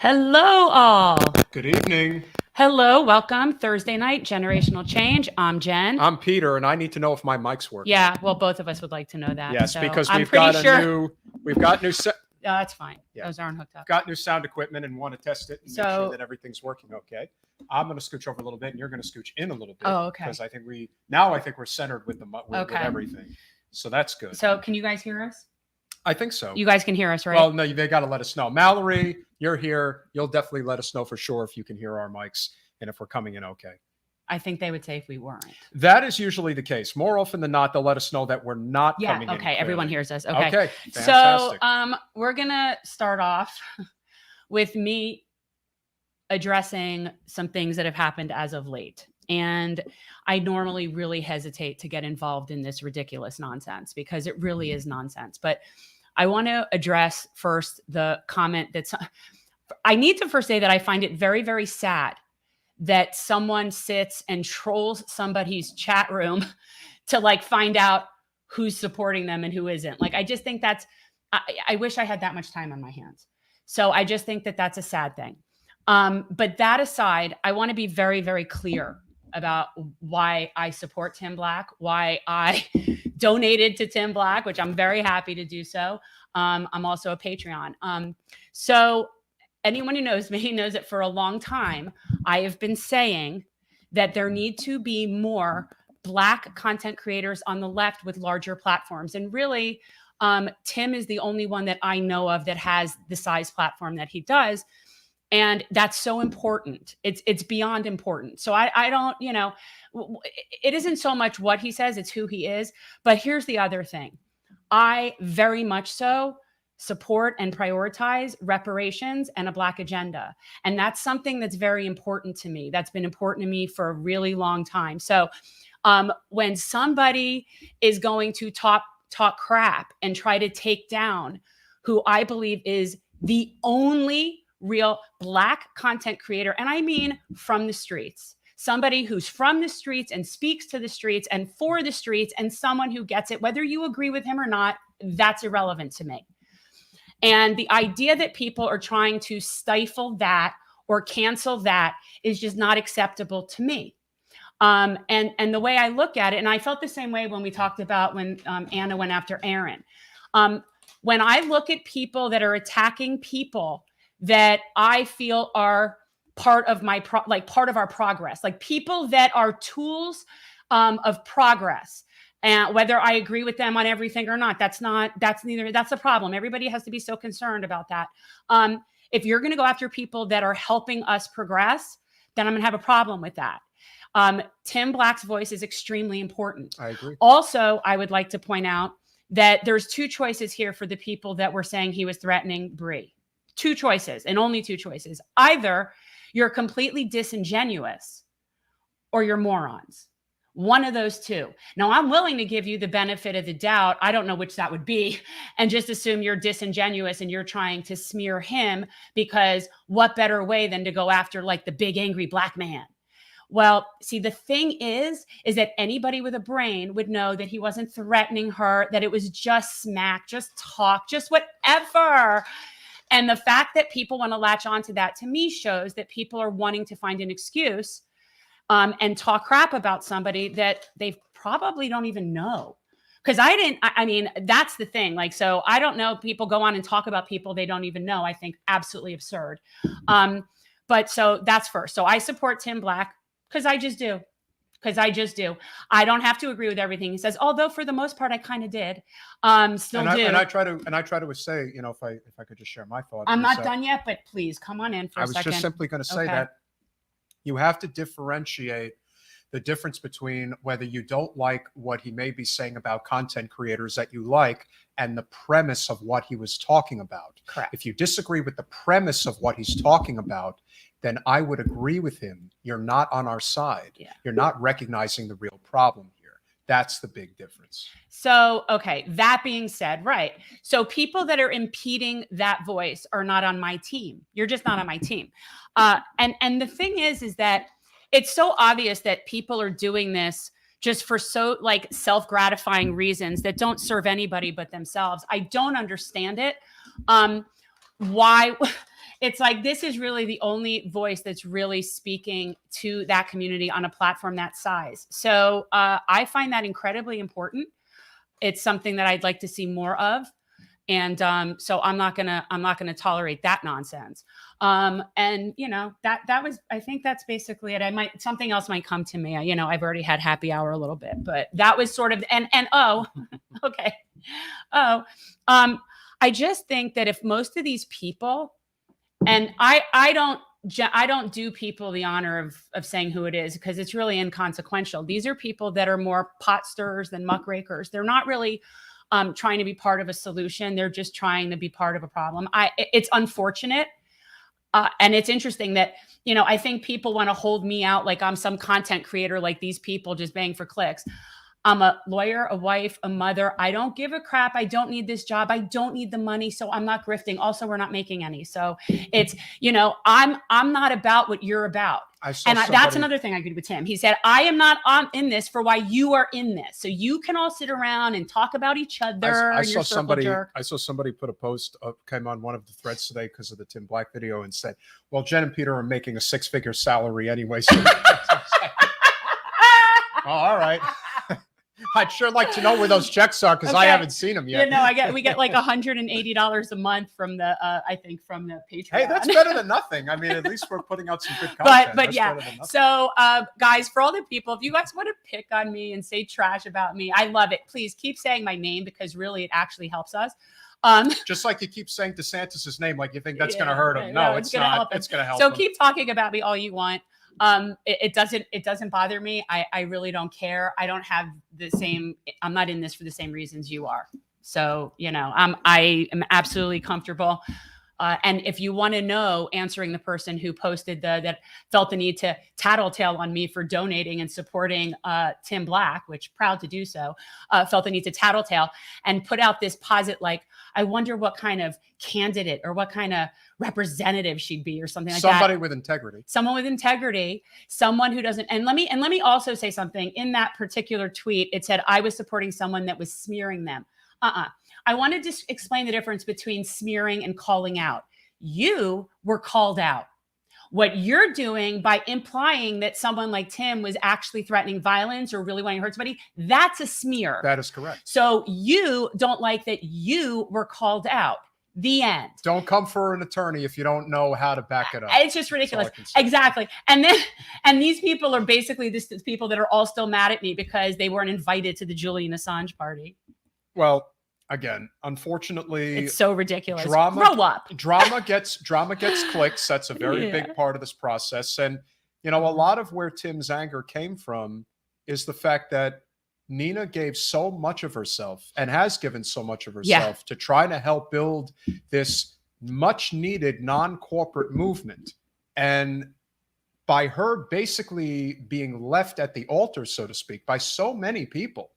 Hello, all. Good evening. Hello, welcome. Thursday night, Generational Change. I'm Jen. I'm Peter, and I need to know if my mic's working. Yeah, well, both of us would like to know that. Yes, so because I'm we've pretty got sure. new. No, that's fine. Yeah. Those aren't hooked up. Got new sound equipment and want to test it and make sure that everything's working okay. I'm going to scooch over a little bit, and you're going to scooch in a little bit. Oh, okay. Because I think we're centered with with everything, so that's good. So, can you guys hear us? I think so. You guys can hear us, right? Well, no, they got to let us know. Mallory, you're here. You'll definitely let us know for sure if you can hear our mics and if we're coming in okay. I think they would say if we weren't. That is usually the case. More often than not, they'll let us know that we're not coming in. Okay, everyone hears us. Okay. Okay, fantastic. So we're going to start off with me addressing some things that have happened as of late. And I normally really hesitate to get involved in this ridiculous nonsense because it really is nonsense. But I want to address first the comment I need to first say that I find it very, very sad that someone sits and trolls somebody's chat room to find out who's supporting them and who isn't. I just think I wish I had that much time on my hands. So I just think that that's a sad thing. But that aside, I want to be very, very clear about why I support Tim Black, why I donated to Tim Black, which I'm very happy to do so. I'm also a Patreon. So anyone who knows me knows that for a long time, I have been saying that there need to be more Black content creators on the left with larger platforms. And really, Tim is the only one that I know of that has the size platform that he does. And that's so important. It's beyond important. So I don't, it isn't so much what he says, it's who he is. But here's the other thing. I very much so support and prioritize reparations and a Black agenda. And that's something that's very important to me. That's been important to me for a really long time. So when somebody is going to talk crap and try to take down who I believe is the only real Black content creator, and I mean from the streets, somebody who's from the streets and speaks to the streets and for the streets, and someone who gets it, whether you agree with him or not, that's irrelevant to me. And the idea that people are trying to stifle that or cancel that is just not acceptable to me. And the way I look at it, and I felt the same way when we talked about when Anna went after Aaron. When I look at people that are attacking people that I feel are part of part of our progress, like people that are tools of progress. And whether I agree with them on everything or not, that's the problem. Everybody has to be so concerned about that. If you're going to go after people that are helping us progress, then I'm going to have a problem with that. Tim Black's voice is extremely important. I agree. Also, I would like to point out that there's two choices here for the people that were saying he was threatening Bree. Two choices, and only two choices. Either you're completely disingenuous or you're morons. One of those two. Now, I'm willing to give you the benefit of the doubt. I don't know which that would be, and just assume you're disingenuous and you're trying to smear him, because what better way than to go after the big angry Black man? Well, see, the thing is that anybody with a brain would know that he wasn't threatening her, that it was just smack, just talk, just whatever. And the fact that people want to latch onto that, to me, shows that people are wanting to find an excuse and talk crap about somebody that they probably don't even know. Because I mean, that's the thing. So I don't know, people go on and talk about people they don't even know. I think absolutely absurd. But so that's first. So I support Tim Black because I just do. I don't have to agree with everything he says, although for the most part I kind of did. Still do. And I try to say, if I could just share my thoughts. I'm not done yet, but please come on in for a second. I was just simply going to say that you have to differentiate the difference between whether you don't like what he may be saying about content creators that you like and the premise of what he was talking about. Correct. If you disagree with the premise of what he's talking about, then I would agree with him. You're not on our side. Yeah. You're not recognizing the real problem here. That's the big difference. So, okay, that being said, right. So people that are impeding that voice are not on my team. You're just not on my team. And the thing is that it's so obvious that people are doing this just for so self-gratifying reasons that don't serve anybody but themselves. I don't understand it. why it's like, this is really the only voice that's really speaking to that community on a platform that size. So I find that incredibly important. It's something that I'd like to see more of. And so I'm not gonna tolerate that nonsense. And you know, that was, I think that's basically it. Something else might come to me. You know, I've already had happy hour a little bit, but that was sort of, and oh, okay. Oh, I just think that if most of these people, and I don't do people the honor of saying who it is, because it's really inconsequential. These are people that are more pot stirrers than muckrakers. They're not really trying to be part of a solution. They're just trying to be part of a problem. It's unfortunate. And it's interesting that, you know, I think people want to hold me out like I'm some content creator, like these people just bang for clicks. I'm a lawyer, a wife, a mother. I don't give a crap. I don't need this job. I don't need the money. So I'm not grifting. Also, we're not making any. So it's, you know, I'm not about what you're about. That's another thing I agreed with Tim. He said, I am not in this for why you are in this. So you can all sit around and talk about each other. I saw somebody put a post came on one of the threads today because of the Tim Black video and said, well, Jen and Peter are making a 6-figure salary anyway. So oh, all right. I'd sure like to know where those checks are, because I haven't seen them yet. You know, we get like $180 a month from the I think from the Patreon. Hey, that's better than nothing. I mean, at least we're putting out some good content. But yeah. So guys, for all the people, if you guys want to pick on me and say trash about me, I love it. Please keep saying my name, because really it actually helps us. Just like you keep saying DeSantis's name, like you think that's going to hurt him. No, it's not. It's going to help. So keep talking about me all you want. It doesn't bother me. I really don't care. I don't have the same, I'm not in this for the same reasons you are. So, you know, I am absolutely comfortable. And if you want to know, answering the person who posted that felt the need to tattletale on me for donating and supporting Tim Black, which proud to do so, felt the need to tattletale and put out this posit like, I wonder what kind of candidate or what kind of representative she'd be or something like that. Somebody with integrity. Someone with integrity, someone who doesn't. And let me also say something. In that particular tweet, it said I was supporting someone that was smearing them. I wanted to explain the difference between smearing and calling out. You were called out. What you're doing by implying that someone like Tim was actually threatening violence or really wanting to hurt somebody, that's a smear. That is correct. So you don't like that you were called out. The end. Don't come for an attorney if you don't know how to back it up. It's just ridiculous. Exactly. And these people are basically the people that are all still mad at me because they weren't invited to the Julian Assange party. Well, again, unfortunately, it's so ridiculous. Grow up. Drama gets clicks. That's a very big part of this process. And, you know, a lot of where Tim's anger came from is the fact that Nina gave so much of herself and has given so much of herself to try to help build this much needed non-corporate movement. And by her basically being left at the altar, so to speak, by so many people,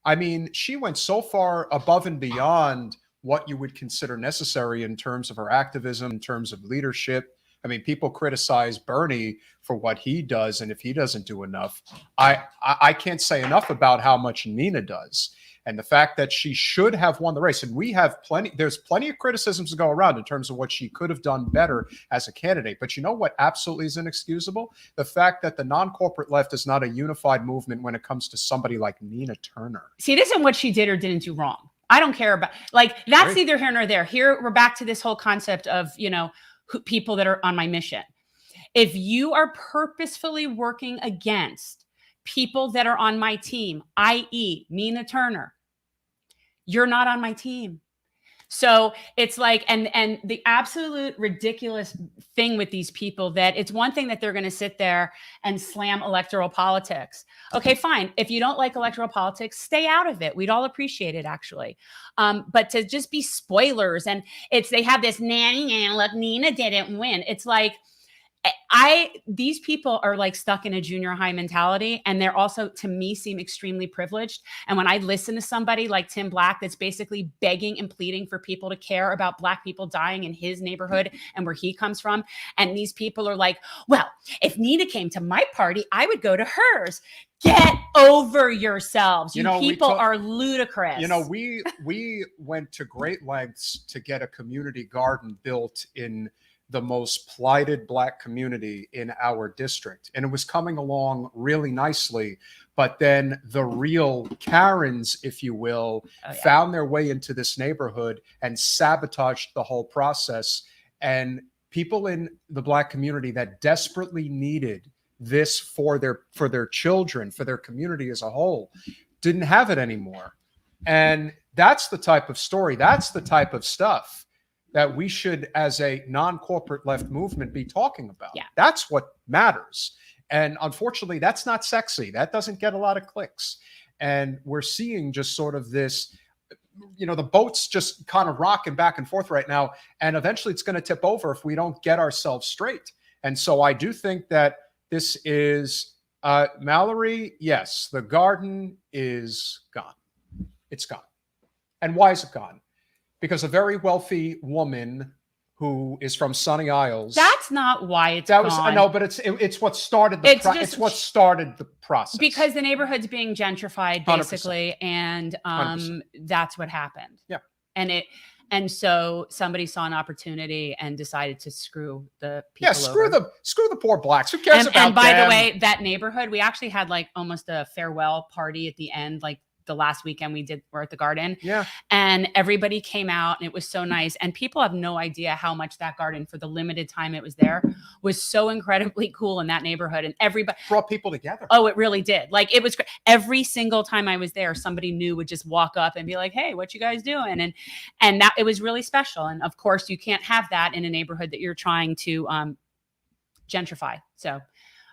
I mean, she went so far above and beyond what you would consider necessary in terms of her activism, in terms of leadership. I mean, people criticize Bernie for what he does, and if he doesn't do enough, I can't say enough about how much Nina does, and the fact that she should have won the race. And we have there's plenty of criticisms to go around in terms of what she could have done better as a candidate. But you know what absolutely is inexcusable? The fact that the non-corporate left is not a unified movement when it comes to somebody like Nina Turner. See, it isn't what she did or didn't do wrong. I don't care about, like, that's neither here nor there. Here, we're back to this whole concept of, you know, people that are on my mission. If you are purposefully working against people that are on my team, i.e. Nina Turner, you're not on my team. So it's like, and the absolute ridiculous thing with these people, that it's one thing that they're going to sit there and slam electoral politics. Okay, fine. If you don't like electoral politics, stay out of it. We'd all appreciate it, actually. But to just be spoilers, and they have this nanny, look, Nina didn't win. It's like, these people are like stuck in a junior high mentality, and they're also, to me, seem extremely privileged. And when I listen to somebody like Tim Black that's basically begging and pleading for people to care about Black people dying in his neighborhood and where he comes from, and these people are like, well, if Nina came to my party, I would go to hers. Get over yourselves. You people are ludicrous. We went to great lengths to get a community garden built in the most plighted Black community in our district. And it was coming along really nicely. But then the real Karens, if you will, found their way into this neighborhood and sabotaged the whole process. And people in the Black community that desperately needed this for their children, for their community as a whole, didn't have it anymore. And that's the type of story, that's the type of stuff that we should, as a non-corporate left movement, be talking about. Yeah. That's what matters. And unfortunately, that's not sexy. That doesn't get a lot of clicks. And we're seeing just sort of this, the boat's just kind of rocking back and forth right now. And eventually it's going to tip over if we don't get ourselves straight. And so I do think that this is, Mallory, yes, the garden is gone. It's gone. And why is it gone? Because a very wealthy woman who is from Sunny Isles. That's not why it's gone. No, but it's what started the it's what started the process. Because the neighborhood's being gentrified, basically, 100%. And 100%. That's what happened. Yeah. And so somebody saw an opportunity and decided to screw the people screw over. the poor Blacks. Who cares about them? And by the way, that neighborhood, we actually had like almost a farewell party at the end, like the last weekend we're at the garden. Yeah. And everybody came out and it was so nice. And people have no idea how much that garden, for the limited time it was there, was so incredibly cool in that neighborhood. And everybody brought people together. Oh, it really did. Like, it was great. Every single time I was there, somebody new would just walk up and be like, hey, what you guys doing? And that, it was really special. And of course you can't have that in a neighborhood that you're trying to gentrify. So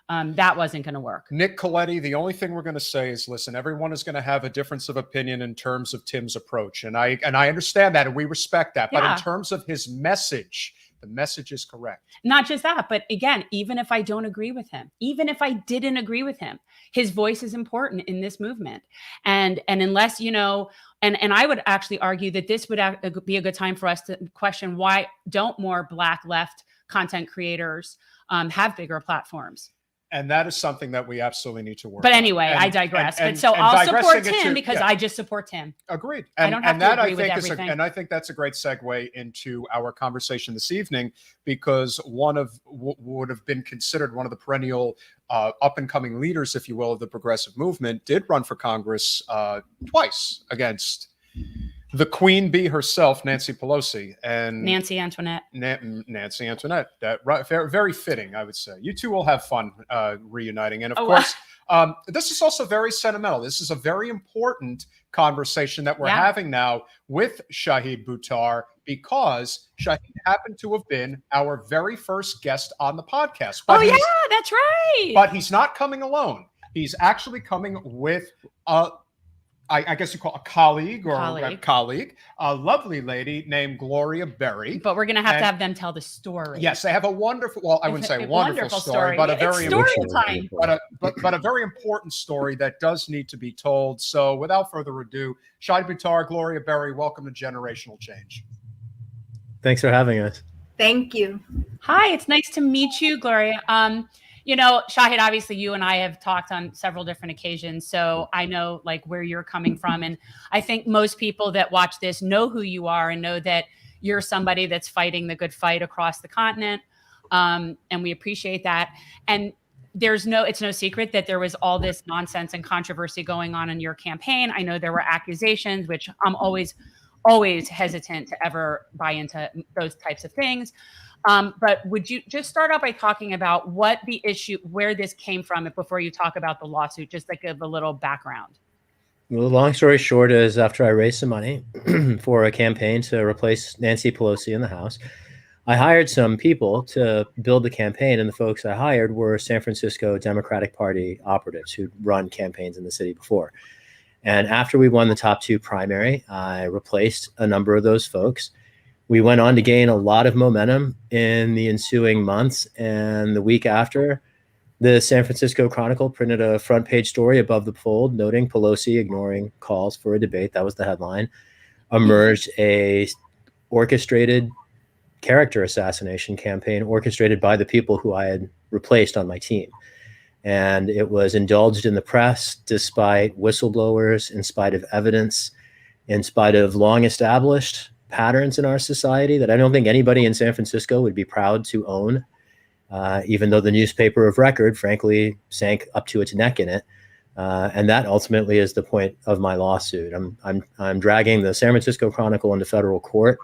that wasn't going to work. Nick Coletti, the only thing we're going to say is, listen, everyone is going to have a difference of opinion in terms of Tim's approach. And I understand that, and we respect that. But in terms of his message, the message is correct. Not just that, but again, even if I don't agree with him, even if I didn't agree with him, his voice is important in this movement. And unless, and I would actually argue that this would be a good time for us to question, why don't more Black left content creators have bigger platforms? And that is something that we absolutely need to work on. But anyway, I digress. So I'll support Tim because I just support Tim. Agreed. I don't have to agree with everything. And I think that's a great segue into our conversation this evening, because one of would have been considered one of the perennial up-and-coming leaders, if you will, of the progressive movement, did run for Congress twice against the queen bee herself, Nancy Pelosi, and Nancy Antoinette. Nancy Antoinette. That very, very fitting, I would say. You two will have fun reuniting, and of course, this is also very sentimental. This is a very important conversation that we're having now with Shahid Buttar, because Shahid happened to have been our very first guest on the podcast. But that's right. But he's not coming alone. He's actually coming with I guess you call a colleague, a lovely lady named Gloria Berry. But we're going to have them tell the story. Yes, they have a wonderful, well, I wouldn't say wonderful story, but a very but a very important story that does need to be told. So without further ado, Shahid Buttar, Gloria Berry, welcome to Generational Change. Thanks for having us. Thank you. Hi, it's nice to meet you, Gloria. Shahid, obviously you and I have talked on several different occasions, so I know like where you're coming from. And I think most people that watch this know who you are and know that you're somebody that's fighting the good fight across the continent. And we appreciate that. And it's no secret that there was all this nonsense and controversy going on in your campaign. I know there were accusations, which I'm always hesitant to ever buy into those types of things. But would you just start out by talking about what the issue, where this came from, before you talk about the lawsuit, just like give a little background? Well, long story short is, after I raised some money for a campaign to replace Nancy Pelosi in the House, I hired some people to build the campaign, and the folks I hired were San Francisco Democratic Party operatives who'd run campaigns in the city before. And after we won the top two primary, I replaced a number of those folks. We went on to gain a lot of momentum in the ensuing months, and the week after, the San Francisco Chronicle printed a front page story above the fold noting Pelosi ignoring calls for a debate. That was the headline. Emerged a orchestrated character assassination campaign orchestrated by the people who I had replaced on my team. And it was indulged in the press despite whistleblowers, in spite of evidence, in spite of long established patterns in our society that I don't think anybody in San Francisco would be proud to own, even though the newspaper of record, frankly, sank up to its neck in it. And that ultimately is the point of my lawsuit. I'm dragging the San Francisco Chronicle into federal court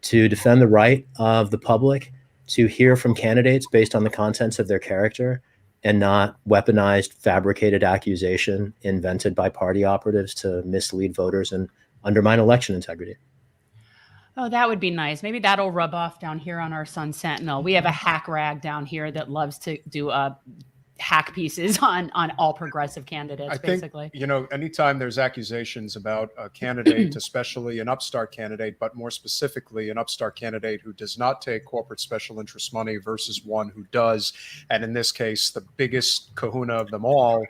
to defend the right of the public to hear from candidates based on the contents of their character and not weaponized, fabricated accusation invented by party operatives to mislead voters and undermine election integrity. Oh, that would be nice. Maybe that'll rub off down here on our Sun Sentinel. We have a hack rag down here that loves to do hack pieces on all progressive candidates, basically. I think, anytime there's accusations about a candidate, especially an upstart candidate, but more specifically an upstart candidate who does not take corporate special interest money versus one who does, and in this case, the biggest kahuna of them all,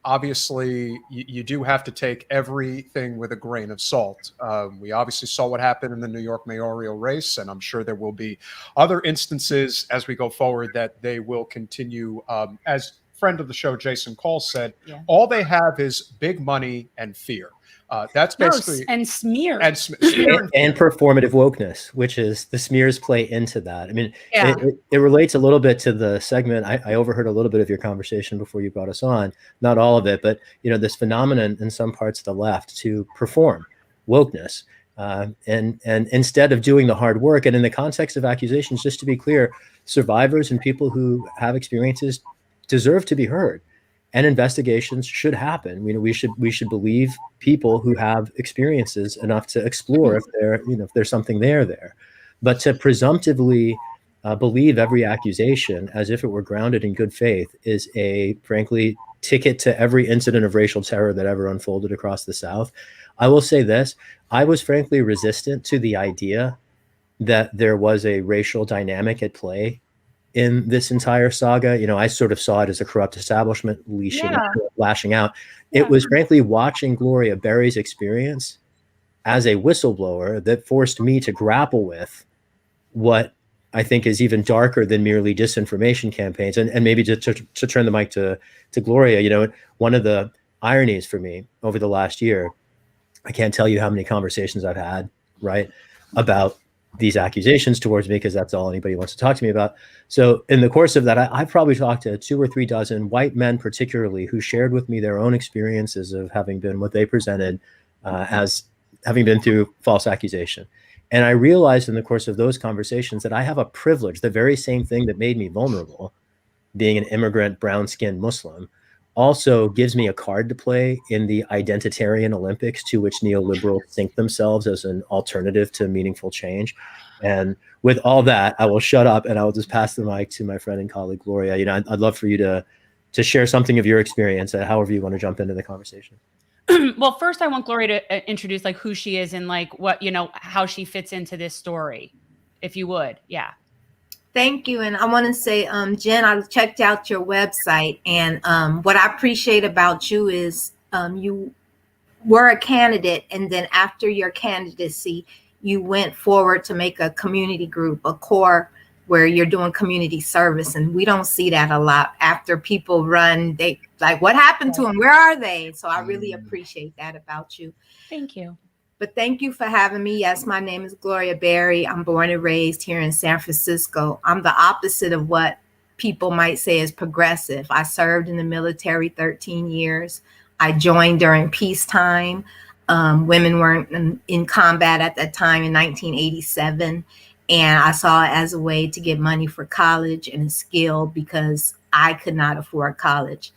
obviously you do have to take everything with a grain of salt. We obviously saw what happened in the New York mayoral race, and I'm sure there will be other instances as we go forward that they will continue. As friend of the show, Jason Call said, all they have is big money and fear. That's basically and smear and performative wokeness, which is the smears play into that. I mean, it relates a little bit to the segment. I overheard a little bit of your conversation before you brought us on, not all of it, but this phenomenon in some parts of the left to perform wokeness, and instead of doing the hard work. And in the context of accusations, just to be clear, survivors and people who have experiences deserve to be heard. And investigations should happen. We should believe people who have experiences enough to explore if there's something there. But to presumptively believe every accusation as if it were grounded in good faith is a, frankly, ticket to every incident of racial terror that ever unfolded across the South. I will say this: I was frankly resistant to the idea that there was a racial dynamic at play in this entire saga. I sort of saw it as a corrupt establishment lashing out. It was frankly watching Gloria Berry's experience as a whistleblower that forced me to grapple with what I think is even darker than merely disinformation campaigns. And maybe to turn the mic to Gloria, one of the ironies for me over the last year, I can't tell you how many conversations I've had, about these accusations towards me, because that's all anybody wants to talk to me about. So in the course of that, I've probably talked to 2 or 3 dozen white men, particularly, who shared with me their own experiences of having been what they presented as having been through false accusation. And I realized in the course of those conversations that I have a privilege, the very same thing that made me vulnerable, being an immigrant, brown-skinned Muslim, also gives me a card to play in the identitarian Olympics to which neoliberals think themselves as an alternative to meaningful change. And with all that, I will shut up and I will just pass the mic to my friend and colleague, Gloria. I'd love for you to share something of your experience, however you want to jump into the conversation. Well, first I want Gloria to introduce who she is and what, how she fits into this story, if you would. Yeah. Thank you. And I want to say, Jen, I checked out your website, and what I appreciate about you is you were a candidate, and then after your candidacy, you went forward to make a community group, a core, where you're doing community service. And we don't see that a lot. After people run, they what happened to them? Where are they? So I really appreciate that about you. Thank you. But thank you for having me. Yes, my name is Gloria Berry. I'm born and raised here in San Francisco. I'm the opposite of what people might say is progressive. I served in the military 13 years. I joined during peacetime. Women weren't in combat at that time in 1987. And I saw it as a way to get money for college and a skill because I could not afford college.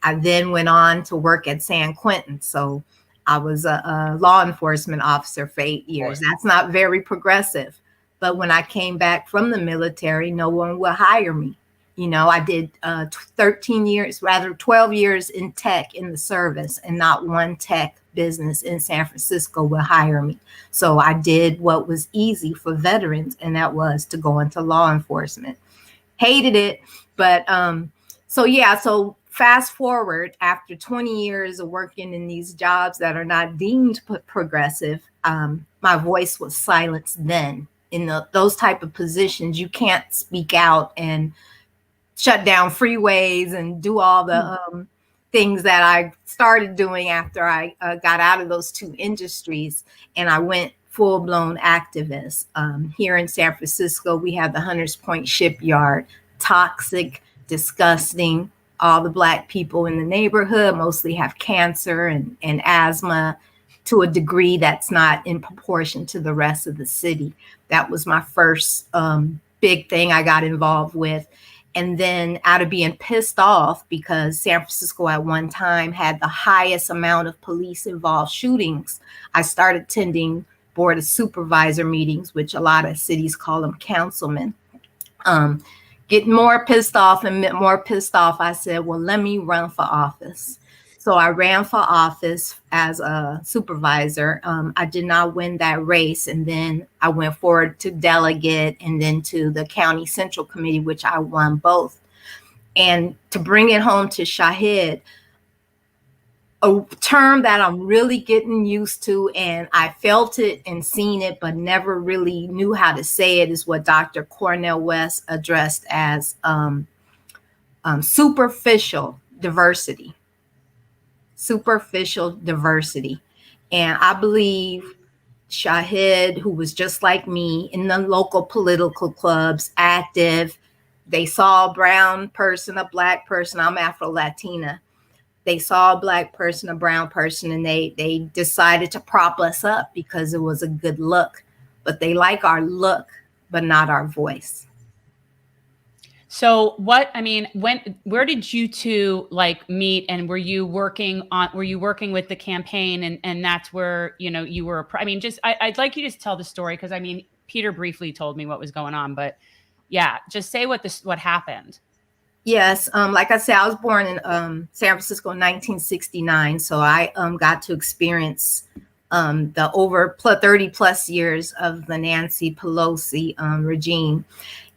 I then went on to work at San Quentin. So I was a law enforcement officer for 8 years. Boy. That's not very progressive. But when I came back from the military, no one would hire me. You know, I did 13 years, rather 12 years in tech in the service, and not one tech business in San Francisco will hire me. So I did what was easy for veterans, and that was to go into law enforcement. Hated it, but so yeah, so fast forward after 20 years of working in these jobs that are not deemed progressive, my voice was silenced then. In those type of positions, you can't speak out and shut down freeways and do all the things that I started doing after I got out of those two industries, and I went full-blown activist. Here in San Francisco, we have the Hunters Point Shipyard, toxic, disgusting. All the Black people in the neighborhood mostly have cancer and asthma to a degree that's not in proportion to the rest of the city. That was my first big thing I got involved with. And then out of being pissed off because San Francisco at one time had the highest amount of police involved shootings, I started attending board of supervisor meetings, which a lot of cities call them councilmen. Getting more pissed off and more pissed off, I said, well, let me run for office. So I ran for office as a supervisor. I did not win that race. And then I went forward to delegate and then to the county central committee, which I won both. And to bring it home to Shahid, a term that I'm really getting used to, and I felt it and seen it, but never really knew how to say it, is what Dr. Cornel West addressed as superficial diversity. Superficial diversity. And I believe Shahid, who was just like me in the local political clubs, active, they saw a brown person, a Black person, I'm Afro-Latina. They saw a Black person, a brown person, and they decided to prop us up because it was a good look. But they like our look, but not our voice. So where did you two like meet, and were you working with the campaign, and that's where, you know, you were, I'd like you to just tell the story. Cause Peter briefly told me what was going on, but yeah, just say what happened. Yes. Like I said, I was born in San Francisco in 1969. So I got to experience the over 30 plus years of the Nancy Pelosi regime.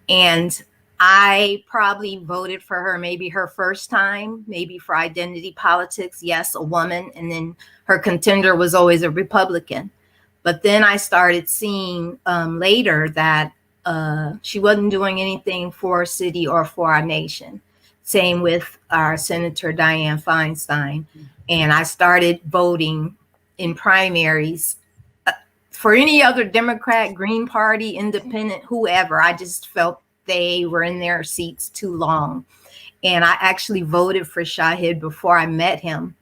And I probably voted for her, maybe her first time, maybe for identity politics. Yes, a woman. And then her contender was always a Republican. But then I started seeing later that she wasn't doing anything for our city or for our nation. Same with our Senator Dianne Feinstein. And I started voting in primaries for any other Democrat, Green Party, Independent, whoever. I just felt they were in their seats too long. And I actually voted for Shahid before I met him.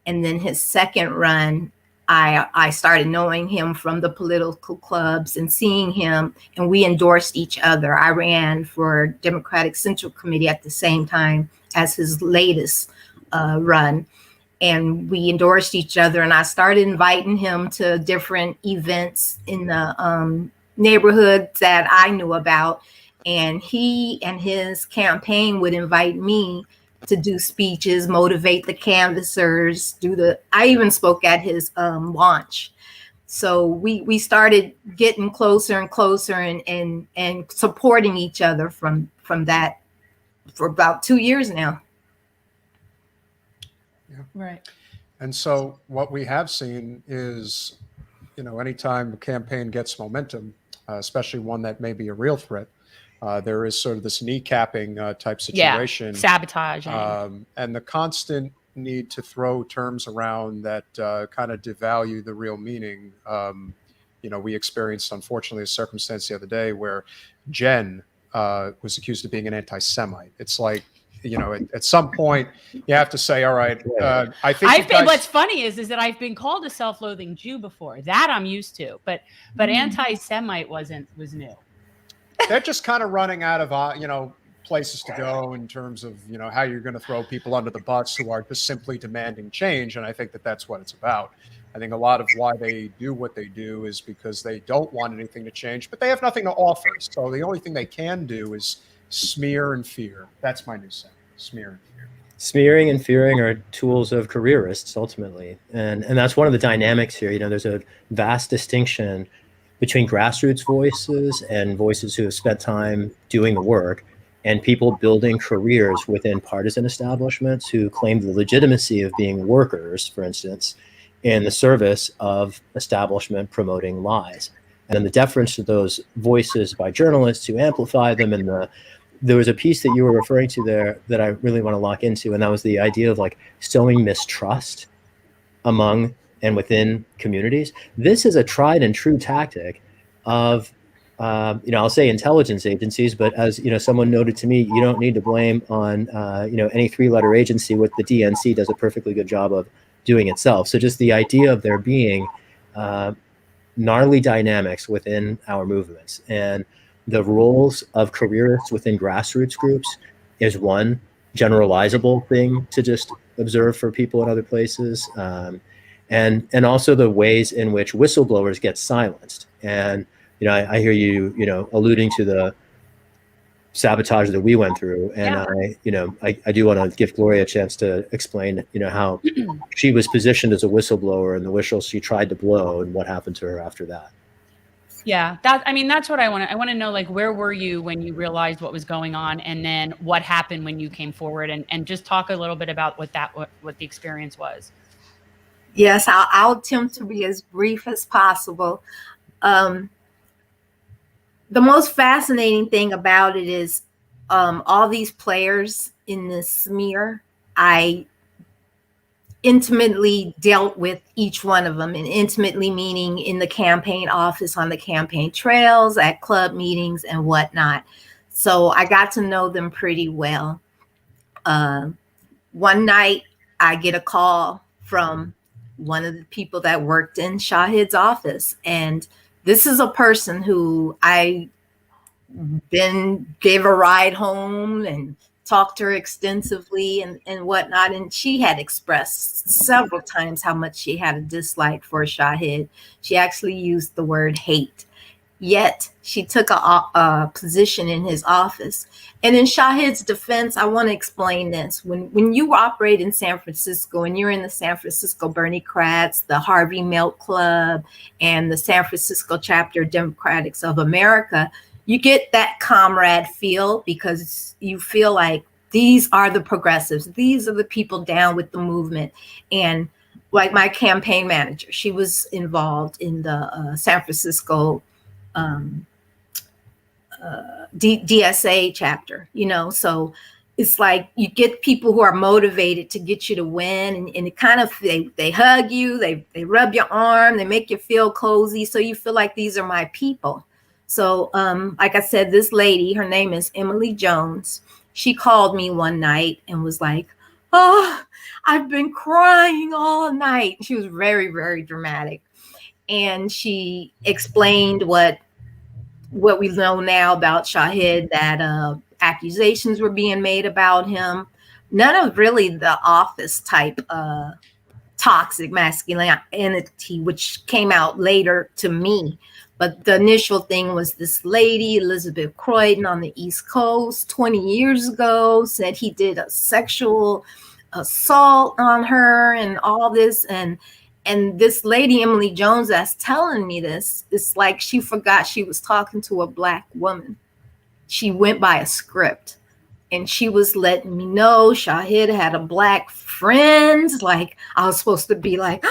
And then his second run, I started knowing him from the political clubs and seeing him, and we endorsed each other. I ran for Democratic Central Committee at the same time as his latest run. And we endorsed each other, and I started inviting him to different events in the neighborhoods that I knew about. And he and his campaign would invite me to do speeches, motivate the canvassers, I even spoke at his launch. So we started getting closer and closer and supporting each other from that for about 2 years now. Yeah. Right. And so what we have seen is, you know, anytime a campaign gets momentum, especially one that may be a real threat, there is sort of this kneecapping type situation. Yeah, sabotage. And the constant need to throw terms around that kind of devalue the real meaning. You know, we experienced, unfortunately, a circumstance the other day where Jen was accused of being an anti-Semite. It's like, you know, at some point you have to say, all right, I think what's funny is that I've been called a self-loathing Jew before. That I'm used to, but anti-Semite was new. They're just kind of running out of, you know, places to go in terms of, you know, how you're going to throw people under the bus who are just simply demanding change. And I think that that's what it's about. I think a lot of why they do what they do is because they don't want anything to change, but they have nothing to offer. So the only thing they can do is Smear and fear. That's my new saying. Smear and fear. Smearing and fearing are tools of careerists ultimately, and that's one of the dynamics here. There's a vast distinction between grassroots voices and voices who have spent time doing the work, and people building careers within partisan establishments who claim the legitimacy of being workers, for instance, in the service of establishment promoting lies. And then the deference to those voices by journalists who amplify them. And there was a piece that you were referring to there that I really want to lock into, and that was the idea of like sowing mistrust among and within communities. This is a tried and true tactic of, I'll say intelligence agencies, but as someone noted to me, you don't need to blame on any three-letter agency. What the DNC does a perfectly good job of doing itself. So just the idea of there being gnarly dynamics within our movements, and the roles of careerists within grassroots groups is one generalizable thing to just observe for people in other places. And also the ways in which whistleblowers get silenced. And, I hear you, alluding to the sabotage that we went through. And I do want to give Gloria a chance to explain, how she was positioned as a whistleblower and the whistle she tried to blow and what happened to her after that. Yeah, that's what I want to know, like, where were you when you realized what was going on, and then what happened when you came forward, and just talk a little bit about what the experience was. Yes, I'll attempt to be as brief as possible. The most fascinating thing about it is all these players in this smear. I intimately dealt with each one of them, and intimately meaning in the campaign office, on the campaign trails, at club meetings and whatnot. So I got to know them pretty well. One night I get a call from one of the people that worked in Shahid's office. And this is a person who I then gave a ride home and talked to her extensively and whatnot. And she had expressed several times how much she had a dislike for Shahid. She actually used the word hate. Yet she took a position in his office. And in Shahid's defense, I want to explain this. When you operate in San Francisco and you're in the San Francisco Bernie Kratz, the Harvey Milk Club, and the San Francisco chapter Democrats of America, you get that comrade feel because you feel like these are the progressives. These are the people down with the movement. And like my campaign manager, she was involved in the San Francisco DSA chapter, so it's like you get people who are motivated to get you to win, and it kind of, they hug you, they rub your arm, they make you feel cozy. So you feel like these are my people. So like I said, this lady, her name is Emily Jones. She called me one night and was like, "Oh, I've been crying all night." She was very, very dramatic. And she explained what we know now about Shahid, that accusations were being made about him. None of really the office type toxic masculinity, which came out later to me. But the initial thing was this lady, Elizabeth Croydon, on the East Coast 20 years ago, said he did a sexual assault on her and all this. And this lady, Emily Jones, that's telling me this, it's like she forgot she was talking to a Black woman. She went by a script, and she was letting me know Shahid had a Black friend. Like, I was supposed to be like,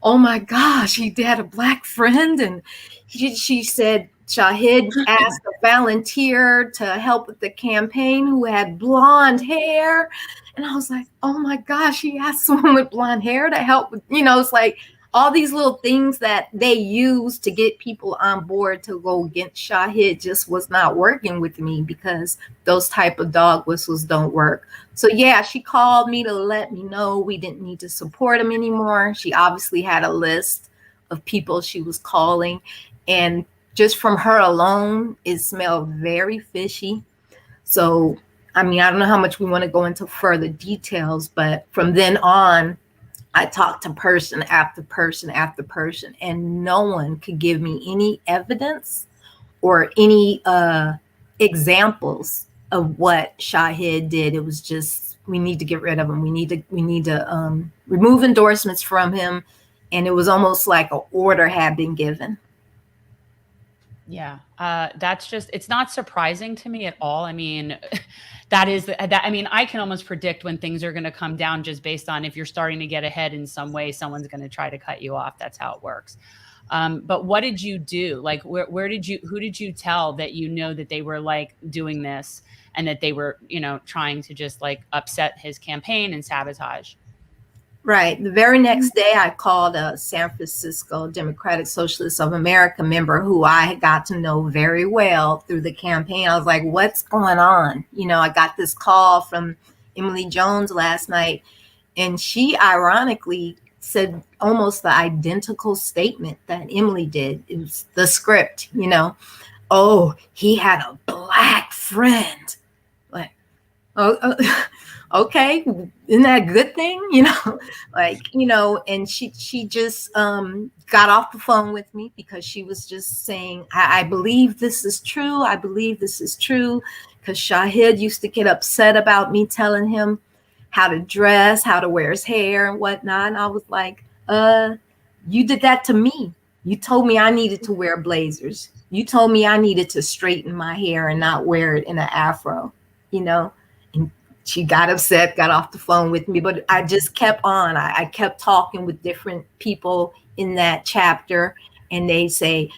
"Oh my gosh, he had a Black friend." And she said Shahid asked a volunteer to help with the campaign who had blonde hair. And I was like, "Oh my gosh, he asked someone with blonde hair to help with," it's like all these little things that they use to get people on board to go against Shahid just was not working with me, because those type of dog whistles don't work. So yeah, she called me to let me know we didn't need to support him anymore. She obviously had a list of people she was calling. And just from her alone, it smelled very fishy. So, I don't know how much we want to go into further details, but from then on, I talked to person after person after person, and no one could give me any evidence or any examples of what Shahid did. It was just, we need to get rid of him. We need to remove endorsements from him. And it was almost like an order had been given. Yeah, that's just, it's not surprising to me at all. I mean, I mean, I can almost predict when things are going to come down just based on if you're starting to get ahead in some way, someone's going to try to cut you off. That's how it works. But what did you do? Like, who did you tell that, you know, that they were like doing this and that they were, you know, trying to just like upset his campaign and sabotage? Right. The very next day, I called a San Francisco Democratic Socialists of America member who I got to know very well through the campaign. I was like, what's going on? You know, I got this call from Emily Jones last night, and she ironically said almost the identical statement that Emily did. It was the script, you know. Oh, he had a black friend. Like, okay, isn't that a good thing? You know, like, you know, and she just got off the phone with me because she was just saying, I believe this is true. I believe this is true. Because Shahid used to get upset about me telling him how to dress, how to wear his hair and whatnot. And I was like, you did that to me. You told me I needed to wear blazers. You told me I needed to straighten my hair and not wear it in an afro, you know. And she got upset, got off the phone with me, but I just kept on. I kept talking with different people in that chapter, and they say,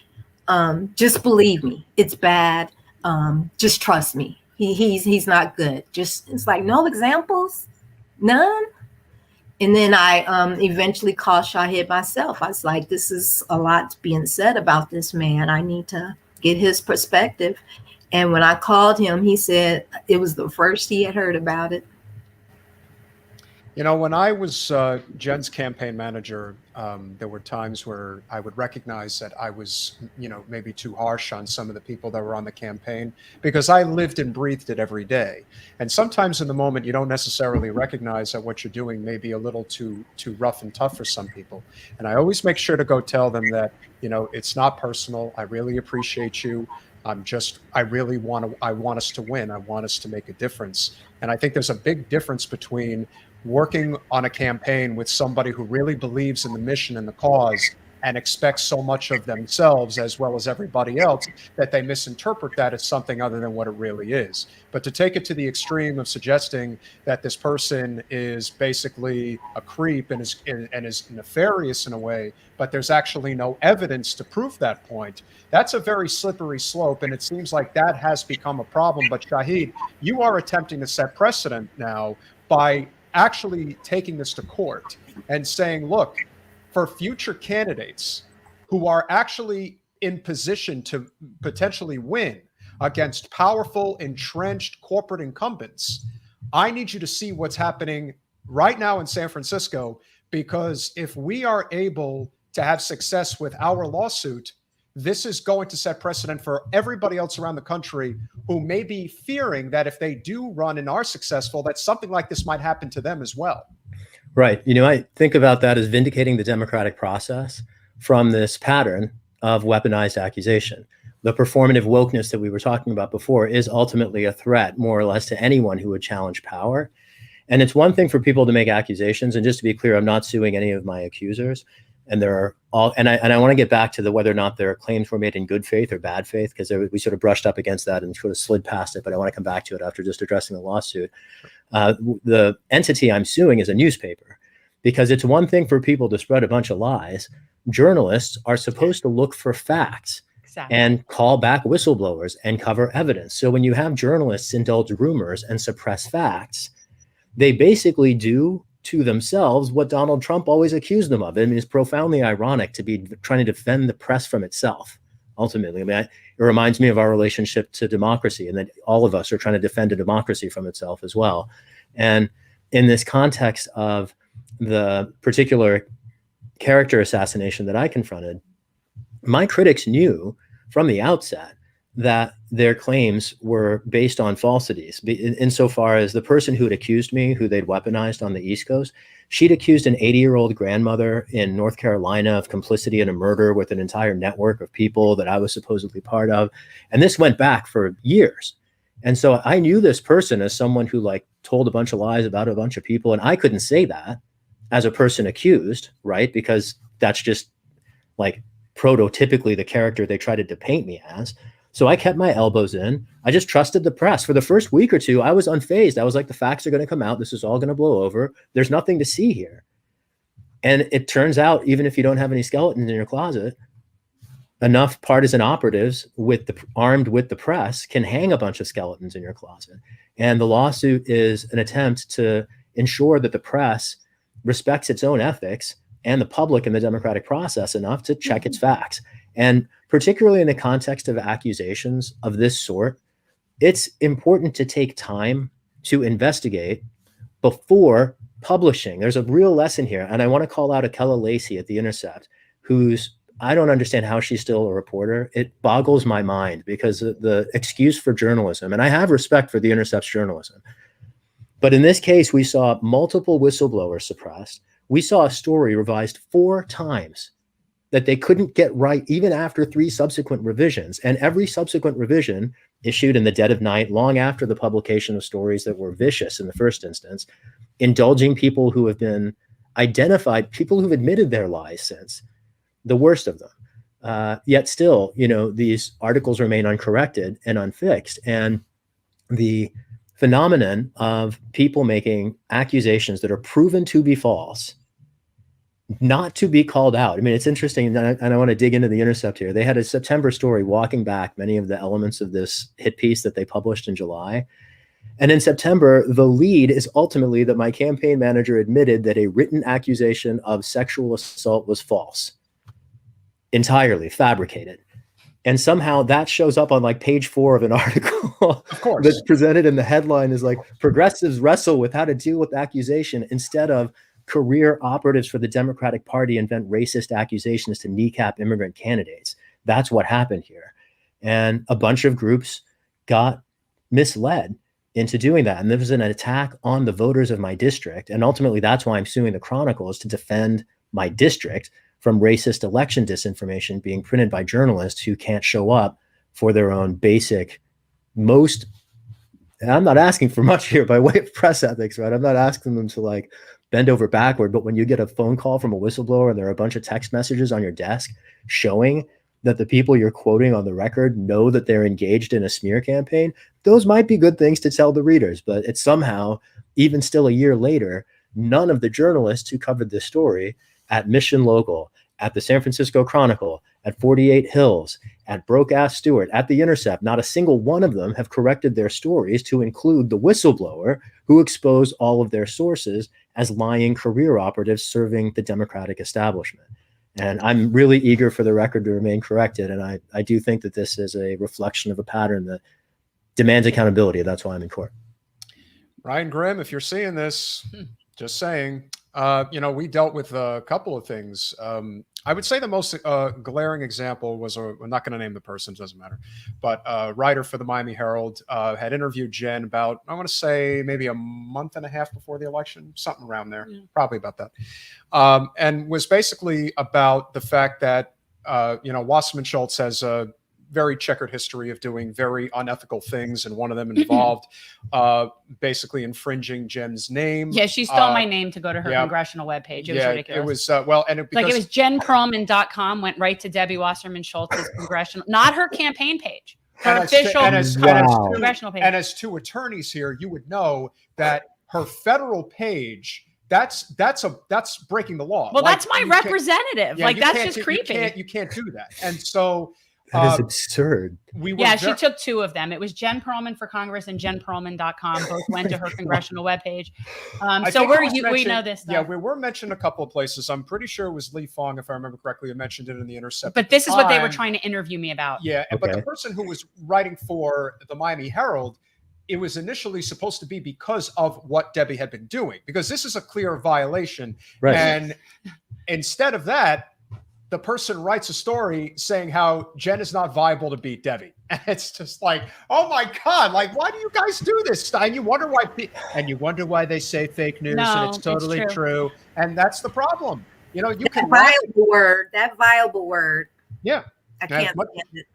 just believe me, it's bad. Just trust me. He's not good. Just, it's like, no examples, none. And then I eventually called Shahid myself. I was like, this is a lot being said about this man. I need to get his perspective. And when I called him, he said it was the first he had heard about it. You know, when I was Jen's campaign manager, there were times where I would recognize that I was, you know, maybe too harsh on some of the people that were on the campaign, because I lived and breathed it every day. And sometimes in the moment, you don't necessarily recognize that what you're doing may be a little too rough and tough for some people. And I always make sure to go tell them that, you know, it's not personal. I really appreciate you. I want us to win. I want us to make a difference. And I think there's a big difference between working on a campaign with somebody who really believes in the mission and the cause and expects so much of themselves as well as everybody else that they misinterpret that as something other than what it really is. But to take it to the extreme of suggesting that this person is basically a creep and is nefarious in a way, but there's actually no evidence to prove that point, that's a very slippery slope. And it seems like that has become a problem. But Shahid, you are attempting to set precedent now by actually taking this to court and saying, look, for future candidates who are actually in position to potentially win against powerful, entrenched corporate incumbents, I need you to see what's happening right now in San Francisco, because if we are able to have success with our lawsuit, this is going to set precedent for everybody else around the country who may be fearing that if they do run and are successful, that something like this might happen to them as well. Right. You know, I think about that as vindicating the democratic process from this pattern of weaponized accusation. The performative wokeness that we were talking about before is ultimately a threat, more or less, to anyone who would challenge power. And it's one thing for people to make accusations. And just to be clear, I'm not suing any of my accusers. And there are all, and I want to get back to the whether or not their claims were made in good faith or bad faith, because we sort of brushed up against that and sort of slid past it. But I want to come back to it after just addressing the lawsuit. The entity I'm suing is a newspaper, because it's one thing for people to spread a bunch of lies. Journalists are supposed to look for facts. Exactly. And call back whistleblowers and cover evidence. So when you have journalists indulge rumors and suppress facts, they basically do to themselves what Donald Trump always accused them of. I mean, it's profoundly ironic to be trying to defend the press from itself, ultimately. I mean, it reminds me of our relationship to democracy, and that all of us are trying to defend a democracy from itself as well. And in this context of the particular character assassination that I confronted, my critics knew from the outset that their claims were based on falsities, insofar as the person who had accused me, who they'd weaponized on the East Coast, she'd accused an 80-year-old grandmother in North Carolina of complicity in a murder with an entire network of people that I was supposedly part of. And this went back for years. And so I knew this person as someone who like told a bunch of lies about a bunch of people. And I couldn't say that as a person accused, right? Because that's just like prototypically the character they tried to paint me as. So I kept my elbows in. I just trusted the press. For the first week or two, I was unfazed. I was like, the facts are going to come out. This is all going to blow over. There's nothing to see here. And it turns out, even if you don't have any skeletons in your closet, enough partisan operatives armed with the press can hang a bunch of skeletons in your closet. And the lawsuit is an attempt to ensure that the press respects its own ethics and the public and the democratic process enough to check its facts. And particularly in the context of accusations of this sort, it's important to take time to investigate before publishing. There's a real lesson here. And I want to call out Akella Lacey at The Intercept, I don't understand how she's still a reporter. It boggles my mind because the excuse for journalism, and I have respect for The Intercept's journalism, but in this case, we saw multiple whistleblowers suppressed. We saw a story revised 4 times that they couldn't get right even after 3 subsequent revisions. And every subsequent revision issued in the dead of night, long after the publication of stories that were vicious in the first instance, indulging people who have been identified, people who've admitted their lies since, the worst of them. Yet still, these articles remain uncorrected and unfixed. And the phenomenon of people making accusations that are proven to be false, not to be called out. I mean, it's interesting, and I want to dig into The Intercept here. They had a September story walking back many of the elements of this hit piece that they published in July. And in September, the lead is ultimately that my campaign manager admitted that a written accusation of sexual assault was false. Entirely fabricated. And somehow that shows up on like page 4 of an article Of course. that's presented in the headline is like, progressives wrestle with how to deal with accusation, instead of career operatives for the Democratic Party invent racist accusations to kneecap immigrant candidates. That's what happened here. And a bunch of groups got misled into doing that. And there was an attack on the voters of my district. And ultimately, that's why I'm suing the Chronicle, is to defend my district from racist election disinformation being printed by journalists who can't show up for their own basic, and I'm not asking for much here by way of press ethics, right? I'm not asking them to like bend over backward, but when you get a phone call from a whistleblower and there are a bunch of text messages on your desk showing that the people you're quoting on the record know that they're engaged in a smear campaign, those might be good things to tell the readers. But it's somehow, even still a year later, none of the journalists who covered this story at Mission Local, at the San Francisco Chronicle, at 48 Hills, at Broke-Ass Stewart, at The Intercept, not a single one of them have corrected their stories to include the whistleblower who exposed all of their sources as lying career operatives serving the Democratic establishment. And I'm really eager for the record to remain corrected. And I do think that this is a reflection of a pattern that demands accountability. That's why I'm in court. Ryan Grimm, if you're seeing this, just saying, we dealt with a couple of things. I would say the most glaring example was, I'm not going to name the person, doesn't matter, but a writer for the Miami Herald had interviewed Jen about, I want to say maybe a month and a half before the election, something around there, probably about that, and was basically about the fact that, Wasserman Schultz has a very checkered history of doing very unethical things, and one of them involved basically infringing Jen's name. Yeah, she stole my name to go to her congressional webpage. It was ridiculous. It was it was JenPerelman.com, went right to Debbie Wasserman Schultz's congressional, not her campaign page, her official congressional page. And as 2 attorneys here, you would know that her federal page, that's breaking the law. Well, that's my representative. That's just creepy. You can't do that. And so that is absurd. She took 2 of them. It was Jen Perelman for Congress and JenPerelman.com. Both went to her congressional webpage. So we know this stuff. Yeah, we were mentioned a couple of places. I'm pretty sure it was Lee Fong, if I remember correctly, who mentioned it in The Intercept. But this is what they were trying to interview me about. Yeah, okay. But the person who was writing for the Miami Herald, it was initially supposed to be because of what Debbie had been doing, because this is a clear violation. Right. And instead of that, the person writes a story saying how Jen is not viable to beat Debbie. And it's just like, oh my God, like, why do you guys do this? And you wonder why they say fake news, and it's totally true. And that's the problem. You can that viable word. Yeah. I can't stand it.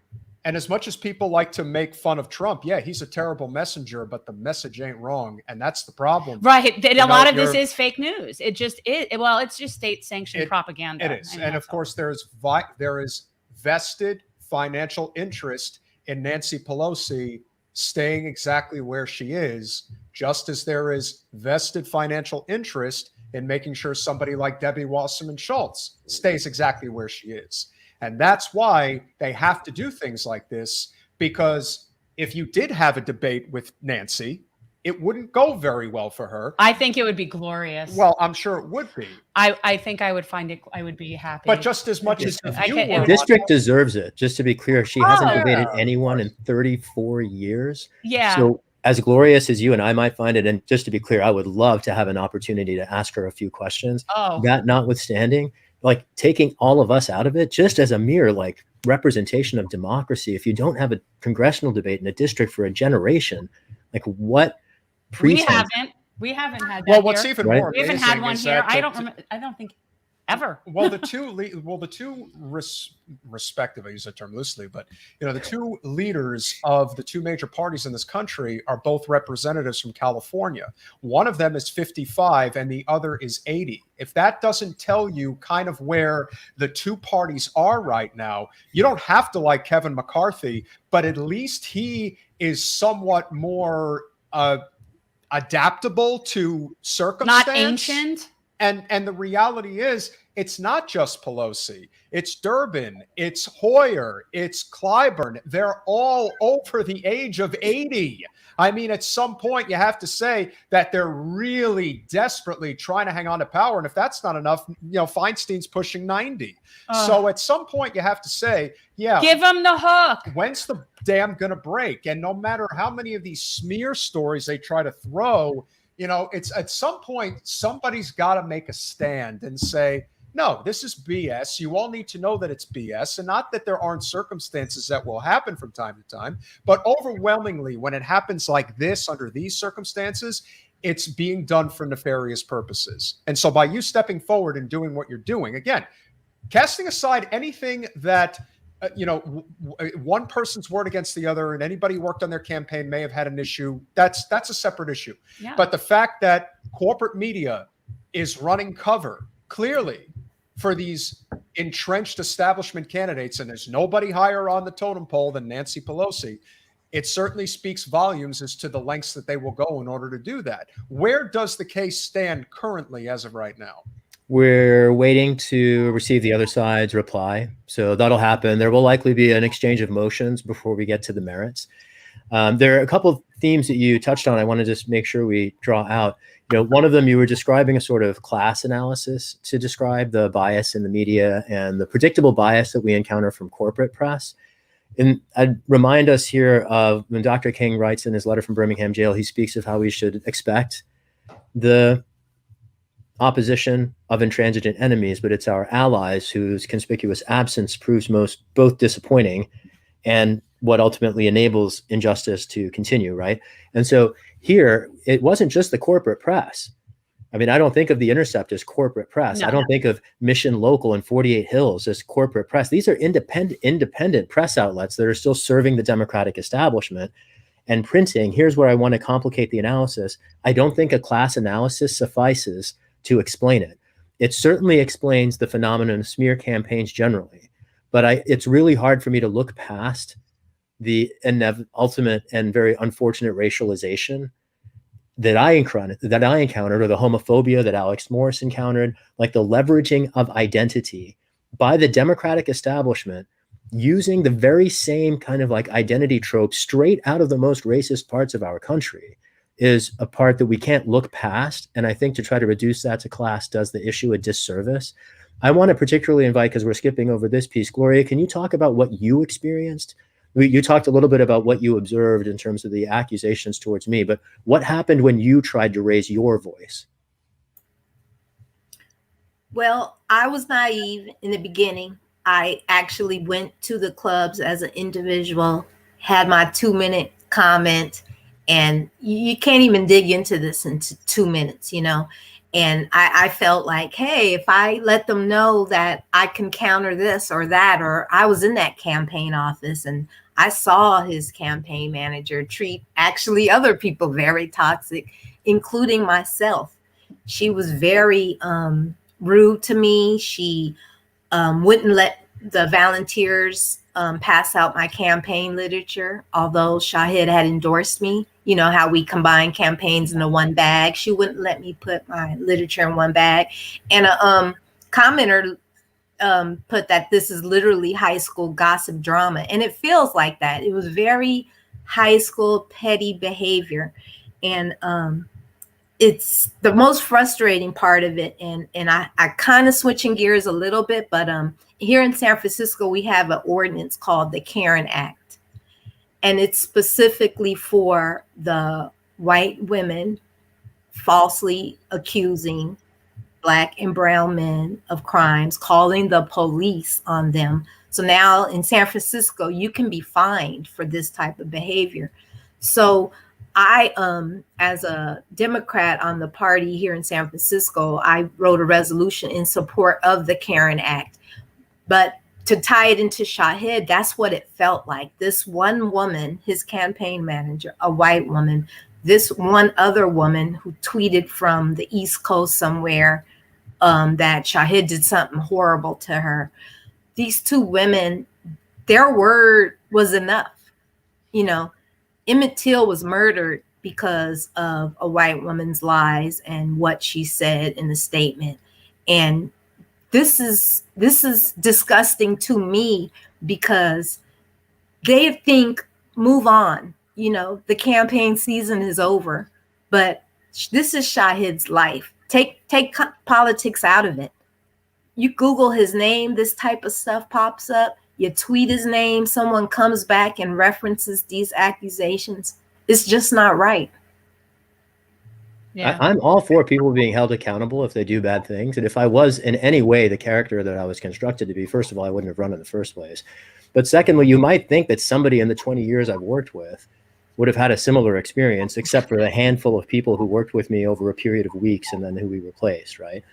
And as much as people like to make fun of Trump, yeah, he's a terrible messenger, but the message ain't wrong. And that's the problem. Right. A lot of this is fake news. It just is. Well, it's just state sanctioned propaganda. It is. And of course, there is vested financial interest in Nancy Pelosi staying exactly where she is, just as there is vested financial interest in making sure somebody like Debbie Wasserman Schultz stays exactly where she is. And that's why they have to do things like this, because if you did have a debate with Nancy, it wouldn't go very well for her. I think it would be glorious. Well, I'm sure it would be. I think I would find it, I would be happy. But just as much as you were. The district deserves it. Just to be clear, she hasn't debated anyone in 34 years. Yeah. So as glorious as you and I might find it, and just to be clear, I would love to have an opportunity to ask her a few questions. Oh. That notwithstanding, like taking all of us out of it, just as a mere like representation of democracy, if you don't have a congressional debate in a district for a generation, like what pretense? We haven't had that. Well, what's here. even more we haven't had one here. I don't think ever. Well, the two respective, I use that term loosely, but the two leaders of the two major parties in this country are both representatives from California. One of them is 55 and the other is 80. If that doesn't tell you kind of where the two parties are right now, you don't have to like Kevin McCarthy, but at least he is somewhat more adaptable to circumstance. Not ancient. And the reality is, it's not just Pelosi. It's Durbin. It's Hoyer. It's Clyburn. They're all over the age of 80. I mean, at some point, you have to say that they're really desperately trying to hang on to power. And if that's not enough, Feinstein's pushing 90. So at some point, you have to say, yeah. Give them the hook. When's the dam going to break? And no matter how many of these smear stories they try to throw, it's at some point, somebody's got to make a stand and say, no, this is BS. You all need to know that it's BS, and not that there aren't circumstances that will happen from time to time. But overwhelmingly, when it happens like this, under these circumstances, it's being done for nefarious purposes. And so by you stepping forward and doing what you're doing, again, casting aside anything that one person's word against the other, and anybody who worked on their campaign may have had an issue. That's a separate issue. Yeah. But the fact that corporate media is running cover clearly for these entrenched establishment candidates, and there's nobody higher on the totem pole than Nancy Pelosi, it certainly speaks volumes as to the lengths that they will go in order to do that. Where does the case stand currently as of right now? We're waiting to receive the other side's reply. So that'll happen. There will likely be an exchange of motions before we get to the merits. There are a couple of themes that you touched on. I want to just make sure we draw out. One of them, you were describing a sort of class analysis to describe the bias in the media and the predictable bias that we encounter from corporate press. And I'd remind us here of when Dr. King writes in his letter from Birmingham jail, he speaks of how we should expect the opposition of intransigent enemies, but it's our allies whose conspicuous absence proves both disappointing and what ultimately enables injustice to continue, right? And so here, it wasn't just the corporate press. I mean, I don't think of The Intercept as corporate press. No. I don't think of Mission Local and 48 Hills as corporate press. These are independent press outlets that are still serving the Democratic establishment and printing. Here's where I want to complicate the analysis. I don't think a class analysis suffices to explain it. It certainly explains the phenomenon of smear campaigns generally, but it's really hard for me to look past the ultimate and very unfortunate racialization that I encountered, or the homophobia that Alex Morris encountered, like the leveraging of identity by the Democratic establishment using the very same kind of like identity trope straight out of the most racist parts of our country is a part that we can't look past. And I think to try to reduce that to class does the issue a disservice. I want to particularly invite, because we're skipping over this piece, Gloria, can you talk about what you experienced? You talked a little bit about what you observed in terms of the accusations towards me, but what happened when you tried to raise your voice? Well, I was naive in the beginning. I actually went to the clubs as an individual, had my 2-minute comment, and you can't even dig into this in 2 minutes, And I felt like, hey, if I let them know that I can counter this or that, or I was in that campaign office and I saw his campaign manager treat actually other people very toxic, including myself. She was very rude to me. She wouldn't let the volunteers pass out my campaign literature, although Shahid had endorsed me. You know how we combine campaigns into one bag. She wouldn't let me put my literature in one bag. And a commenter put that this is literally high school gossip drama. And it feels like that. It was very high school petty behavior. And it's the most frustrating part of it. And I kind of switching gears a little bit, but here in San Francisco, we have an ordinance called the Karen Act. And it's specifically for the white women falsely accusing Black and brown men of crimes, calling the police on them. So now in San Francisco, you can be fined for this type of behavior. So I, as a Democrat on the party here in San Francisco, I wrote a resolution in support of the Karen Act. But to tie it into Shahid, that's what it felt like. This one woman, his campaign manager, a white woman, this one other woman who tweeted from the East Coast somewhere that Shahid did something horrible to her. These two women, their word was enough. You know, Emmett Till was murdered because of a white woman's lies and what she said in the statement. And this is disgusting to me because they think, move on. You know, the campaign season is over, but this is Shahid's life. Take politics out of it. You Google his name, this type of stuff pops up. You tweet his name, someone comes back and references these accusations. It's just not right. Yeah. I'm all for people being held accountable if they do bad things. And if I was in any way the character that I was constructed to be, first of all, I wouldn't have run in the first place. But secondly, you might think that somebody in the 20 years I've worked with would have had a similar experience, except for the handful of people who worked with me over a period of weeks and then who we replaced, right?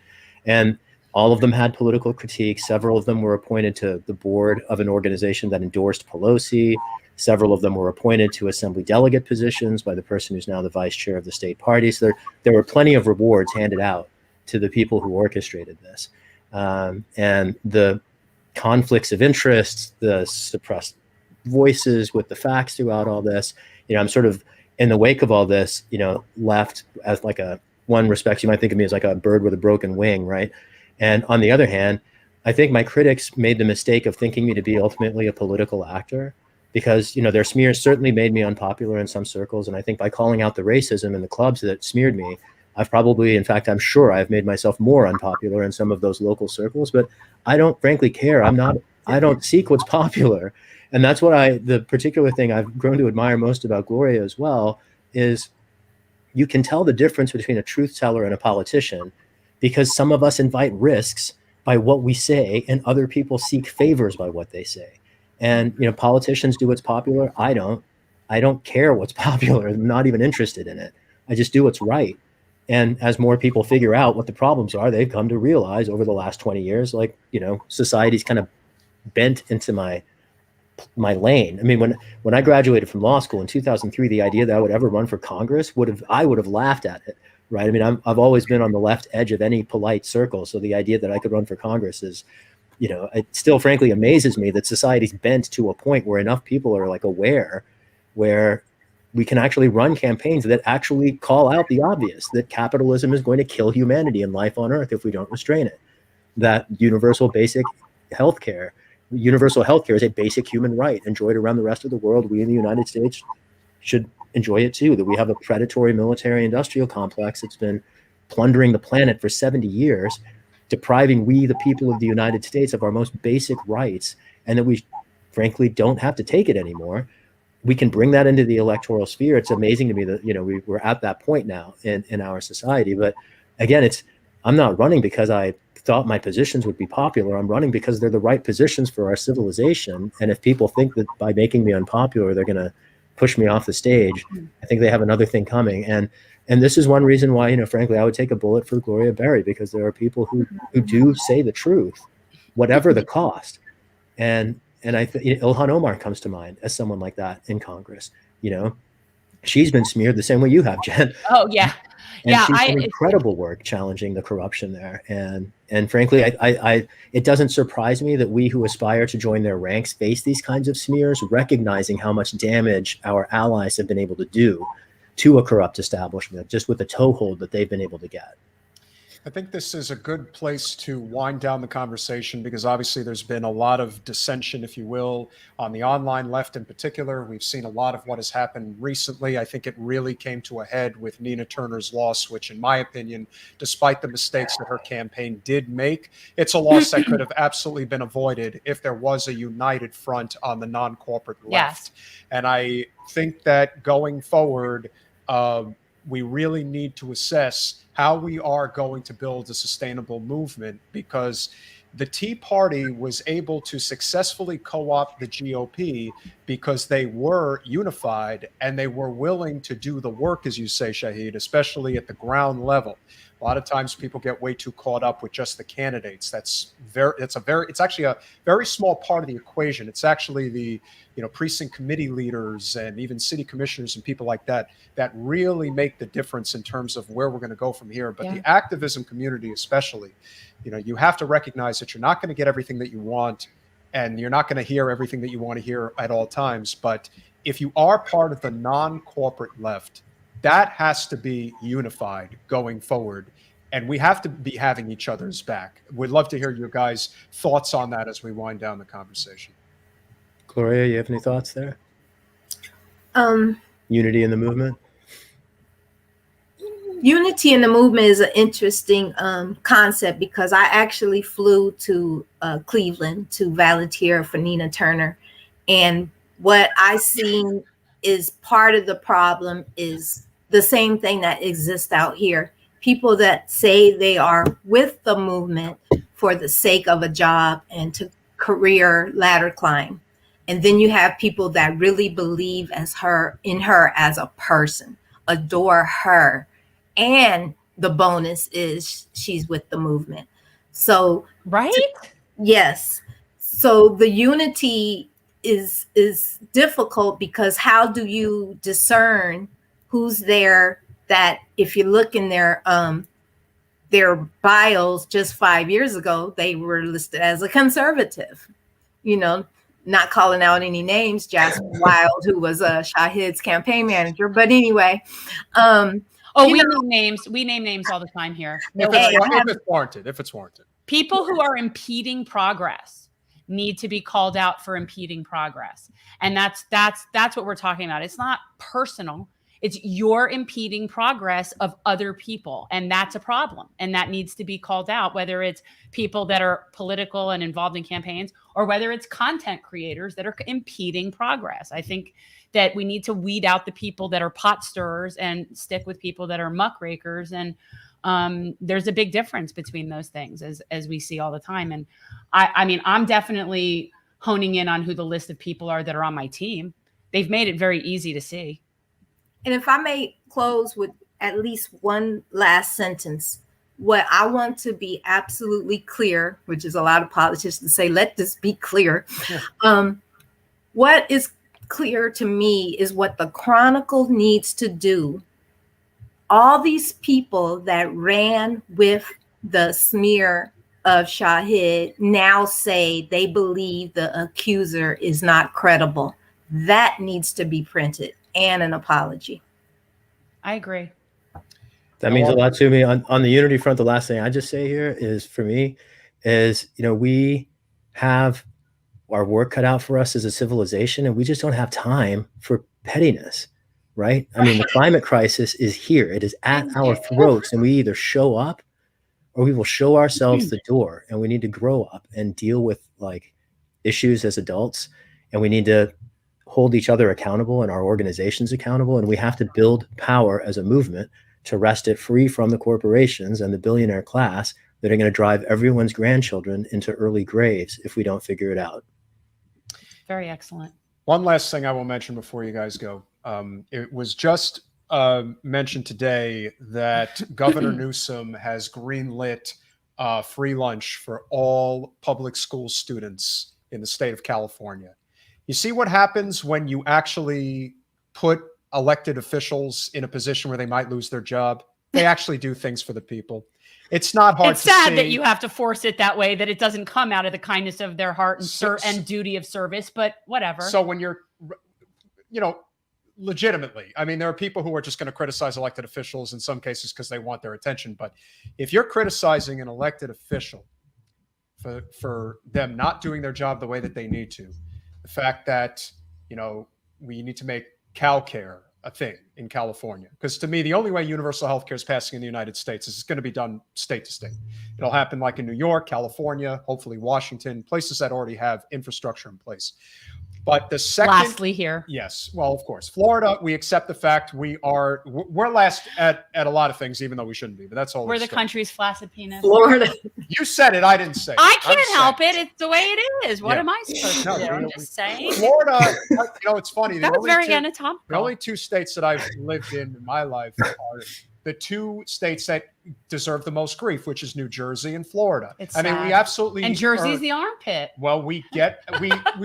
And all of them had political critique. Several of them were appointed to the board of an organization that endorsed Pelosi. Several of them were appointed to assembly delegate positions by the person who's now the vice chair of the state party. So there were plenty of rewards handed out to the people who orchestrated this. And the conflicts of interest, the suppressed voices with the facts throughout all this, you know, I'm sort of in the wake of all this, you know, left as like one respect, you might think of me as like a bird with a broken wing, right? And on the other hand, I think my critics made the mistake of thinking me to be ultimately a political actor because, you know, their smears certainly made me unpopular in some circles. And I think by calling out the racism in the clubs that smeared me, I've probably, in fact, I'm sure I've made myself more unpopular in some of those local circles, but I don't frankly care. I don't seek what's popular. And that's what the particular thing I've grown to admire most about Gloria as well is you can tell the difference between a truth teller and a politician because some of us invite risks by what we say and other people seek favors by what they say. And, you know, politicians do what's popular. I don't care what's popular. I'm not even interested in it. I just do what's right. And as more people figure out what the problems are, they've come to realize over the last 20 years, like, you know, society's kind of bent into my lane. I mean, when I graduated from law school in 2003, the idea that I would ever run for Congress I would have laughed at it, right? I mean, I've always been on the left edge of any polite circle. So the idea that I could run for Congress is, you know, it still frankly amazes me that society's bent to a point where enough people are like aware where we can actually run campaigns that actually call out the obvious, that capitalism is going to kill humanity and life on earth if we don't restrain it, that universal healthcare is a basic human right enjoyed around the rest of the world. We in the United States should enjoy it too, that we have a predatory military industrial complex that's been plundering the planet for 70 years, depriving we, the people of the United States, of our most basic rights, and that we frankly don't have to take it anymore. We can bring that into the electoral sphere. It's amazing to me that, you know, we're at that point now in our society. But again, I'm not running because I thought my positions would be popular. I'm running because they're the right positions for our civilization. And if people think that by making me unpopular, they're going to push me off the stage, I think they have another thing coming. And this is one reason why, you know, frankly, I would take a bullet for Gloria Berry, because there are people who do say the truth, whatever the cost. And And Ilhan Omar comes to mind as someone like that in Congress. She's been smeared the same way you have, Jen. Oh yeah. And she's done incredible work challenging the corruption there. And frankly, it doesn't surprise me that we who aspire to join their ranks face these kinds of smears, recognizing how much damage our allies have been able to do to a corrupt establishment, just with the toehold that they've been able to get. I think this is a good place to wind down the conversation, because obviously there's been a lot of dissension, if you will, on the online left in particular. We've seen a lot of what has happened recently. I think it really came to a head with Nina Turner's loss, which in my opinion, despite the mistakes that her campaign did make, it's a loss that could have absolutely been avoided if there was a united front on the non-corporate left. Yes. And I think that going forward, we really need to assess how we are going to build a sustainable movement, because the Tea Party was able to successfully co-opt the GOP because they were unified and they were willing to do the work, as you say, Shahid, especially at the ground level. A lot of times people get way too caught up with just the candidates. It's actually a very small part of the equation. It's actually the precinct committee leaders and even city commissioners and people like that really make the difference in terms of where we're going to go from here. But the activism community especially, you have to recognize that you're not going to get everything that you want, and you're not going to hear everything that you want to hear at all times. But if you are part of the non-corporate left, that has to be unified going forward. And we have to be having each other's back. We'd love to hear your guys' thoughts on that as we wind down the conversation. Gloria, you have any thoughts there? Unity in the movement? Unity in the movement is an interesting concept, because I actually flew to Cleveland to volunteer for Nina Turner. And what I seen is part of the problem is the same thing that exists out here. People that say they are with the movement for the sake of a job and to career ladder climb. And then you have people that really believe in her as a person, adore her. And the bonus is she's with the movement. So, right? Yes. So the unity is difficult, because how do you discern who's there? That if you look in their bios just 5 years ago, they were listed as a conservative, not calling out any names, Jasper Wild, who was Shahid's campaign manager. But anyway, we name names. We name names all the time here. If it's warranted. People who are impeding progress need to be called out for impeding progress. And that's what we're talking about. It's not personal. It's you're impeding progress of other people. And that's a problem. And that needs to be called out, whether it's people that are political and involved in campaigns, or whether it's content creators that are impeding progress. I think that we need to weed out the people that are pot stirrers and stick with people that are muckrakers. And there's a big difference between those things, as we see all the time. And I mean, I'm definitely honing in on who the list of people are that are on my team. They've made it very easy to see. And if I may close with at least one last sentence, what I want to be absolutely clear, which is a lot of politicians say, let this be clear. What is clear to me is what the Chronicle needs to do. All these people that ran with the smear of Shahid now say they believe the accuser is not credible. That needs to be printed, and an apology. I agree. That means a lot to me. On the unity front, the last thing I just say here is, for me, is, we have our work cut out for us as a civilization, and we just don't have time for pettiness, right? I mean, the climate crisis is here. It is at our throats, and we either show up or we will show ourselves the door, and we need to grow up and deal with issues as adults, and we need to hold each other accountable and our organizations accountable. And we have to build power as a movement to wrest it free from the corporations and the billionaire class that are going to drive everyone's grandchildren into early graves if we don't figure it out. Very excellent. One last thing I will mention before you guys go. It was just mentioned today that Governor Newsom has greenlit free lunch for all public school students in the state of California. You see what happens when you actually put elected officials in a position where they might lose their job? They actually do things for the people. It's not hard It's to sad see. that you have to force it that way, that it doesn't come out of the kindness of their heart and, and duty of service, but whatever. So when you're, legitimately, I mean, there are people who are just going to criticize elected officials in some cases because they want their attention. But if you're criticizing an elected official for them not doing their job the way that they need to, the fact that, we need to make cow care a thing in California, because to me, the only way universal health care is passing in the United States is it's going to be done state to state. It'll happen like in New York, California, hopefully Washington, places that already have infrastructure in place. But the second, lastly here, yes, well, of course, Florida, we accept the fact we're last at a lot of things, even though we shouldn't be. But that's all. We're the country's flaccid penis. Florida. You said it. I didn't say it. I can't help it. It's the way it is. What Yeah. am I supposed to do? I'm just saying. Florida, it's funny. That was very anatomical. The only two states that I've lived in my life are the two states that deserve the most grief, which is New Jersey and Florida. It's I mean, we sad. absolutely And Jersey's the armpit. Well, we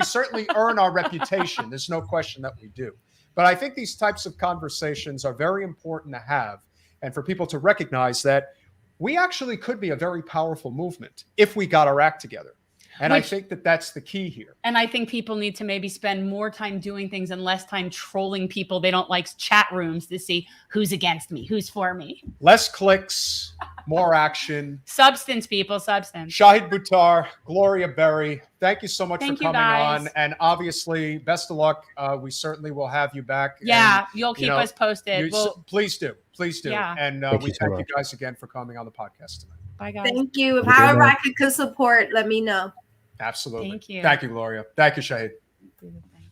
certainly earn our reputation. There's no question that we do. But I think these types of conversations are very important to have, and for people to recognize that we actually could be a very powerful movement if we got our act together. And I think that that's the key here. And I think people need to maybe spend more time doing things and less time trolling people they don't like, chat rooms, to see who's against me, who's for me. Less clicks, more action. Substance, people, substance. Shahid Buttar, Gloria Berry, thank you so much for coming guys. on. And obviously, best of luck. We certainly will have you back. Yeah, and, you'll keep us posted. Please do. Please do. Yeah. And we thank you guys again for coming on the podcast tonight. Bye, guys. Thank you. If however I could support, let me know. Absolutely. Thank you. Thank you, Gloria. Thank you, Shahid.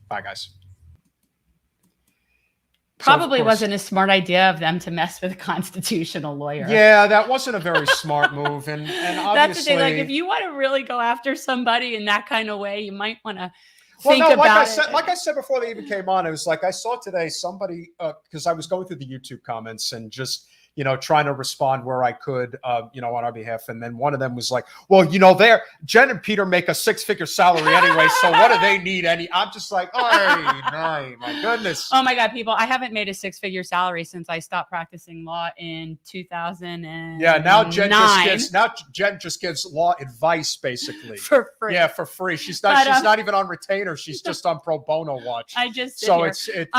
Bye, guys. Probably wasn't a smart idea of them to mess with a constitutional lawyer. Yeah, that wasn't a very smart move. And obviously, that's the thing. Like, if you want to really go after somebody in that kind of way, you might want to think like about it. Like I said before they even came on, it was like I saw today somebody, because I was going through the YouTube comments and just, trying to respond where I could, on our behalf. And then one of them was like, well, Jen and Peter make a 6-figure salary anyway. So what do they need? I'm just like, my goodness. Oh my God, people, I haven't made a 6-figure salary since I stopped practicing law in 2000. Yeah. Now Jen just gives law advice basically for free. Yeah. For free. She's not even on retainer. She's just on pro bono watch. I just, so here.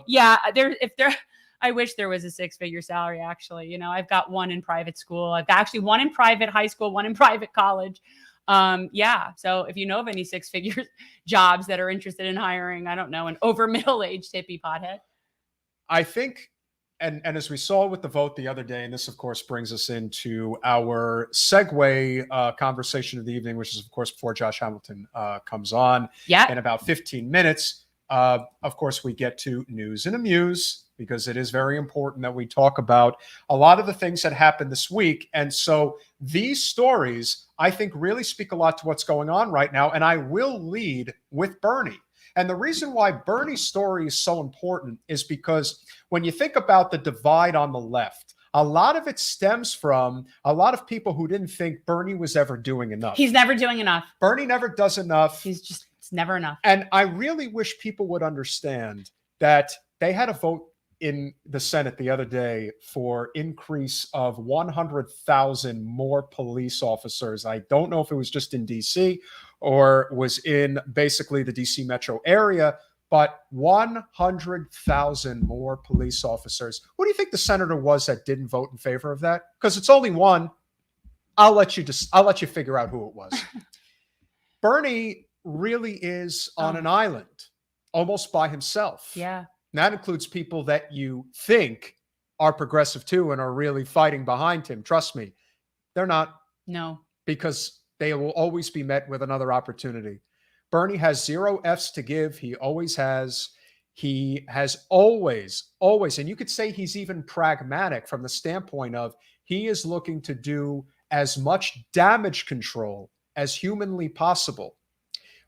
Yeah, I wish there was a 6-figure salary, actually. I've got one in private school. I've got actually one in private high school, one in private college. So if you know of any 6-figure jobs that are interested in hiring, I don't know, an over middle-aged hippie pothead. I think, and as we saw with the vote the other day, and this, of course, brings us into our segue conversation of the evening, which is, of course, before Josh Hamilton comes on in about 15 minutes. Of course, we get to news and amuse, because it is very important that we talk about a lot of the things that happened this week. And so these stories, I think, really speak a lot to what's going on right now. And I will lead with Bernie. And the reason why Bernie's story is so important is because when you think about the divide on the left, a lot of it stems from a lot of people who didn't think Bernie was ever doing enough. He's never doing enough. Bernie never does enough. It's never enough. And I really wish people would understand that they had a vote in the Senate the other day for increase of 100,000 more police officers. I don't know if it was just in DC or was in basically the DC metro area, but 100,000 more police officers. Who do you think the senator was that didn't vote in favor of that? Because it's only one. I'll let you figure out who it was. Bernie really is on an island, almost by himself. Yeah. And that includes people that you think are progressive too and are really fighting behind him. Trust me, they're not. No. Because they will always be met with another opportunity. Bernie has 0 F's to give. He always has. He has always, and you could say he's even pragmatic from the standpoint of he is looking to do as much damage control as humanly possible.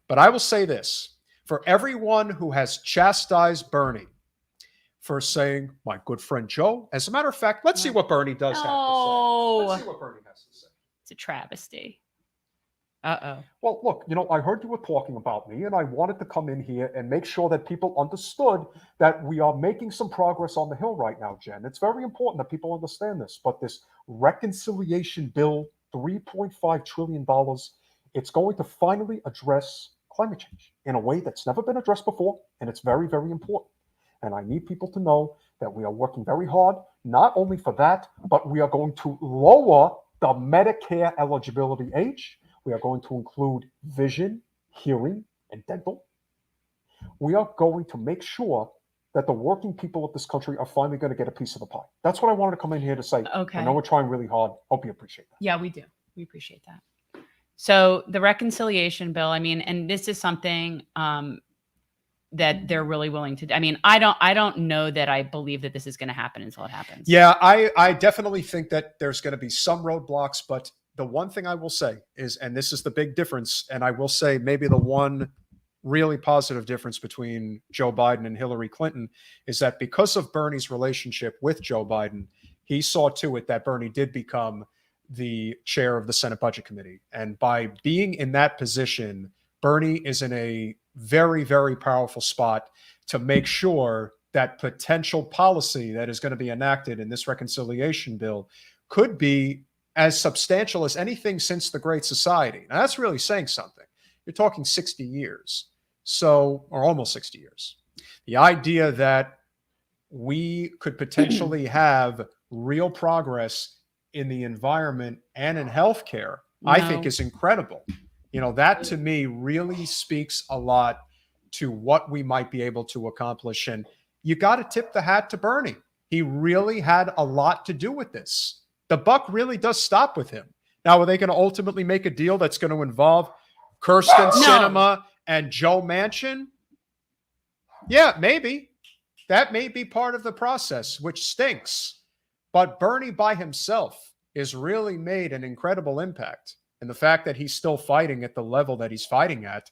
But I will say this, for everyone who has chastised Bernie for saying, my good friend Joe, as a matter of fact, let's see what Bernie does have to say. Let's see what Bernie has to say. It's a travesty. Uh-oh. Well, look, I heard you were talking about me, and I wanted to come in here and make sure that people understood that we are making some progress on the Hill right now, Jen. It's very important that people understand this. But this reconciliation bill, $3.5 trillion, it's going to finally address climate change in a way that's never been addressed before, and it's very, very important. And I need people to know that we are working very hard, not only for that, but we are going to lower the Medicare eligibility age. We are going to include vision, hearing, and dental. We are going to make sure that the working people of this country are finally going to get a piece of the pie. That's what I wanted to come in here to say. Okay. I know we're trying really hard. Hope you appreciate that. Yeah, we do. We appreciate that. So the reconciliation bill, I mean, and this is something that they're really willing to do. I mean, I don't know that I believe that this is going to happen until it happens. Yeah, I definitely think that there's going to be some roadblocks, but the one thing I will say is, and this is the big difference, and I will say maybe the one really positive difference between Joe Biden and Hillary Clinton is that because of Bernie's relationship with Joe Biden, he saw to it that Bernie did become the chair of the Senate Budget Committee. And by being in that position, Bernie is in a very, very powerful spot to make sure that potential policy that is going to be enacted in this reconciliation bill could be as substantial as anything since the Great Society. Now, that's really saying something. You're talking 60 years, or almost 60 years. The idea that we could potentially have real progress in the environment and in healthcare, I think is incredible. That to me really speaks a lot to what we might be able to accomplish. And you got to tip the hat to Bernie. He really had a lot to do with this. The buck really does stop with him. Now, are they going to ultimately make a deal that's going to involve Kirsten Sinema and Joe Manchin? Yeah, maybe. That may be part of the process, which stinks. But Bernie by himself has really made an incredible impact. And the fact that he's still fighting at the level that he's fighting at,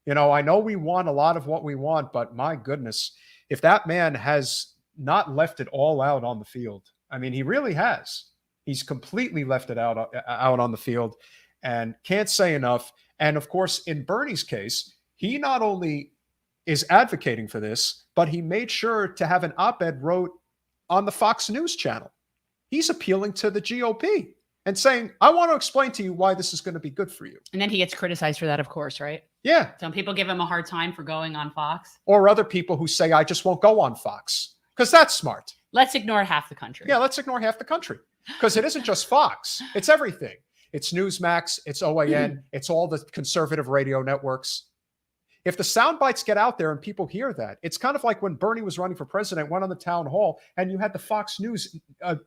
I know we want a lot of what we want, but my goodness, if that man has not left it all out on the field, I mean, he really has. He's completely left it out on the field and can't say enough. And of course, in Bernie's case, he not only is advocating for this, but he made sure to have an op-ed wrote on the Fox News channel. He's appealing to the GOP and saying, I want to explain to you why this is going to be good for you. And then he gets criticized for that, of course, right? Yeah. Some people give him a hard time for going on Fox. Or other people who say, I just won't go on Fox, because that's smart. Let's ignore half the country. Yeah, let's ignore half the country. Because it isn't just Fox. It's everything. It's Newsmax. It's OAN. It's all the conservative radio networks. If the sound bites get out there and people hear that, it's kind of like when Bernie was running for president, went on the town hall, and you had the Fox News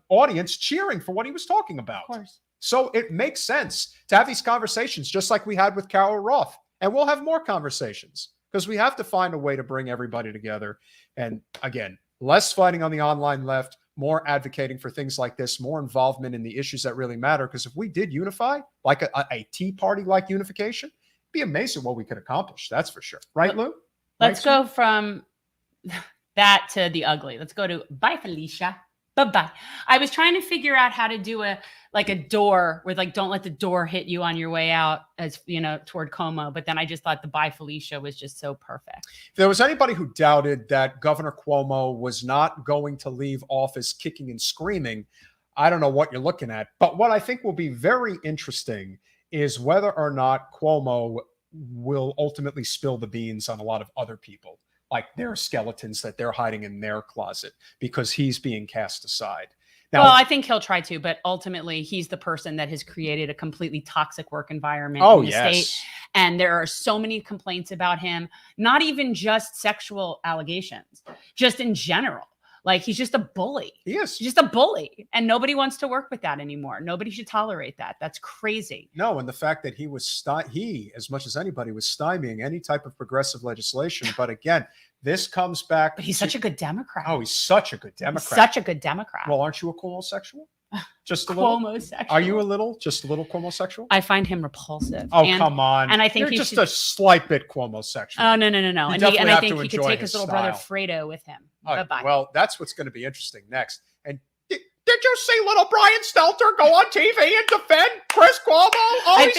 audience cheering for what he was talking about. Of course. So it makes sense to have these conversations, just like we had with Carol Roth. And we'll have more conversations because we have to find a way to bring everybody together. And again, less fighting on the online left, more advocating for things like this, more involvement in the issues that really matter. Because if we did unify, like a Tea Party-like unification, it'd be amazing what we could accomplish. That's for sure. Right, Lou? Let's go from that to the ugly. Let's go to bye, Felicia. Bye-bye. I was trying to figure out how to do a door where don't let the door hit you on your way out toward Cuomo. But then I just thought the bye Felicia was just so perfect. If there was anybody who doubted that Governor Cuomo was not going to leave office kicking and screaming, I don't know what you're looking at. But what I think will be very interesting is whether or not Cuomo will ultimately spill the beans on a lot of other people, like their skeletons that they're hiding in their closet because he's being cast aside. Now, well, I think he'll try to, but ultimately he's the person that has created a completely toxic work environment in the state. And there are so many complaints about him, not even just sexual allegations, just in general. Like, he's just a bully. He is. He's just a bully. And nobody wants to work with that anymore. Nobody should tolerate that. That's crazy. No, and the fact that he was, as much as anybody, was stymieing any type of progressive legislation. But again, this comes back. But he's such a good Democrat. Oh, he's such a good Democrat. He's such a good Democrat. Well, aren't you a Cuomo-sexual? Just a little? Cuomo-sexual. Are you just a little Cuomo-sexual? I find him repulsive. Oh, come on. And I think he's just a slight bit Cuomo-sexual. Oh, no. And I think he could take his little brother style. Fredo with him. Bye-bye. Well, that's what's going to be interesting next. And Did you see little Brian Stelter go on TV and defend Chris Cuomo? Oh,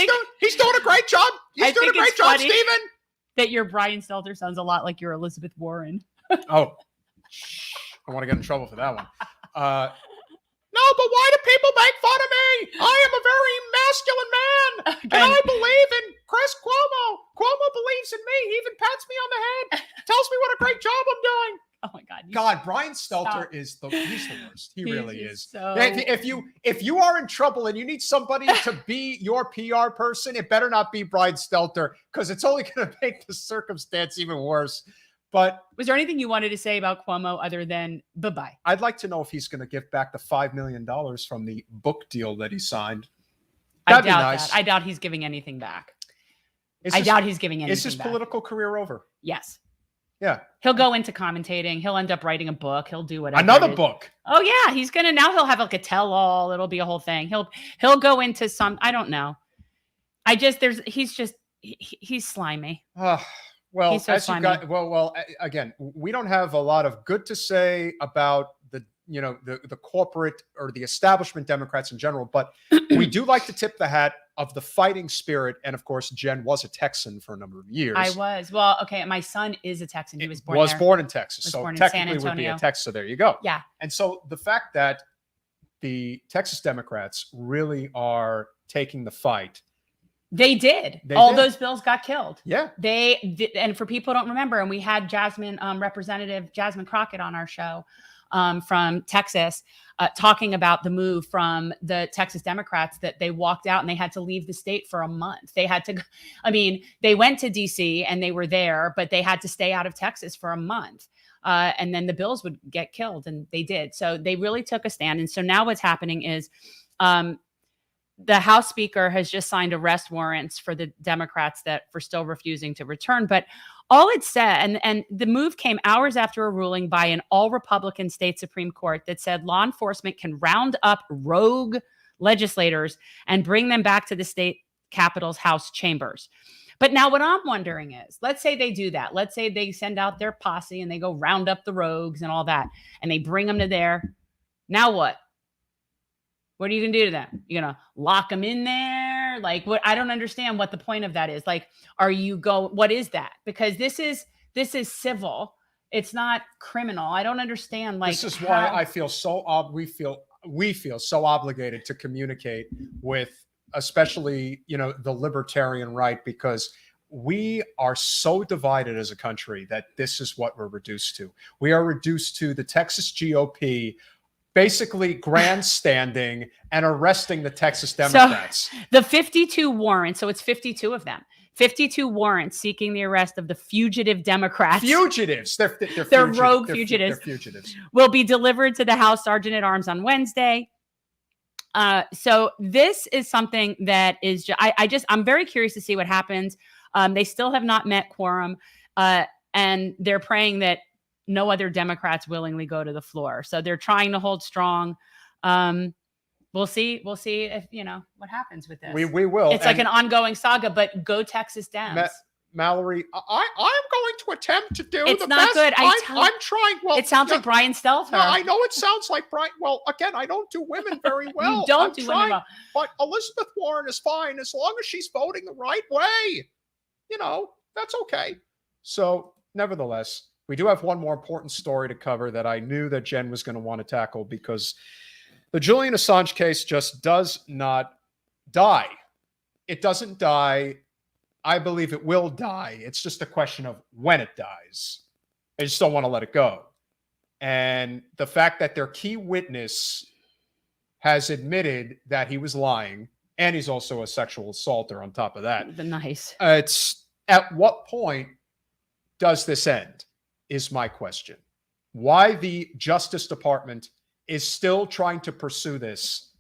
he's doing a great job. He's doing a great job, Stephen. That your Brian Stelter sounds a lot like your Elizabeth Warren. Oh, I want to get in trouble for that one. No, but why do people make fun of me? I am a very masculine man, and I believe in Chris Cuomo. Cuomo believes in me. He even pats me on the head, tells me what a great job I'm doing. Oh my God! God, Brian Stelter he's the worst. He really is. So... If you are in trouble and you need somebody to be your PR person, it better not be Brian Stelter, because it's only going to make the circumstance even worse. But was there anything you wanted to say about Cuomo other than bye-bye? I'd like to know if he's going to give back the $5 million from the book deal that he signed. That'd be nice. I doubt he's giving anything back. Doubt he's giving anything back. Is his political career over? Yes. Yeah. He'll go into commentating. He'll end up writing a book. He'll do whatever. Another book. Oh yeah, he'll have like a tell-all. It'll be a whole thing. He'll go into some, I don't know. He's slimy. Well, he's so as slimy. you got, well, again, we don't have a lot of good to say about the corporate or the establishment Democrats in general, but we do like to tip the hat of the fighting spirit. And of course, Jen was a Texan for a number of years. I was. Well, okay. My son is a Texan. He was born in Texas. So born in technically would be a Texas. So there you go. Yeah. And so the fact that the Texas Democrats really are taking the fight. They did. All those bills got killed. Yeah. They did. And for people who don't remember, and we had Representative Jasmine Crockett on our show from Texas, talking about the move from the Texas Democrats, that they walked out and they had to leave the state for a month. They had to, they went to DC and they were there, but they had to stay out of Texas for a month. And then the bills would get killed, and they did. So they really took a stand. And so now what's happening is the House Speaker has just signed arrest warrants for the Democrats for still refusing to return. But all it said, and the move came hours after a ruling by an all-Republican state Supreme Court that said law enforcement can round up rogue legislators and bring them back to the state capitol's House chambers. But now what I'm wondering is, let's say they do that. Let's say they send out their posse and they go round up the rogues and all that, and they bring them to there. Now what? What are you going to do to them? You're going to lock them in there? Like, what? I don't understand what the point of that is. Like, what is that? Because this is civil. It's not criminal. I don't understand. Like, this is why I feel we feel so obligated to communicate with, especially, the libertarian right, because we are so divided as a country that this is what we're reduced to. We are reduced to the Texas GOP basically grandstanding and arresting the Texas Democrats. So the 52 warrants, so it's 52 of them, 52 warrants seeking the arrest of the fugitive Democrats. Fugitives. They're rogue fugitives. They're fugitives. Will be delivered to the House Sergeant at Arms on Wednesday. So this is something that is, I'm very curious to see what happens. They still have not met quorum, and they're praying that no other Democrats willingly go to the floor. So they're trying to hold strong. We'll see if, what happens with this. We will. It's like an ongoing saga, but go Texas Dems. Mallory, I'm going to attempt to do it's the not best. Good. I'm trying. Well, it sounds like Brian Stelter. No, I know it sounds like Brian. Well, again, I don't do women very well. You don't do women well. But Elizabeth Warren is fine as long as she's voting the right way. That's okay. So, nevertheless, we do have one more important story to cover that I knew that Jen was going to want to tackle, because the Julian Assange case just does not die. It doesn't die. I believe it will die. It's just a question of when it dies. I just don't want to let it go. And the fact that their key witness has admitted that he was lying, and he's also a sexual assaulter on top of that. Nice. It's at what point does this end? Is my question. Why the Justice Department is still trying to pursue this?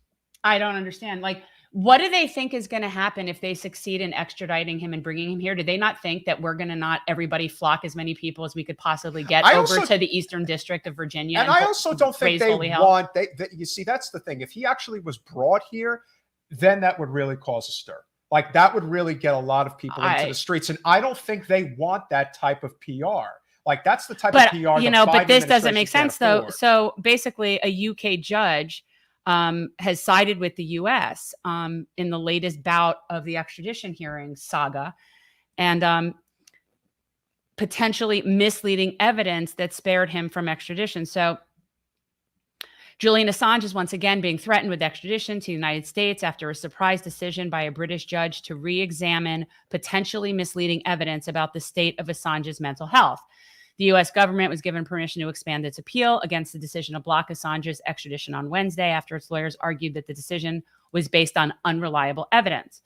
I don't understand. Like, what do they think is going to happen if they succeed in extraditing him and bringing him here? Do they not think that we're going to not everybody flock as many people as we could possibly get over to the Eastern District of Virginia? And I also don't think they want, you see, that's the thing. If he actually was brought here, then that would really cause a stir. Like, that would really get a lot of people into the streets. And I don't think they want that type of PR. Like, that's the type of PR. But this doesn't make sense though. So basically a UK judge has sided with the U.S. In the latest bout of the extradition hearing saga, and potentially misleading evidence that spared him from extradition. So Julian Assange is once again being threatened with extradition to the United States after a surprise decision by a British judge to re-examine potentially misleading evidence about the state of Assange's mental health. The U.S. government was given permission to expand its appeal against the decision to block Assange's extradition on Wednesday after its lawyers argued that the decision was based on unreliable evidence.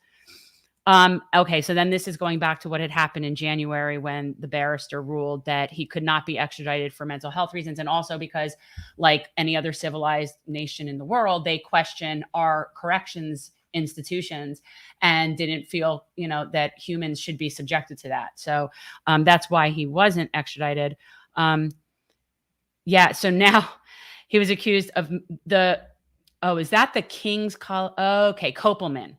Okay, so then this is going back to what had happened in January when the barrister ruled that he could not be extradited for mental health reasons, and also because, like any other civilized nation in the world, they question our corrections institutions and didn't feel, that humans should be subjected to that. So that's why he wasn't extradited. Yeah, so now he was accused of is that the King's College? Okay, Kopelman.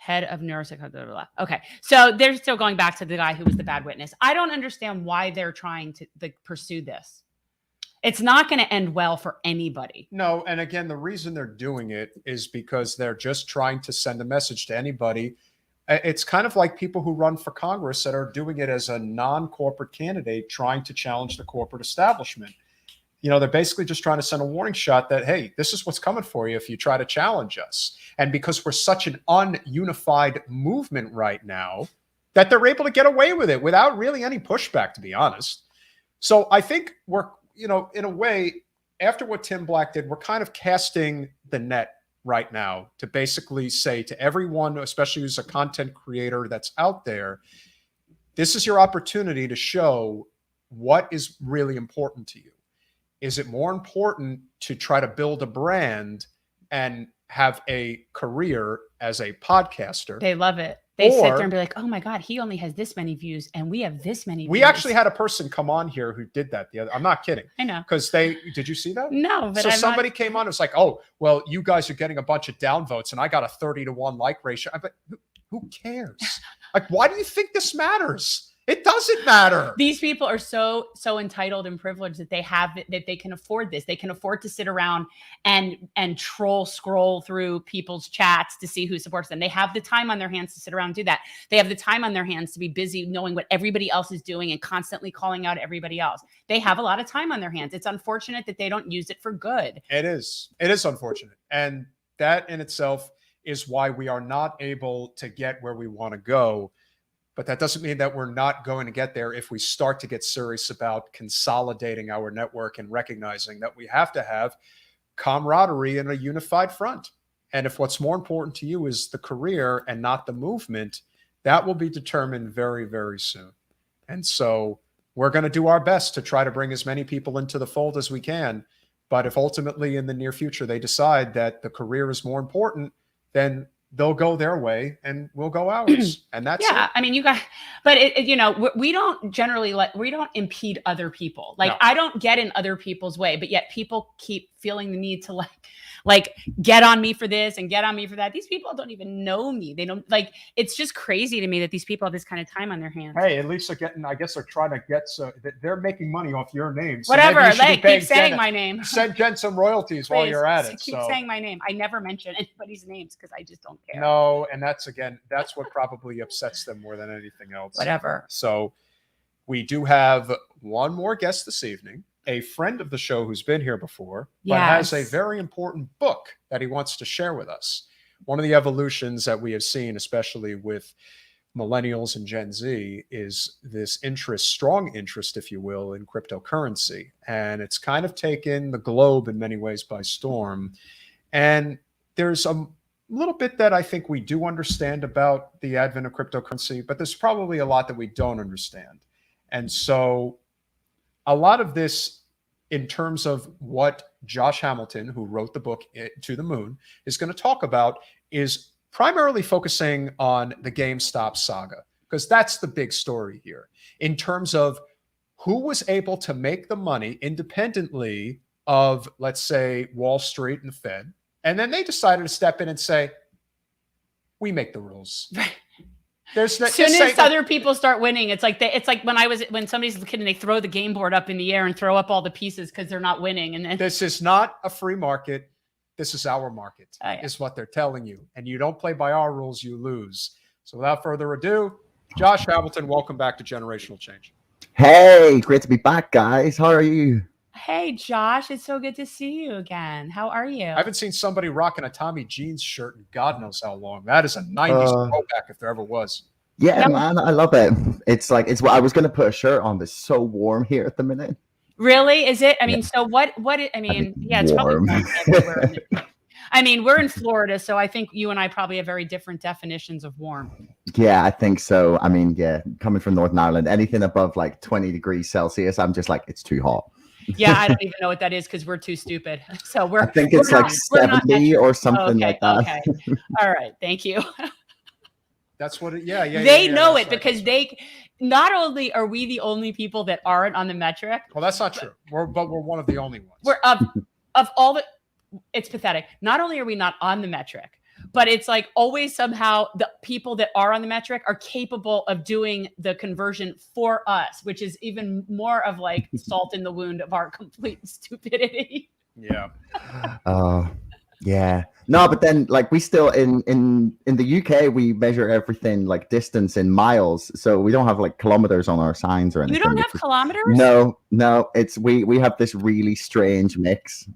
Head of neuropsychology. Okay, so they're still going back to the guy who was the bad witness. I don't understand why they're trying to pursue this. It's not going to end well for anybody. No, and again, the reason they're doing it is because they're just trying to send a message to anybody. It's kind of like people who run for Congress that are doing it as a non-corporate candidate trying to challenge the corporate establishment. They're basically just trying to send a warning shot that, hey, this is what's coming for you if you try to challenge us. And because we're such an ununified movement right now, that they're able to get away with it without really any pushback, to be honest. So I think we're, in a way, after what Tim Black did, we're kind of casting the net right now to basically say to everyone, especially who's a content creator that's out there, this is your opportunity to show what is really important to you. Is it more important to try to build a brand and have a career as a podcaster? They love it. They sit there and be like, oh my God, he only has this many views and we have this many views. We actually had a person come on here who did that I'm not kidding. I know. Because did you see that? No, but so somebody came on, it was like, oh, well, you guys are getting a bunch of downvotes and I got a 30-to-1 like ratio. But who cares? Like, why do you think this matters? It doesn't matter. These people are so entitled and privileged that they can afford this. They can afford to sit around and scroll through people's chats to see who supports them. They have the time on their hands to sit around and do that. They have the time on their hands to be busy knowing what everybody else is doing and constantly calling out everybody else. They have a lot of time on their hands. It's unfortunate that they don't use it for good. It is. It is unfortunate. And that in itself is why we are not able to get where we want to go. But that doesn't mean that we're not going to get there if we start to get serious about consolidating our network and recognizing that we have to have camaraderie and a unified front. And if what's more important to you is the career and not the movement, that will be determined very, very soon. And so we're going to do our best to try to bring as many people into the fold as we can. But if ultimately in the near future they decide that the career is more important, then they'll go their way and we'll go ours. And that's it. I mean, but we don't generally we don't impede other people. Like, no. I don't get in other people's way, but yet people keep feeling the need to like get on me for this and get on me for that. These people don't even know me. They don't it's just crazy to me that these people have this kind of time on their hands. Hey, at least they're getting, I guess they're trying to get, so they're making money off your name. So whatever, keep saying my name. Send Jen some royalties while you're at it. Keep saying my name. I never mention anybody's names because I just don't care. No, and that's what probably upsets them more than anything else. Whatever. So we do have one more guest this evening. A friend of the show who's been here before, but has a very important book that he wants to share with us. One of the evolutions that we have seen, especially with millennials and Gen Z, is this strong interest, if you will, in cryptocurrency. And it's kind of taken the globe in many ways by storm. And there's a little bit that I think we do understand about the advent of cryptocurrency, but there's probably a lot that we don't understand. And so a lot of this, in terms of what Josh Hamilton, who wrote the book To the Moon, is going to talk about, is primarily focusing on the GameStop saga, because that's the big story here in terms of who was able to make the money independently of, let's say, Wall Street and the Fed. And then they decided to step in and say, we make the rules. Right. There's as soon as other people start winning, it's like when somebody's a kid and they throw the game board up in the air and throw up all the pieces because they're not winning. And then this is not a free market. This is our market, Oh, yeah. is what they're telling you. And you don't play by our rules, you lose. So without further ado, Josh Hamilton, welcome back to Generational Change. Hey, great to be back, guys. How are you? Hey, Josh, it's so good to see you again. How are you? I haven't seen somebody rocking a Tommy Jeans shirt in God knows how long. That is a 90s throwback if there ever was. Yeah, man, I love it. It's what I was going to put a shirt on. It's so warm here at the minute. Really? Is it? I mean, so it's probably warm. warm everywhere. I mean, we're in Florida, so I think you and I probably have very different definitions of warm. Yeah, I think so. I mean, yeah, coming from Northern Ireland, anything above like 20 degrees Celsius, I'm just like, it's too hot. Yeah, I don't even know what that is because we're too stupid. So I think it's like 70 or something like that. Okay. All right. Thank you. That's what it, They know it because they, not only are we the only people that aren't on the metric. Well, that's not true. We're one of the only ones. We're of all the, it's pathetic. Not only are we not on the metric, but it's like always somehow the people that are on the metric are capable of doing the conversion for us, which is even more of like salt in the wound of our complete stupidity. Yeah. Yeah. No, but then like we still in the UK we measure everything like distance in miles, so we don't have like kilometers on our signs or anything. You don't have kilometers? No, it's we have this really strange mix.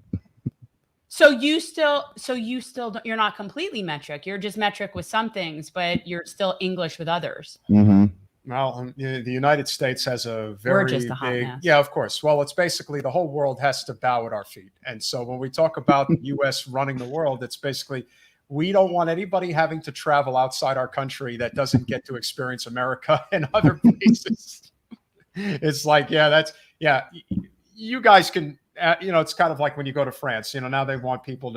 So you still don't, you're not completely metric. You're just metric with some things, but you're still English with others. Mm-hmm. Well, the United States has a very just a hot big, mess. yeah, of course. Well, it's basically the whole world has to bow at our feet. And so when we talk about the U.S. running the world, it's basically we don't want anybody having to travel outside our country that doesn't get to experience America and other places. It's like, you guys can, it's kind of like when you go to France, now they want people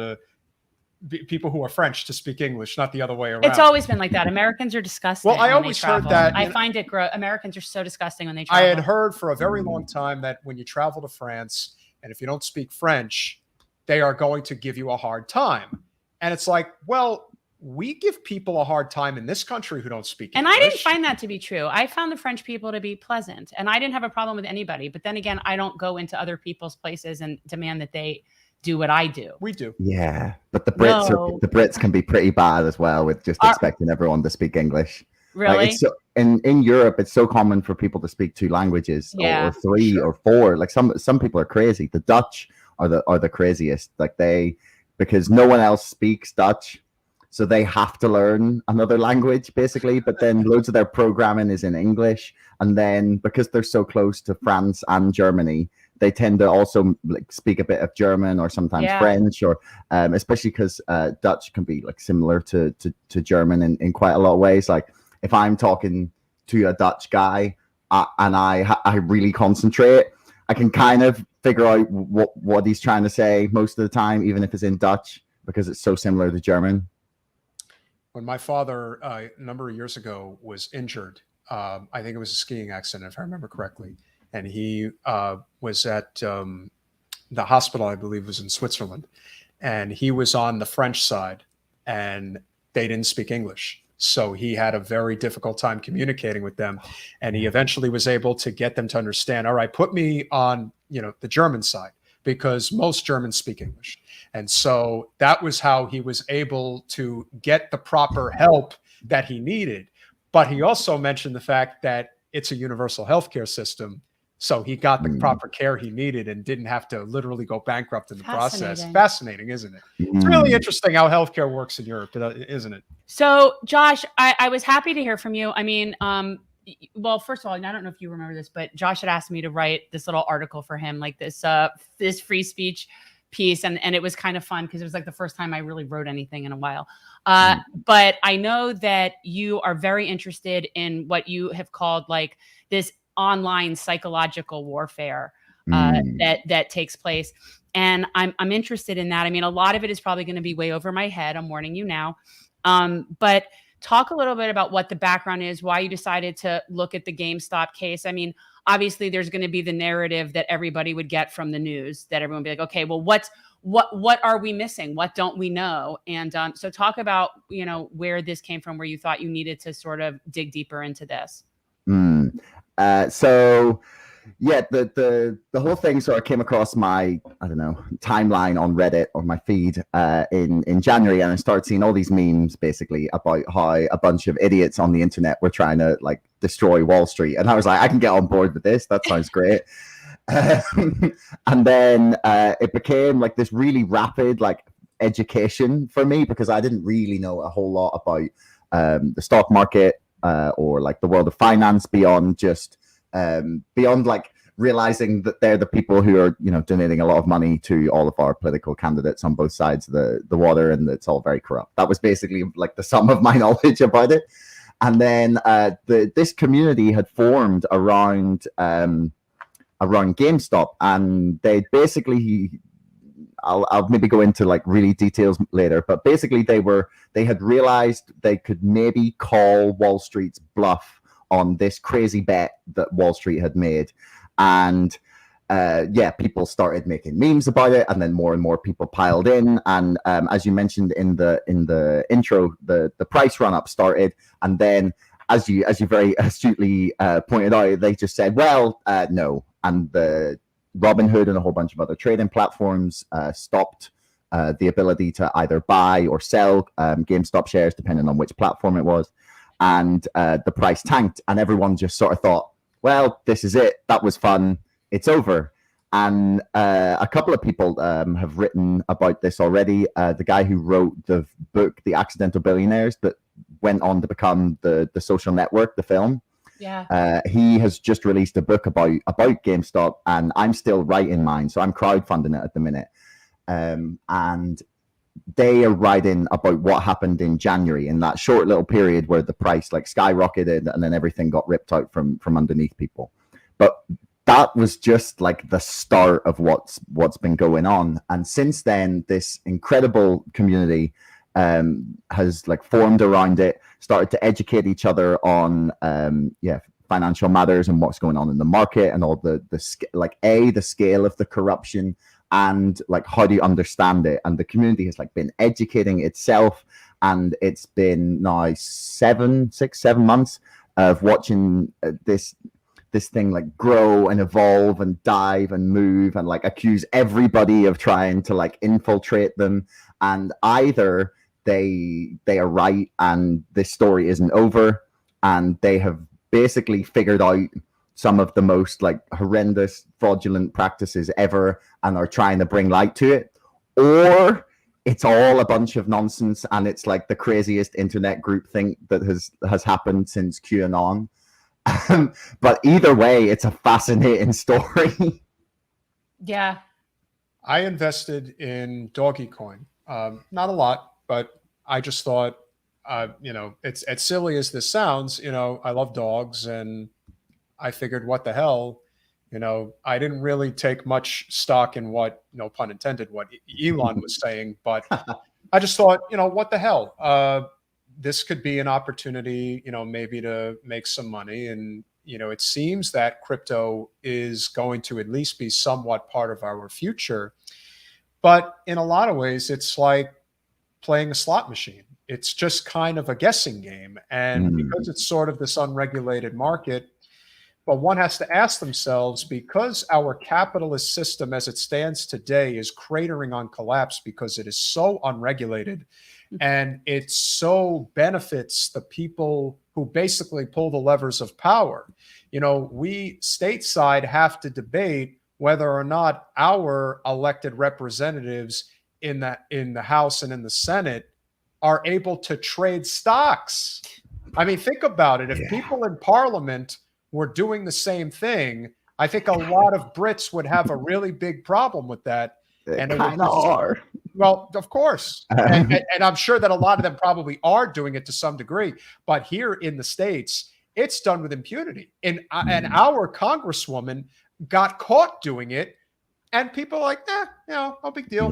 who are French to speak English, not the other way around. It's always been like that. Americans are disgusting. Well, I always heard that. I find it gross. Americans are so disgusting when they travel. I had heard for a very long time that when you travel to France, and if you don't speak French, they are going to give you a hard time. And it's like, well, we give people a hard time in this country who don't speak English. And I didn't find that to be true. I found the French people to be pleasant, and I didn't have a problem with anybody. But then again, I don't go into other people's places and demand that they do what I do. We do. Yeah, but the Brits can be pretty bad as well with just expecting everyone to speak English. Really? Like in Europe, it's so common for people to speak 2 languages or 3 or 4. Like some people are crazy. The Dutch are the craziest. Like because no one else speaks Dutch, so they have to learn another language basically. But then loads of their programming is in English, and then because they're so close to France and Germany, they tend to also like speak a bit of German or sometimes French, or especially because Dutch can be like similar to German in quite a lot of ways. Like if I'm talking to a Dutch guy and I really concentrate, I can kind of figure out what he's trying to say most of the time, even if it's in Dutch, because it's so similar to German. When my father a number of years ago was injured, I think it was a skiing accident, if I remember correctly. And he was at the hospital, I believe was in Switzerland. And he was on the French side and they didn't speak English. So he had a very difficult time communicating with them. And he eventually was able to get them to understand, all right, put me on, the German side, because most Germans speak English. And so that was how he was able to get the proper help that he needed. But he also mentioned the fact that it's a universal healthcare system. So he got the proper care he needed and didn't have to literally go bankrupt in the process. Fascinating, isn't it? It's really interesting how healthcare works in Europe, isn't it? So, Josh, I was happy to hear from you. I mean, well, first of all, I don't know if you remember this, but Josh had asked me to write this little article for him, like this free speech piece. And it was kind of fun because it was like the first time I really wrote anything in a while. But I know that you are very interested in what you have called like this online psychological warfare that takes place. And I'm interested in that. I mean, a lot of it is probably going to be way over my head. I'm warning you now. But talk a little bit about what the background is, why you decided to look at the GameStop case. I mean, obviously there's going to be the narrative that everybody would get from the news, that everyone would be like, okay, well, what are we missing? What don't we know? And so talk about, where this came from, where you thought you needed to sort of dig deeper into this. So yeah, the whole thing sort of came across my, I don't know, timeline on Reddit or my feed in January, and I started seeing all these memes basically about how a bunch of idiots on the internet were trying to like destroy Wall Street, and I was like, I can get on board with this. That sounds great. And then it became like this really rapid like education for me, because I didn't really know a whole lot about the stock market or like the world of finance beyond just beyond like realizing that they're the people who are, you know, donating a lot of money to all of our political candidates on both sides of the water, and it's all very corrupt. That was basically like the sum of my knowledge about it. And then this community had formed around GameStop, and they basically, I'll maybe go into like really details later, but basically they had realized they could maybe call Wall Street's bluff on this crazy bet that Wall Street had made. And yeah, people started making memes about it, and then more and more people piled in. And as you mentioned in the intro, the price run up started, and then as you very astutely pointed out, they just said, well, no. And the Robinhood and a whole bunch of other trading platforms stopped the ability to either buy or sell GameStop shares, depending on which platform it was. And the price tanked, and everyone just sort of thought, well, this is it. That was fun. It's over. And a couple of people have written about this already. The guy who wrote the book, The Accidental Billionaires, that went on to become the Social Network, the film. Yeah. He has just released a book about GameStop, and I'm still writing mine. So I'm crowdfunding it at the minute. And they are writing about what happened in January, in that short little period where the price like skyrocketed and then everything got ripped out from underneath people. But that was just like the start of what's been going on. And since then, this incredible community has like formed around it, started to educate each other on financial matters and what's going on in the market, and all the scale of the corruption, and like how do you understand it. And the community has like been educating itself, and it's been now 7 months of watching this thing like grow and evolve and dive and move, and like accuse everybody of trying to like infiltrate them. And either they are right and this story isn't over, and they have basically figured out some of the most like horrendous fraudulent practices ever and are trying to bring light to it, or it's all a bunch of nonsense and it's like the craziest internet groupthink that has happened since QAnon. But either way, it's a fascinating story. Yeah. I invested in Doggy Coin. Not a lot, but I just thought, it's as silly as this sounds, I love dogs, and I figured, what the hell, I didn't really take much stock in what, no pun intended, what Elon was saying, but I just thought, what the hell? This could be an opportunity, maybe to make some money. And, it seems that crypto is going to at least be somewhat part of our future. But in a lot of ways, it's like playing a slot machine. It's just kind of a guessing game. And because it's sort of this unregulated market, but one has to ask themselves, because our capitalist system as it stands today is cratering on collapse because it is so unregulated, and it so benefits the people who basically pull the levers of power. We stateside have to debate whether or not our elected representatives in the House and in the Senate are able to trade stocks. I mean, think about it. If people in Parliament were doing the same thing, I think a lot of Brits would have a really big problem with that. And it kind of are. Well, of course. And I'm sure that a lot of them probably are doing it to some degree. But here in the States, it's done with impunity. And our congresswoman got caught doing it. And people are like, no big deal.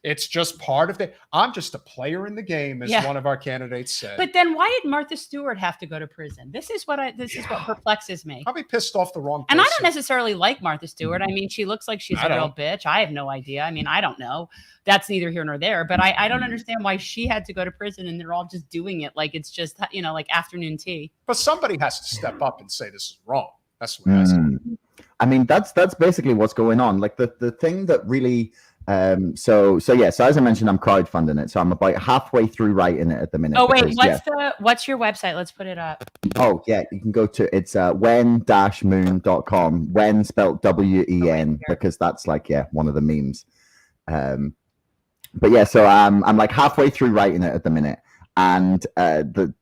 It's just part of it. I'm just a player in the game, as one of our candidates said. But then why did Martha Stewart have to go to prison? This is what perplexes me. Probably pissed off the wrong person. And I don't necessarily like Martha Stewart. I mean, she looks like she's a real bitch. I have no idea. I mean, I don't know. That's neither here nor there. But I don't understand why she had to go to prison, and they're all just doing it like it's just, like afternoon tea. But somebody has to step up and say this is wrong. That's the way I see it. I mean, that's basically what's going on. Like the thing that really, so as I mentioned, I'm crowdfunding it, so I'm about halfway through writing it at the minute. Oh wait, what's your website? Let's put it up. Oh yeah, you can go to it's when-moon.com. When spelled WEN, because that's like one of the memes. But yeah, so I'm like halfway through writing it at the minute, and the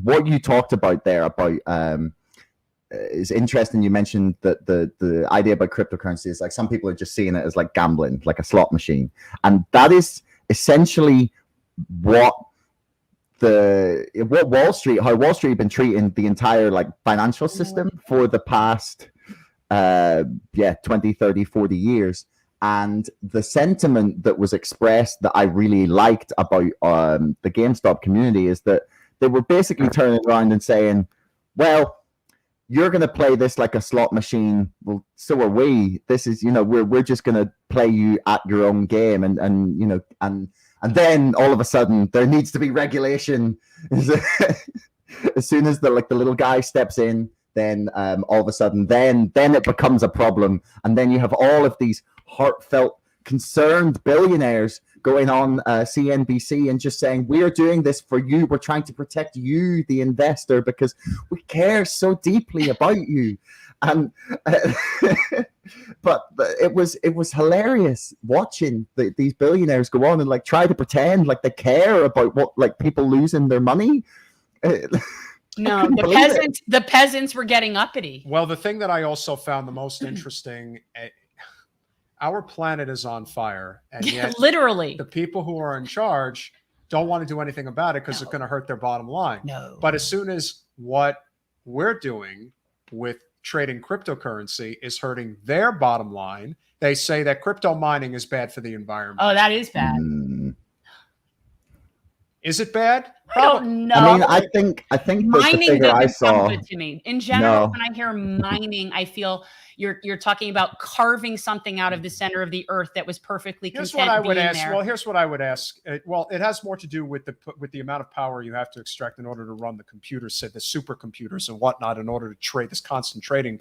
what you talked about there about is interesting. You mentioned that the idea about cryptocurrency is like some people are just seeing it as like gambling, like a slot machine, and that is essentially what Wall Street have been treating the entire like financial system for the past 20, 30, 40 years. And the sentiment that was expressed that I really liked about the GameStop community is that they were basically turning around and saying, well, you're going to play this like a slot machine. Well, so are we. This is, we're just going to play you at your own game. And then all of a sudden there needs to be regulation. As soon as the little guy steps in, then all of a sudden, then it becomes a problem. And then you have all of these heartfelt, concerned billionaires going on CNBC and just saying, we're doing this for you. We're trying to protect you, the investor, because we care so deeply about you. And but it was hilarious watching these billionaires go on and like try to pretend like they care about what like people losing their money. No, the peasants were getting uppity. Well, the thing that I also found the most interesting, our planet is on fire, and yet literally the people who are in charge don't want to do anything about it because it's going to hurt their bottom line. No. But as soon as what we're doing with trading cryptocurrency is hurting their bottom line, they say that crypto mining is bad for the environment. Oh, that is bad. Is it bad? I don't know. I mean, I think mining doesn't sound good to me. In general, when I hear mining, I feel you're talking about carving something out of the center of the earth that was perfectly content. Here's what I would ask. There. Well, here's what I would ask. Well, it has more to do with the amount of power you have to extract in order to run the computers, the supercomputers and whatnot, in order to trade this constant trading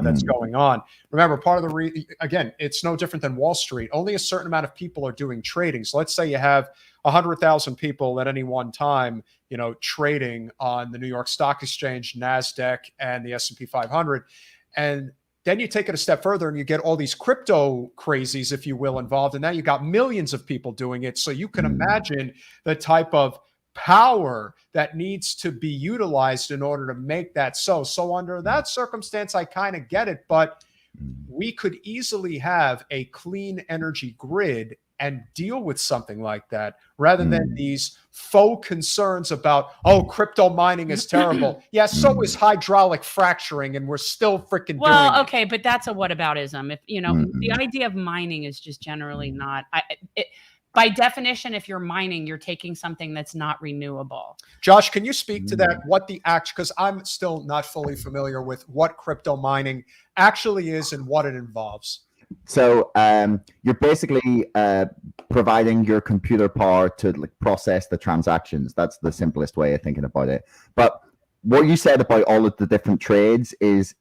that's going on. Remember, part of the again, it's no different than Wall Street. Only a certain amount of people are doing trading. So let's say you have 100,000 people at any one time, trading on the New York Stock Exchange, NASDAQ, and the S&P 500. And then you take it a step further and you get all these crypto crazies, if you will, involved. And now you got millions of people doing it. So you can imagine the type of power that needs to be utilized in order to make that so. So under that circumstance, I kind of get it. But we could easily have a clean energy grid and deal with something like that rather than these faux concerns about, crypto mining is terrible. Yeah, so is hydraulic fracturing, and we're still freaking doing it. Okay, but that's a whataboutism. If the idea of mining is just generally not by definition, if you're mining, you're taking something that's not renewable. Josh, can you speak to that? What the because I'm still not fully familiar with what crypto mining actually is and what it involves. So you're basically providing your computer power to process the transactions. That's the simplest way of thinking about it. But what you said about all of the different trades is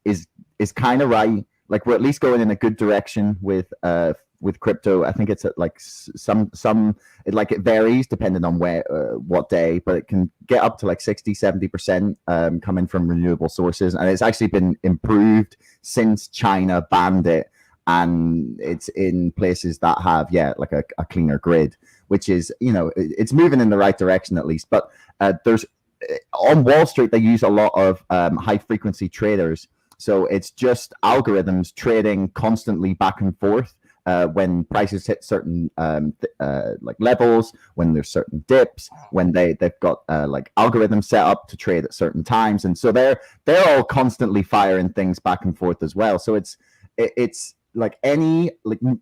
kind of right. Like we're at least going in a good direction with crypto. I think it's at like it varies depending on what day, but it can get up to like 60-70% coming from renewable sources, and it's actually been improved since China banned it. And it's in places that have, like a cleaner grid, which is, it's moving in the right direction at least. But there's on Wall Street, they use a lot of high frequency traders. So it's just algorithms trading constantly back and forth when prices hit certain levels, when there's certain dips, when they've got algorithms set up to trade at certain times. And so they're all constantly firing things back and forth as well. So it's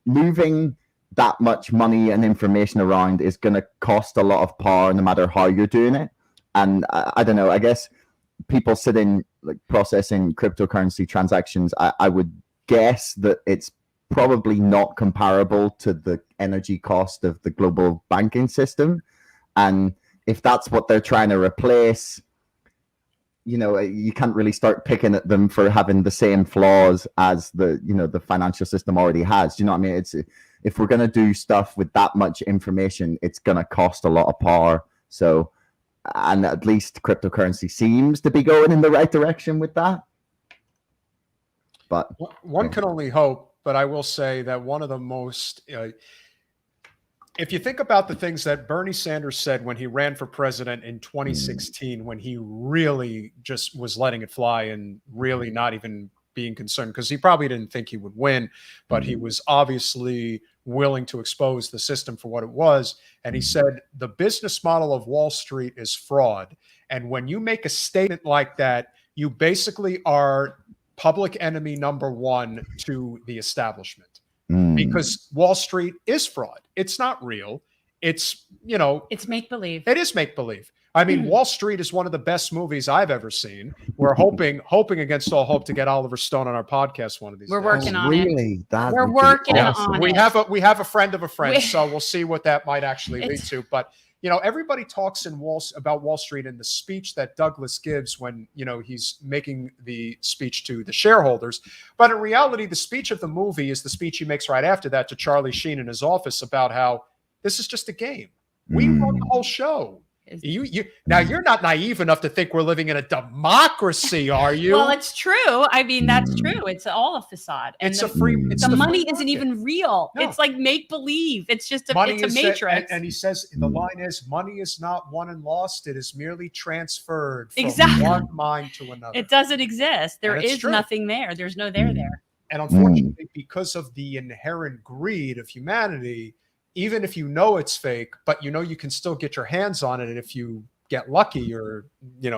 moving that much money and information around is going to cost a lot of power no matter how you're doing it. And I don't know, I guess people sitting processing cryptocurrency transactions, I would guess that it's probably not comparable to the energy cost of the global banking system. And if that's what they're trying to replace, you can't really start picking at them for having the same flaws as the financial system already has. Do you know what I mean? It's, if we're going to do stuff with that much information, it's going to cost a lot of power. So, and at least cryptocurrency seems to be going in the right direction with that. But one can only hope. But I will say that one of the most, if you think about the things that Bernie Sanders said when he ran for president in 2016, when he really just was letting it fly and really not even being concerned, because he probably didn't think he would win, but he was obviously willing to expose the system for what it was. And he said, the business model of Wall Street is fraud. And when you make a statement like that, you basically are public enemy number one to the establishment, because Wall Street is fraud. It's not real. It's, it's make-believe. It is make-believe. I mean, Wall Street is one of the best movies I've ever seen. We're hoping against all hope to get Oliver Stone on our podcast one of these days. We're working on it. We're working on it. We have a friend of a friend, so we'll see what that might actually lead to. But everybody talks about Wall Street in the speech that Douglas gives when he's making the speech to the shareholders. But in reality, the speech of the movie is the speech he makes right after that to Charlie Sheen in his office about how this is just a game. We run the whole show. Now you're not naive enough to think we're living in a democracy, are you? Well, it's true. I mean, that's true. It's all a facade. And the money isn't even real. No. It's like make believe. It's just a matrix. And he says the line is, money is not won and lost. It is merely transferred from one mind to another. It doesn't exist. There is nothing there. There's no there. And unfortunately, because of the inherent greed of humanity, even if it's fake, but you can still get your hands on it. And if you get lucky or,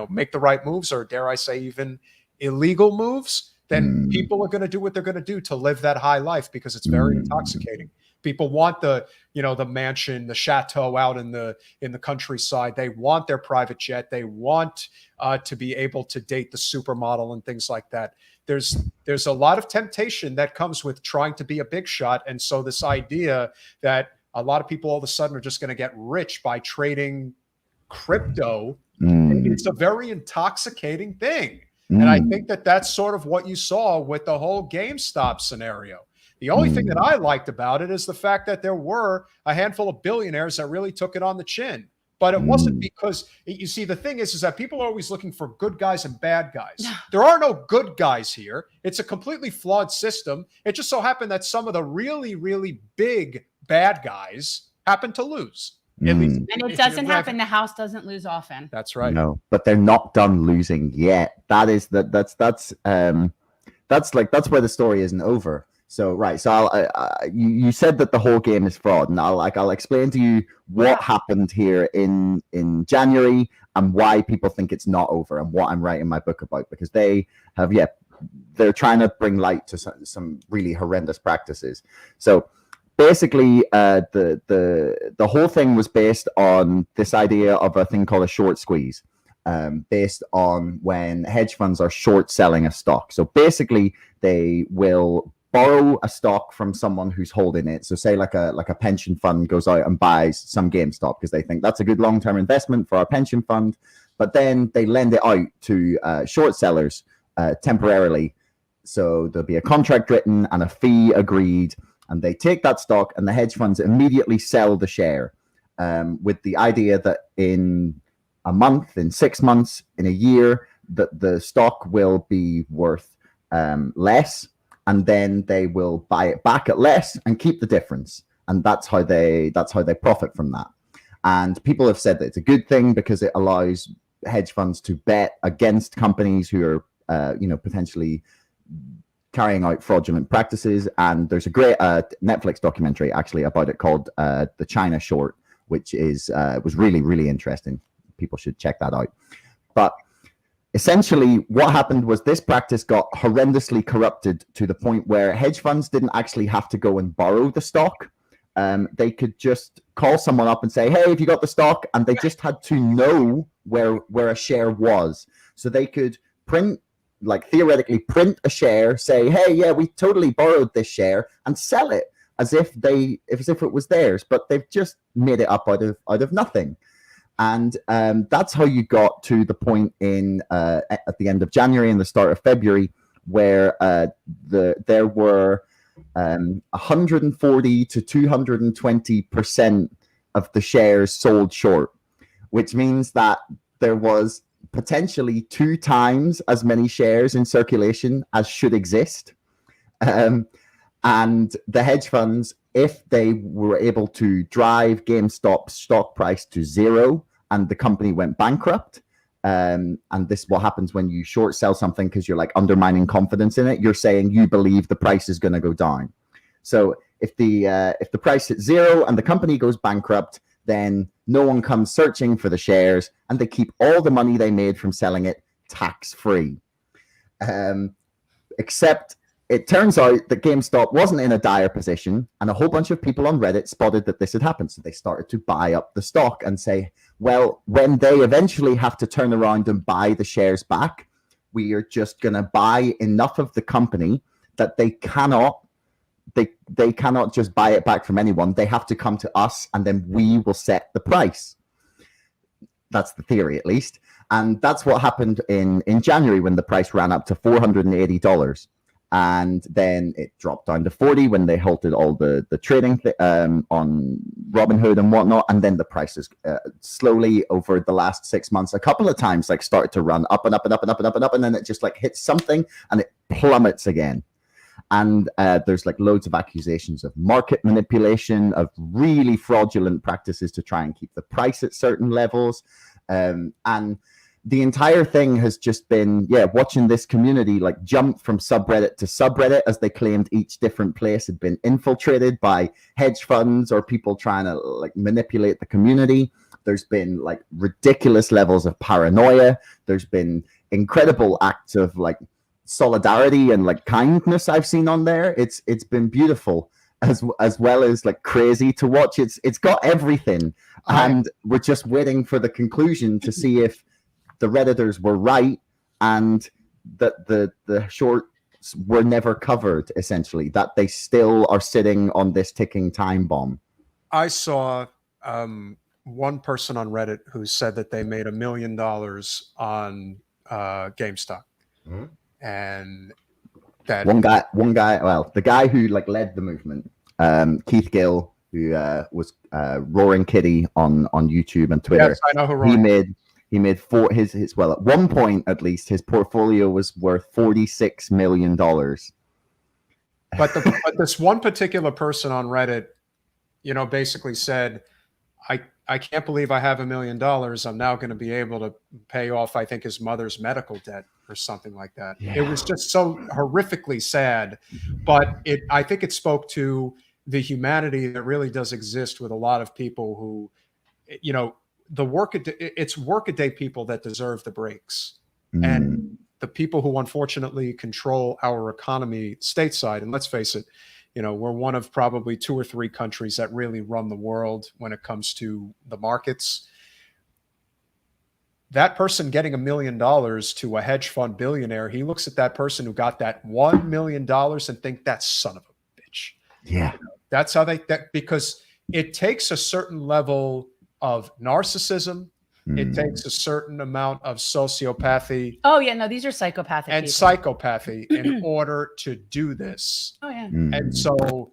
make the right moves, or dare I say even illegal moves, then people are going to do what they're going to do to live that high life, because it's very intoxicating. People want the mansion, the chateau out in the countryside. They want their private jet. They want to be able to date the supermodel and things like that. There's a lot of temptation that comes with trying to be a big shot. And so this idea that a lot of people all of a sudden are just going to get rich by trading crypto, it's a very intoxicating thing. And I think that that's sort of what you saw with the whole GameStop scenario. The only thing that I liked about it is the fact that there were a handful of billionaires that really took it on the chin. But it wasn't because, you see, the thing is that people are always looking for good guys and bad guys. There are no good guys here. It's a completely flawed system. It just so happened that some of the really, really big bad guys happen to lose. And it doesn't happen. The house doesn't lose often. That's right. No, but they're not done losing yet. That's where the story isn't over. So right. So you said that the whole game is fraud, and I'll explain to you what happened here in January and why people think it's not over, and what I'm writing my book about, because they're trying to bring light to some really horrendous practices. So basically, the whole thing was based on this idea of a thing called a short squeeze, based on when hedge funds are short selling a stock. So basically, they will borrow a stock from someone who's holding it. So say like a pension fund goes out and buys some GameStop because they think that's a good long-term investment for our pension fund, but then they lend it out to short sellers temporarily. So there'll be a contract written and a fee agreed, and they take that stock, and the hedge funds immediately sell the share, with the idea that in a month, in 6 months, in a year, that the stock will be worth less, and then they will buy it back at less and keep the difference. And that's how they profit from that. And people have said that it's a good thing because it allows hedge funds to bet against companies who are potentially carrying out fraudulent practices. And there's a great Netflix documentary actually about it called The China Short, which was really, really interesting. People should check that out. But essentially what happened was this practice got horrendously corrupted to the point where hedge funds didn't actually have to go and borrow the stock. They could just call someone up and say, hey, have you got the stock? And they just had to know where a share was. So they could theoretically print a share, say, hey, yeah, we totally borrowed this share, and sell it as if it was theirs, but they've just made it up out of nothing. And that's how you got to the point in at the end of January and the start of February where there were 140 to 220% of the shares sold short, which means that there was potentially 2 times as many shares in circulation as should exist. And the hedge funds, if they were able to drive GameStop's stock price to 0 and the company went bankrupt, and this is what happens when you short sell something because you're like undermining confidence in it. You're saying you believe the price is going to go down. So if the price is 0 and the company goes bankrupt, then no one comes searching for the shares, and they keep all the money they made from selling it tax-free. Except it turns out that GameStop wasn't in a dire position, and a whole bunch of people on Reddit spotted that this had happened. So they started to buy up the stock and say, well, when they eventually have to turn around and buy the shares back, we are just going to buy enough of the company that they cannot just buy it back from anyone. They have to come to us, and then we will set the price. That's the theory, at least. And that's what happened in January when the price ran up to $480. And then it dropped down to 40 when they halted all the trading on Robinhood and whatnot. And then the prices slowly over the last 6 months, a couple of times, like started to run up and up and up and up and up and up. And then it just like hits something and it plummets again. And there's like loads of accusations of market manipulation, of really fraudulent practices to try and keep the price at certain levels. And the entire thing has just been, watching this community like jump from subreddit to subreddit as they claimed each different place had been infiltrated by hedge funds or people trying to like manipulate the community. There's been like ridiculous levels of paranoia. There's been incredible acts of like solidarity and like kindness I've seen on there. It's been beautiful as well as like crazy to watch. It's got everything, and we're just waiting for the conclusion to see if the Redditors were right and that the shorts were never covered, essentially, that they still are sitting on this ticking time bomb. I saw one person on Reddit who said that they made $1 million on GameStop. Mm-hmm. And that one guy, well, the guy who like led the movement, Keith Gill, who was Roaring Kitty on YouTube and Twitter. Yes, I know who Roaring. He made his well, at one point at least, his portfolio was worth $46 million. But this one particular person on Reddit, basically said, I can't believe I have $1 million. I'm now going to be able to pay off, I think, his mother's medical debt or something like that. Yeah. It was just so horrifically sad, but I think it spoke to the humanity that really does exist with a lot of people who, it's workaday people that deserve the breaks. Mm. And the people who unfortunately control our economy stateside, and let's face it, we're one of probably 2 or 3 countries that really run the world when it comes to the markets. That person getting $1 million to a hedge fund billionaire, he looks at that person who got that $1 million and think, that son of a bitch. Yeah. That's how because it takes a certain level of narcissism. It takes a certain amount of sociopathy. Oh yeah, no, these are psychopathic and people. Psychopathy in order to do this. Oh yeah. And so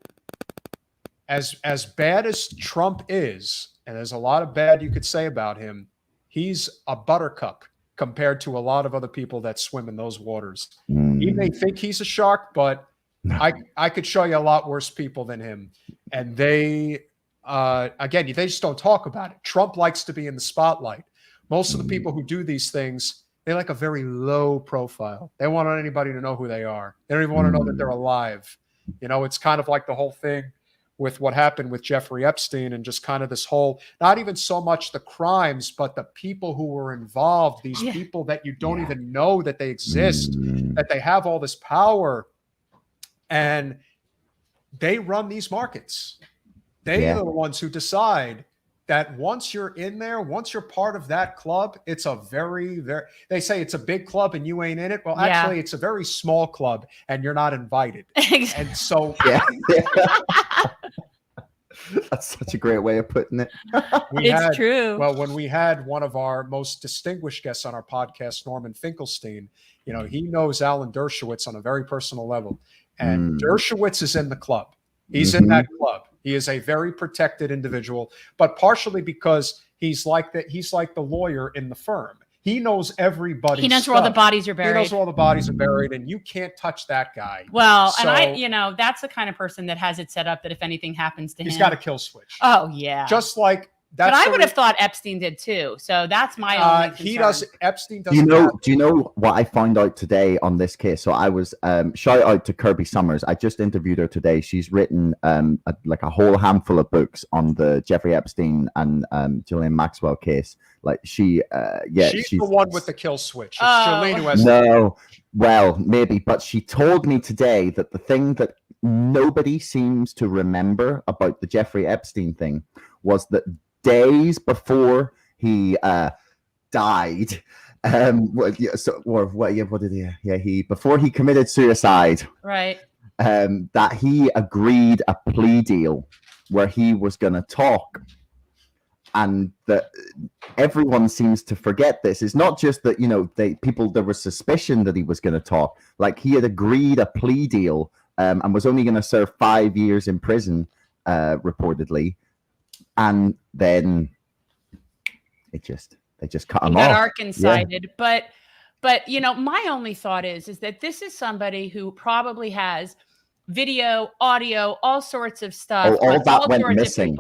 as bad as Trump is, and there's a lot of bad you could say about him, he's a buttercup compared to a lot of other people that swim in those waters. He may think he's a shark, but I could show you a lot worse people than him. And they just don't talk about it. Trump likes to be in the spotlight. Most of the people who do these things, they like a very low profile. They don't want anybody to know who they are. They don't even want to know that they're alive. It's kind of like the whole thing with what happened with Jeffrey Epstein and just kind of this whole, not even so much the crimes, but the people who were involved, these people that you don't even know that they exist, that they have all this power, and they run these markets. They are the ones who decide that once you're in there, once you're part of that club, it's a very, very, they say it's a big club and you ain't in it. Well, actually, it's a very small club and you're not invited. And so, That's such a great way of putting it. It's true. Well, when we had one of our most distinguished guests on our podcast, Norman Finkelstein, you know, he knows Alan Dershowitz on a very personal level. And Dershowitz is in the club. He's in that club. He is a very protected individual, but partially because he's like the lawyer in the firm. He knows everybody. He knows where all the bodies are buried. He knows where all the bodies are buried, and you can't touch that guy. Well, So- and you know, that's the kind of person that has it set up that if anything happens to him, He's got a kill switch. Oh yeah. Just like that's. But I would have thought Epstein did too. So that's my only concern. He does. Epstein does. Do you know what I found out today on this case? So I was shout out to Kirby Summers. I just interviewed her today. She's written like a whole handful of books on the Jeffrey Epstein and Ghislaine Maxwell case. Like she's the one with the kill switch. It's Jolene who has no. Well, maybe, but she told me today that the thing that nobody seems to remember about the Jeffrey Epstein thing was that days before he died, before he committed suicide, right? That he agreed a plea deal where he was going to talk. And that everyone seems to forget this. It's not just that, you know, there was suspicion that he was going to talk. Like he had agreed a plea deal and was only going to serve 5 years in prison, reportedly. And then they just cut him off. Got Arkansided. Yeah. But you know, my only thought is that this is somebody who probably has video, audio, all sorts of stuff. All that went missing.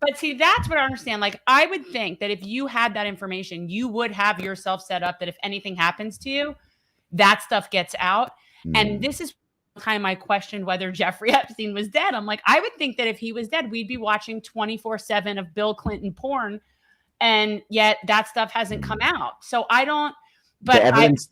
But see, that's what I understand. Like, I would think that if you had that information, you would have yourself set up that if anything happens to you, that stuff gets out. And this is time I questioned whether Jeffrey Epstein was dead. I'm like, I would think that if he was dead, we'd be watching 24/7 of Bill Clinton porn. And yet that stuff hasn't come out. So I don't, but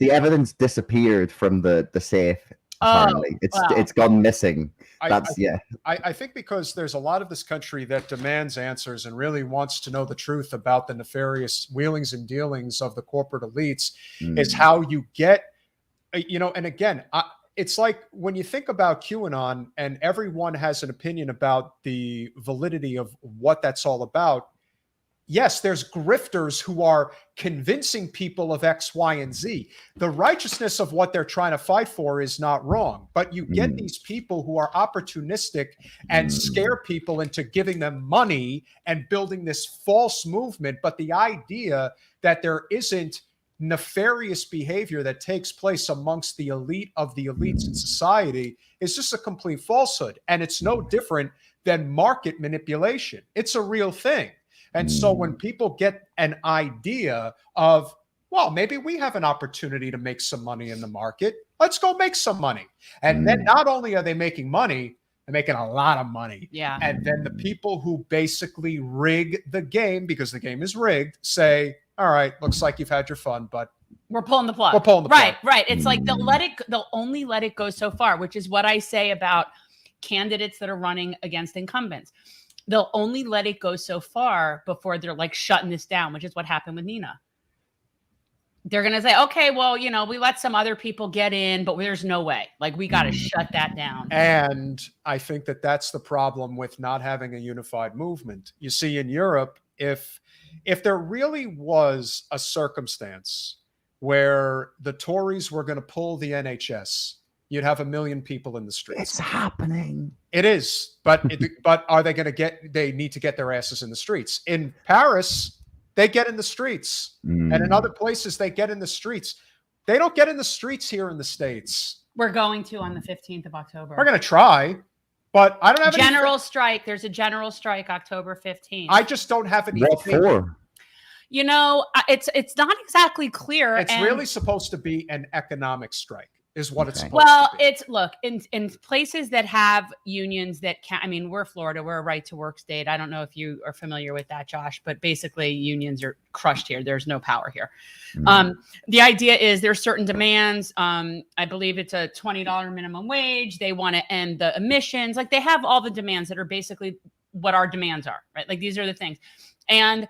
the evidence disappeared from the safe. Apparently, it's gone missing. I think because there's a lot of this country that demands answers and really wants to know the truth about the nefarious wheelings and dealings of the corporate elites is how you get, you know, and again, it's like when you think about QAnon and everyone has an opinion about the validity of what that's all about. Yes, there's grifters who are convincing people of X, Y, and Z. The righteousness of what they're trying to fight for is not wrong, but you get these people who are opportunistic and scare people into giving them money and building this false movement. But the idea that there isn't nefarious behavior that takes place amongst the elite of the elites in society is just a complete falsehood. And it's no different than market manipulation. It's a real thing. And so when people get an idea of, well, maybe we have an opportunity to make some money in the market, let's go make some money. And then not only are they making money, they're making a lot of money. Yeah. And then the people who basically rig the game, because the game is rigged, say, all right, looks like you've had your fun, but we're pulling the plug. We're pulling the plug. Right. It's like they'll only let it go so far, which is what I say about candidates that are running against incumbents. They'll only let it go so far before they're like shutting this down, which is what happened with Nina. They're going to say, okay, well, you know, we let some other people get in, but there's no way. Like, we got to shut that down. And I think that that's the problem with not having a unified movement. You see, in Europe, if there really was a circumstance where the Tories were going to pull the NHS, you'd have 1 million people in the streets. It's happening. It is, but are they going to they need to get their asses in the streets. In Paris, they get in the streets. And in other places, they get in the streets. They don't get in the streets here in the States. We're going to on the 15th of October. We're going to try, but I don't have general strike. There's a general strike October 15th. I just don't have any. What for? You know, it's not exactly clear. It's really supposed to be an economic strike. Is what it's supposed to be. It's look in places that have unions that can. I mean, we're Florida. We're a right to work state. I don't know if you are familiar with that, Josh, but basically unions are crushed here. There's no power here. The idea is there's certain demands. I believe it's a $20 minimum wage. They want to end the emissions. Like, they have all the demands that are basically what our demands are, right? Like, these are the things. And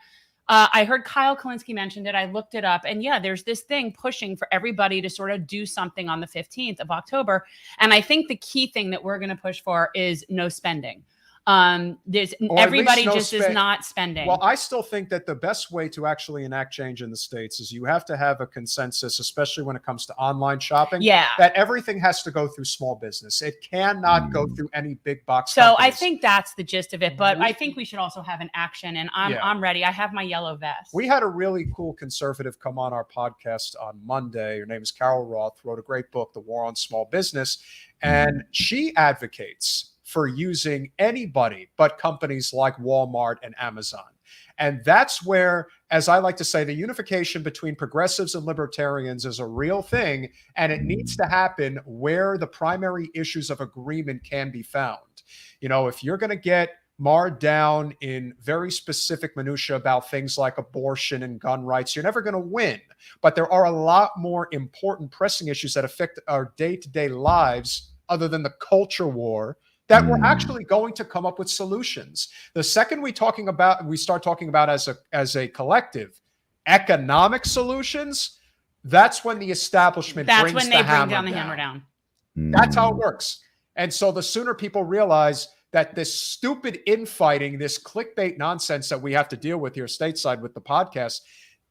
I heard Kyle Kalinske mentioned it. I looked it up, and yeah, there's this thing pushing for everybody to sort of do something on the 15th of October. And I think the key thing that we're going to push for is no spending. There's Or at everybody least no just is not spending. Well, I still think that the best way to actually enact change in the States is you have to have a consensus, especially when it comes to online shopping. Yeah. That everything has to go through small business. It cannot go through any big box So I companies. think that's the gist of it. But I think we should also have an action, and I'm ready. I have my yellow vest. We had a really cool conservative come on our podcast on Monday. Her name is Carol Roth, wrote a great book, The War on Small Business. And she advocates for using anybody but companies like Walmart and Amazon. And that's where, as I like to say, the unification between progressives and libertarians is a real thing. And it needs to happen where the primary issues of agreement can be found. You know, if you're going to get marred down in very specific minutia about things like abortion and gun rights, you're never going to win. But there are a lot more important pressing issues that affect our day-to-day lives other than the culture war that we're actually going to come up with solutions. The second we start talking about as a collective economic solutions, that's when the establishment that's brings when the they hammer bring down the down. hammer down. That's how it works. And so the sooner people realize that this stupid infighting, this clickbait nonsense that we have to deal with here stateside with the podcast,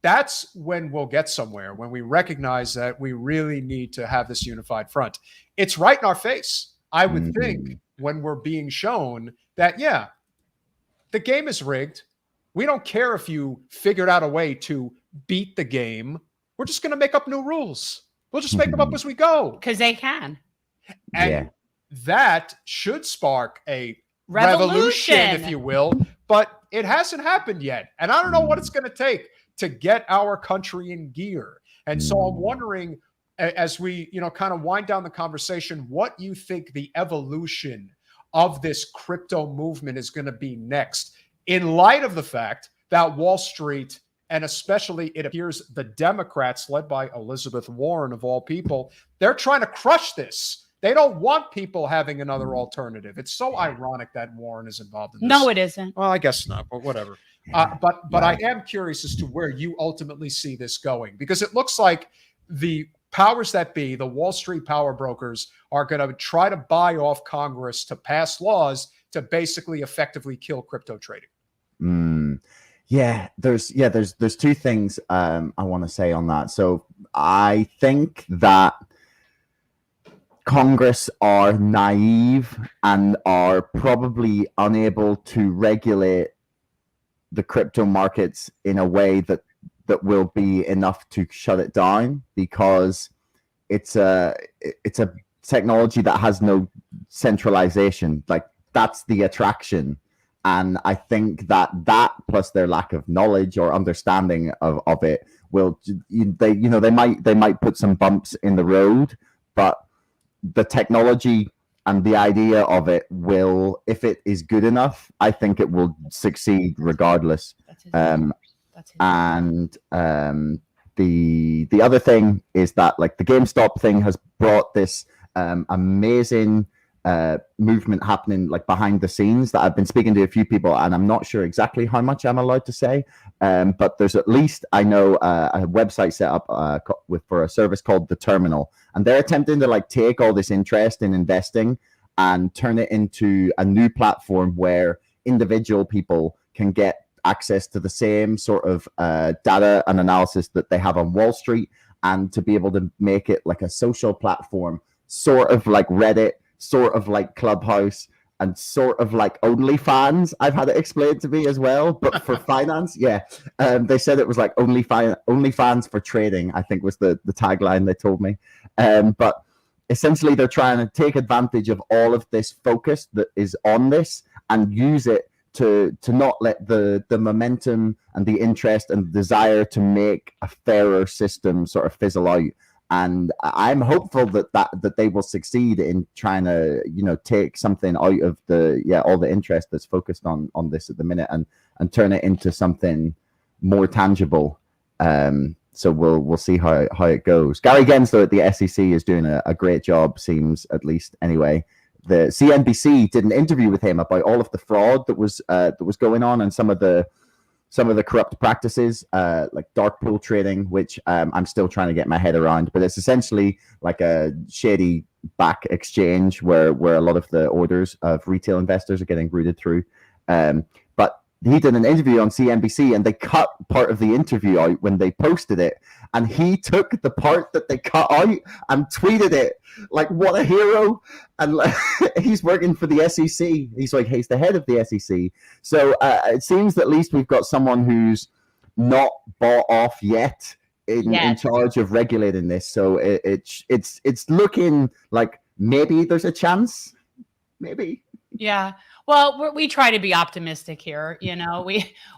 that's when we'll get somewhere, when we recognize that we really need to have this unified front. It's right in our face, I would think, when we're being shown that, yeah, the game is rigged. We don't care if you figured out a way to beat the game. We're just going to make up new rules. We'll just make them up as we go. Because they can. And that should spark a revolution, if you will, but it hasn't happened yet. And I don't know what it's going to take to get our country in gear. And so I'm wondering, as we, kind of wind down the conversation, what you think the evolution of this crypto movement is going to be next, in light of the fact that Wall Street, and especially it appears the Democrats, led by Elizabeth Warren of all people, they're trying to crush this. They don't want people having another alternative. It's so ironic that Warren is involved in this. No, it isn't. Well, I guess not, but whatever. But I am curious as to where you ultimately see this going, because it looks like the powers that be, the Wall Street power brokers, are going to try to buy off Congress to pass laws to basically effectively kill crypto trading. There's two things I want to say on that. So I think that Congress are naive and are probably unable to regulate the crypto markets in a way that will be enough to shut it down, because it's a technology that has no centralization. Like, that's the attraction. And I think that plus their lack of knowledge or understanding of it they might put some bumps in the road, but the technology and the idea of it will, if it is good enough, I think it will succeed regardless. The other thing is that, like, the GameStop thing has brought this amazing movement happening, like, behind the scenes, that I've been speaking to a few people, and I'm not sure exactly how much I'm allowed to say, but there's at least, I know, a website set up for a service called The Terminal, and they're attempting to, like, take all this interest in investing and turn it into a new platform where individual people can get access to the same sort of data and analysis that they have on Wall Street, and to be able to make it like a social platform, sort of like Reddit, sort of like Clubhouse, and sort of like OnlyFans. I've had it explained to me as well, but for finance. They said it was like OnlyFans for trading, I think was the tagline they told me. But essentially they're trying to take advantage of all of this focus that is on this and use it to not let the momentum and the interest and desire to make a fairer system sort of fizzle out. And I'm hopeful that they will succeed in trying to, take something out of all the interest that's focused on this at the minute, and turn it into something more tangible. So we'll see how it goes. Gary Gensler at the SEC is doing a great job, seems, at least anyway. The CNBC did an interview with him about all of the fraud that was going on, and some of the corrupt practices, like dark pool trading, which I'm still trying to get my head around. But it's essentially like a shady back exchange where a lot of the orders of retail investors are getting routed through. But he did an interview on CNBC, and they cut part of the interview out when they posted it, and he took the part that they cut out and tweeted it. Like, what a hero. And he's working for the SEC. He's the head of the SEC. So it seems that at least we've got someone who's not bought off yet in charge of regulating this. So it's looking like maybe there's a chance. Maybe. Yeah. Well, we try to be optimistic here. You know,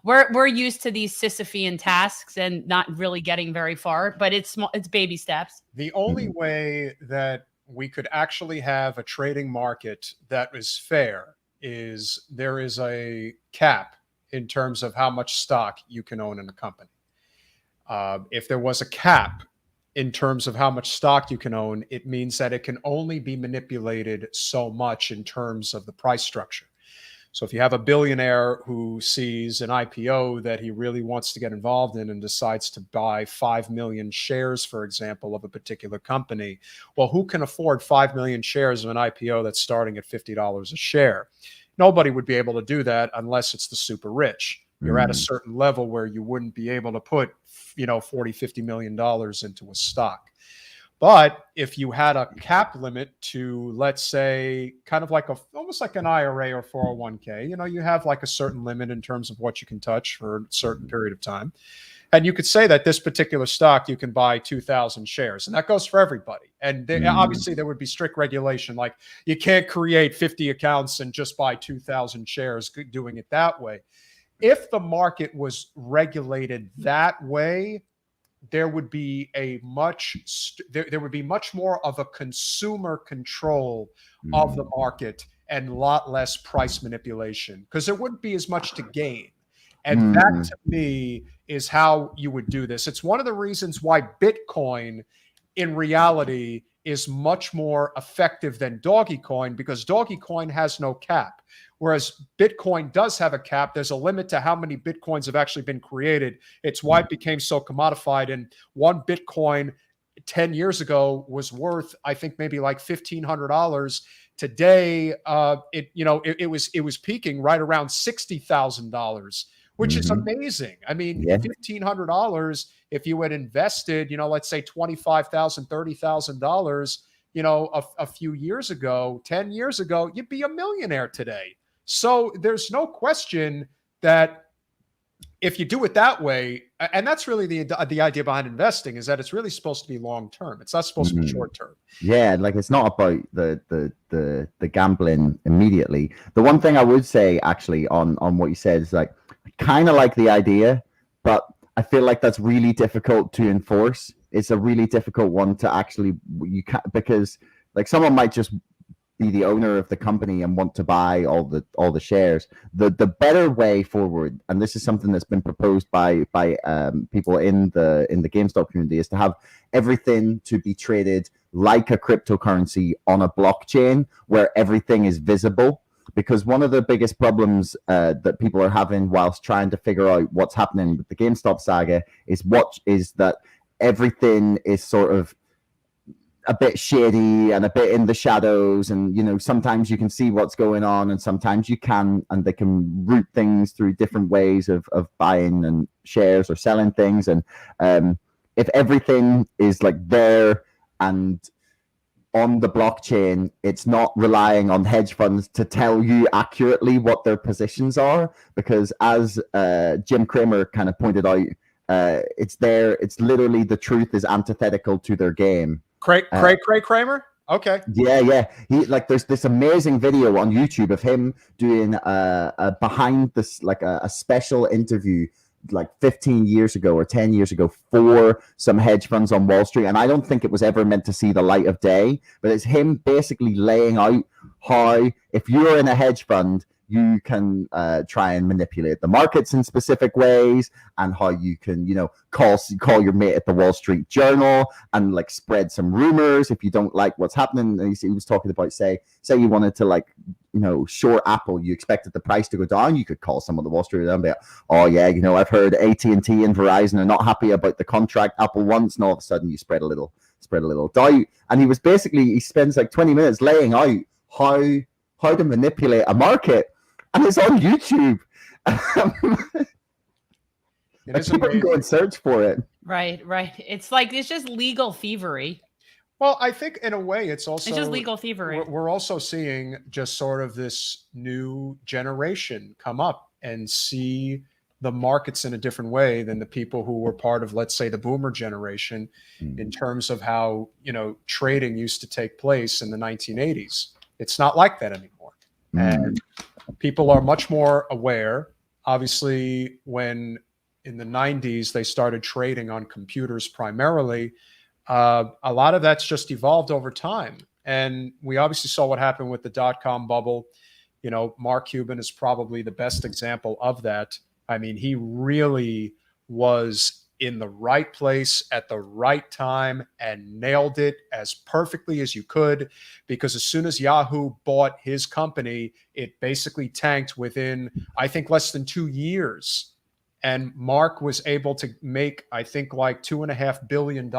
we're used to these Sisyphean tasks and not really getting very far, but it's baby steps. The only way that we could actually have a trading market that is fair is there is a cap in terms of how much stock you can own in a company. If there was a cap in terms of how much stock you can own, it means that it can only be manipulated so much in terms of the price structure. So if you have a billionaire who sees an IPO that he really wants to get involved in and decides to buy 5 million shares, for example, of a particular company, well, who can afford 5 million shares of an IPO that's starting at $50 a share? Nobody would be able to do that unless it's the super rich. You're at a certain level where you wouldn't be able to put, $40-50 million into a stock. But if you had a cap limit to, let's say, kind of like almost like an IRA or 401k, you have like a certain limit in terms of what you can touch for a certain period of time. And you could say that this particular stock, you can buy 2,000 shares, and that goes for everybody. And obviously there would be strict regulation. Like, you can't create 50 accounts and just buy 2,000 shares doing it that way. If the market was regulated that way, there would be there would be much more of a consumer control of the market and a lot less price manipulation, because there wouldn't be as much to gain. And that, to me, is how you would do this. It's one of the reasons why Bitcoin, in reality, is much more effective than Dogecoin, because Dogecoin has no cap. Whereas Bitcoin does have a cap. There's a limit to how many Bitcoins have actually been created. It's why it became so commodified. And one Bitcoin 10 years ago was worth, I think, maybe like $1,500. Today, it was peaking right around $60,000, which is amazing. I mean, $1,500, if you had invested, let's say $25,000, $30,000, a few years ago, 10 years ago, you'd be a millionaire today. So there's no question that if you do it that way, and that's really the idea behind investing, is that it's really supposed to be long term. It's not supposed to be short term. Yeah, like, it's not about the gambling immediately. The one thing I would say actually on what you said is, like, I kind of like the idea, but I feel like that's really difficult to enforce. It's a really difficult one to actually, because, like, someone might just be the owner of the company and want to buy all the shares. The better way forward, and this is something that's been proposed by people in the GameStop community, is to have everything to be traded like a cryptocurrency on a blockchain where everything is visible. Because one of the biggest problems that people are having whilst trying to figure out what's happening with the GameStop saga is that everything is sort of a bit shady and a bit in the shadows, and sometimes you can see what's going on and sometimes you can, and they can route things through different ways of buying and shares or selling things. And if everything is like there and on the blockchain, it's not relying on hedge funds to tell you accurately what their positions are, because as Jim Cramer kind of pointed out, it's literally, the truth is antithetical to their game. Kramer? Okay. Yeah. There's this amazing video on YouTube of him doing a behind this, like a special interview like 15 years ago or 10 years ago for some hedge funds on Wall Street. And I don't think it was ever meant to see the light of day, but it's him basically laying out how, if you're in a hedge fund, you can try and manipulate the markets in specific ways, and how you can, you know, call your mate at the Wall Street Journal and like spread some rumors if you don't like what's happening. And he was talking about, say you wanted to, like, you know, short Apple, you expected the price to go down, you could call some of the Wall Street and be like, oh yeah, you know, I've heard AT&T and Verizon are not happy about the contract Apple wants, and all of a sudden you spread a little doubt. And he spends like 20 minutes laying out how to manipulate a market, and it's on YouTube. People can go and search for it. Right. It's just legal thievery. Well, I think in a way it's just legal thievery. We're also seeing just sort of this new generation come up and see the markets in a different way than the people who were part of, let's say, the boomer generation, in terms of how, you know, trading used to take place in the 1980s. It's not like that anymore. And people are much more aware. Obviously, when in the 90s they started trading on computers primarily, a lot of that's just evolved over time. And we obviously saw what happened with the dot-com bubble. You know, Mark Cuban is probably the best example of that. I mean, he really was in the right place at the right time and nailed it as perfectly as you could, because as soon as Yahoo bought his company, it basically tanked within, I think, less than 2 years. And Mark was able to make, I think, like $2.5 billion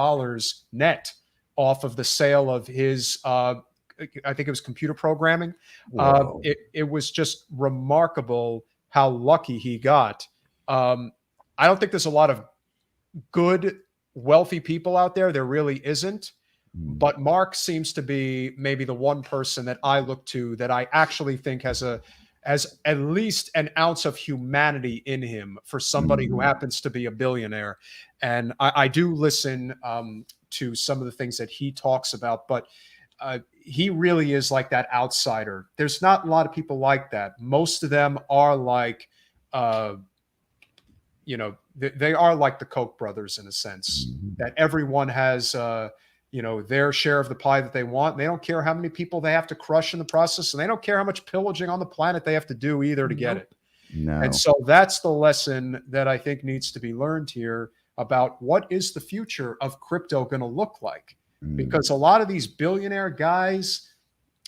net off of the sale of his, I think it was computer programming. It was just remarkable how lucky he got. I don't think there's a lot of good, wealthy people out there. There really isn't. But Mark seems to be maybe the one person that I look to that I actually think has at least an ounce of humanity in him, for somebody who happens to be a billionaire. And I do listen to some of the things that he talks about, but he really is like that outsider. There's not a lot of people like that. Most of them are like, you know, they are like the Koch brothers in a sense, that everyone has, you know, their share of the pie that they want. And they don't care how many people they have to crush in the process, and they don't care how much pillaging on the planet they have to do either to get it. No. And so that's the lesson that I think needs to be learned here about what is the future of crypto going to look like. Because a lot of these billionaire guys,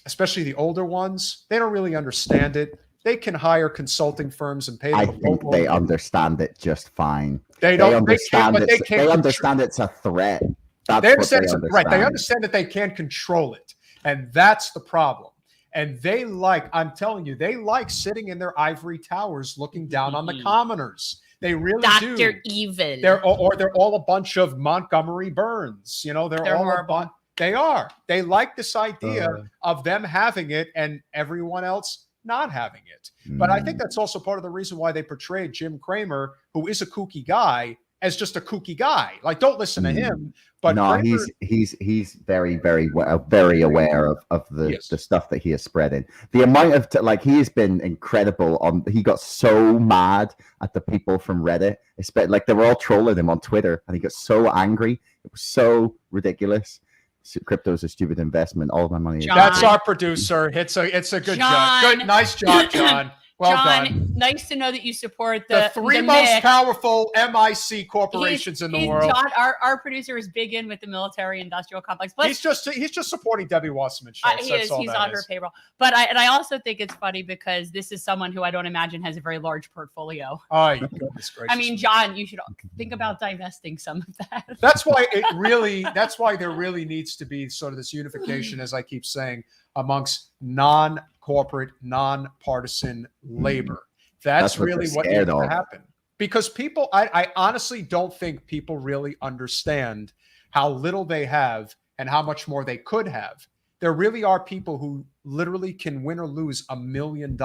especially the older ones, they don't really understand it. They can hire consulting firms and pay them. I think they understand it just fine. They understand it's a threat. They understand it's a threat. They understand that they can't control it. And that's the problem. And they like, I'm telling you, they like sitting in their ivory towers looking down on the commoners. They really do. Dr. Evil. They're all a bunch of Montgomery Burns. You know, they're all horrible. They are. They like this idea of them having it and everyone else not having it. But I think that's also part of the reason why they portrayed Jim Cramer, who is a kooky guy, as just a kooky guy. Like, don't listen to him. But no, Cramer, he's very, very aware of the stuff that he is spreading. The amount of like, he has been incredible. He got so mad at the people from Reddit, like they were all trolling him on Twitter, and he got so angry. It was so ridiculous. Crypto is a stupid investment. All of my money. That's our producer. It's a good job. Good, nice job, John. Well done. Nice to know that you support the three most powerful MIC corporations in the world. John, our producer is big in with the military-industrial complex. But he's just supporting Debbie Wasserman. He's on her payroll. But I also think it's funny because this is someone who I don't imagine has a very large portfolio. Oh, goodness gracious! I mean, John, you should think about divesting some of that. That's why there really needs to be sort of this unification, as I keep saying, amongst non-corporate, non-partisan labor. That's really what needs to happen. Because people, I honestly don't think people really understand how little they have and how much more they could have. There really are people who literally can win or lose $1 million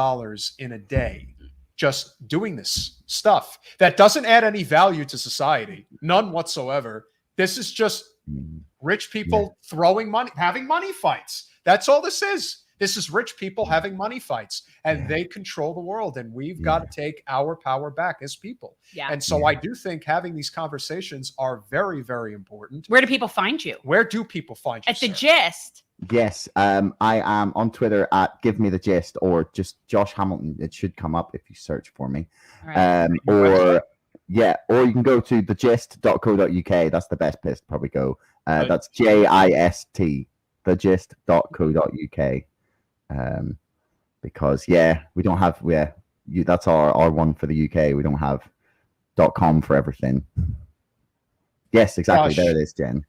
in a day just doing this stuff that doesn't add any value to society, none whatsoever. This is just rich people throwing money, having money fights. That's all this is. This is rich people having money fights, and they control the world, and we've got to take our power back as people. Yeah. And so I do think having these conversations are very, very important. Where do people find you? Where do people find you? At the Jist. Yes, I am on Twitter at Give Me the Gist, or just Josh Hamilton. It should come up if you search for me. All right. Or you can go to thegist.co.uk. That's the best place to probably go. That's JIST, thegist.co.uk. Because we don't have that's our one for the UK. We don't have .com for everything. Yes, exactly. Josh. There it is, Jen.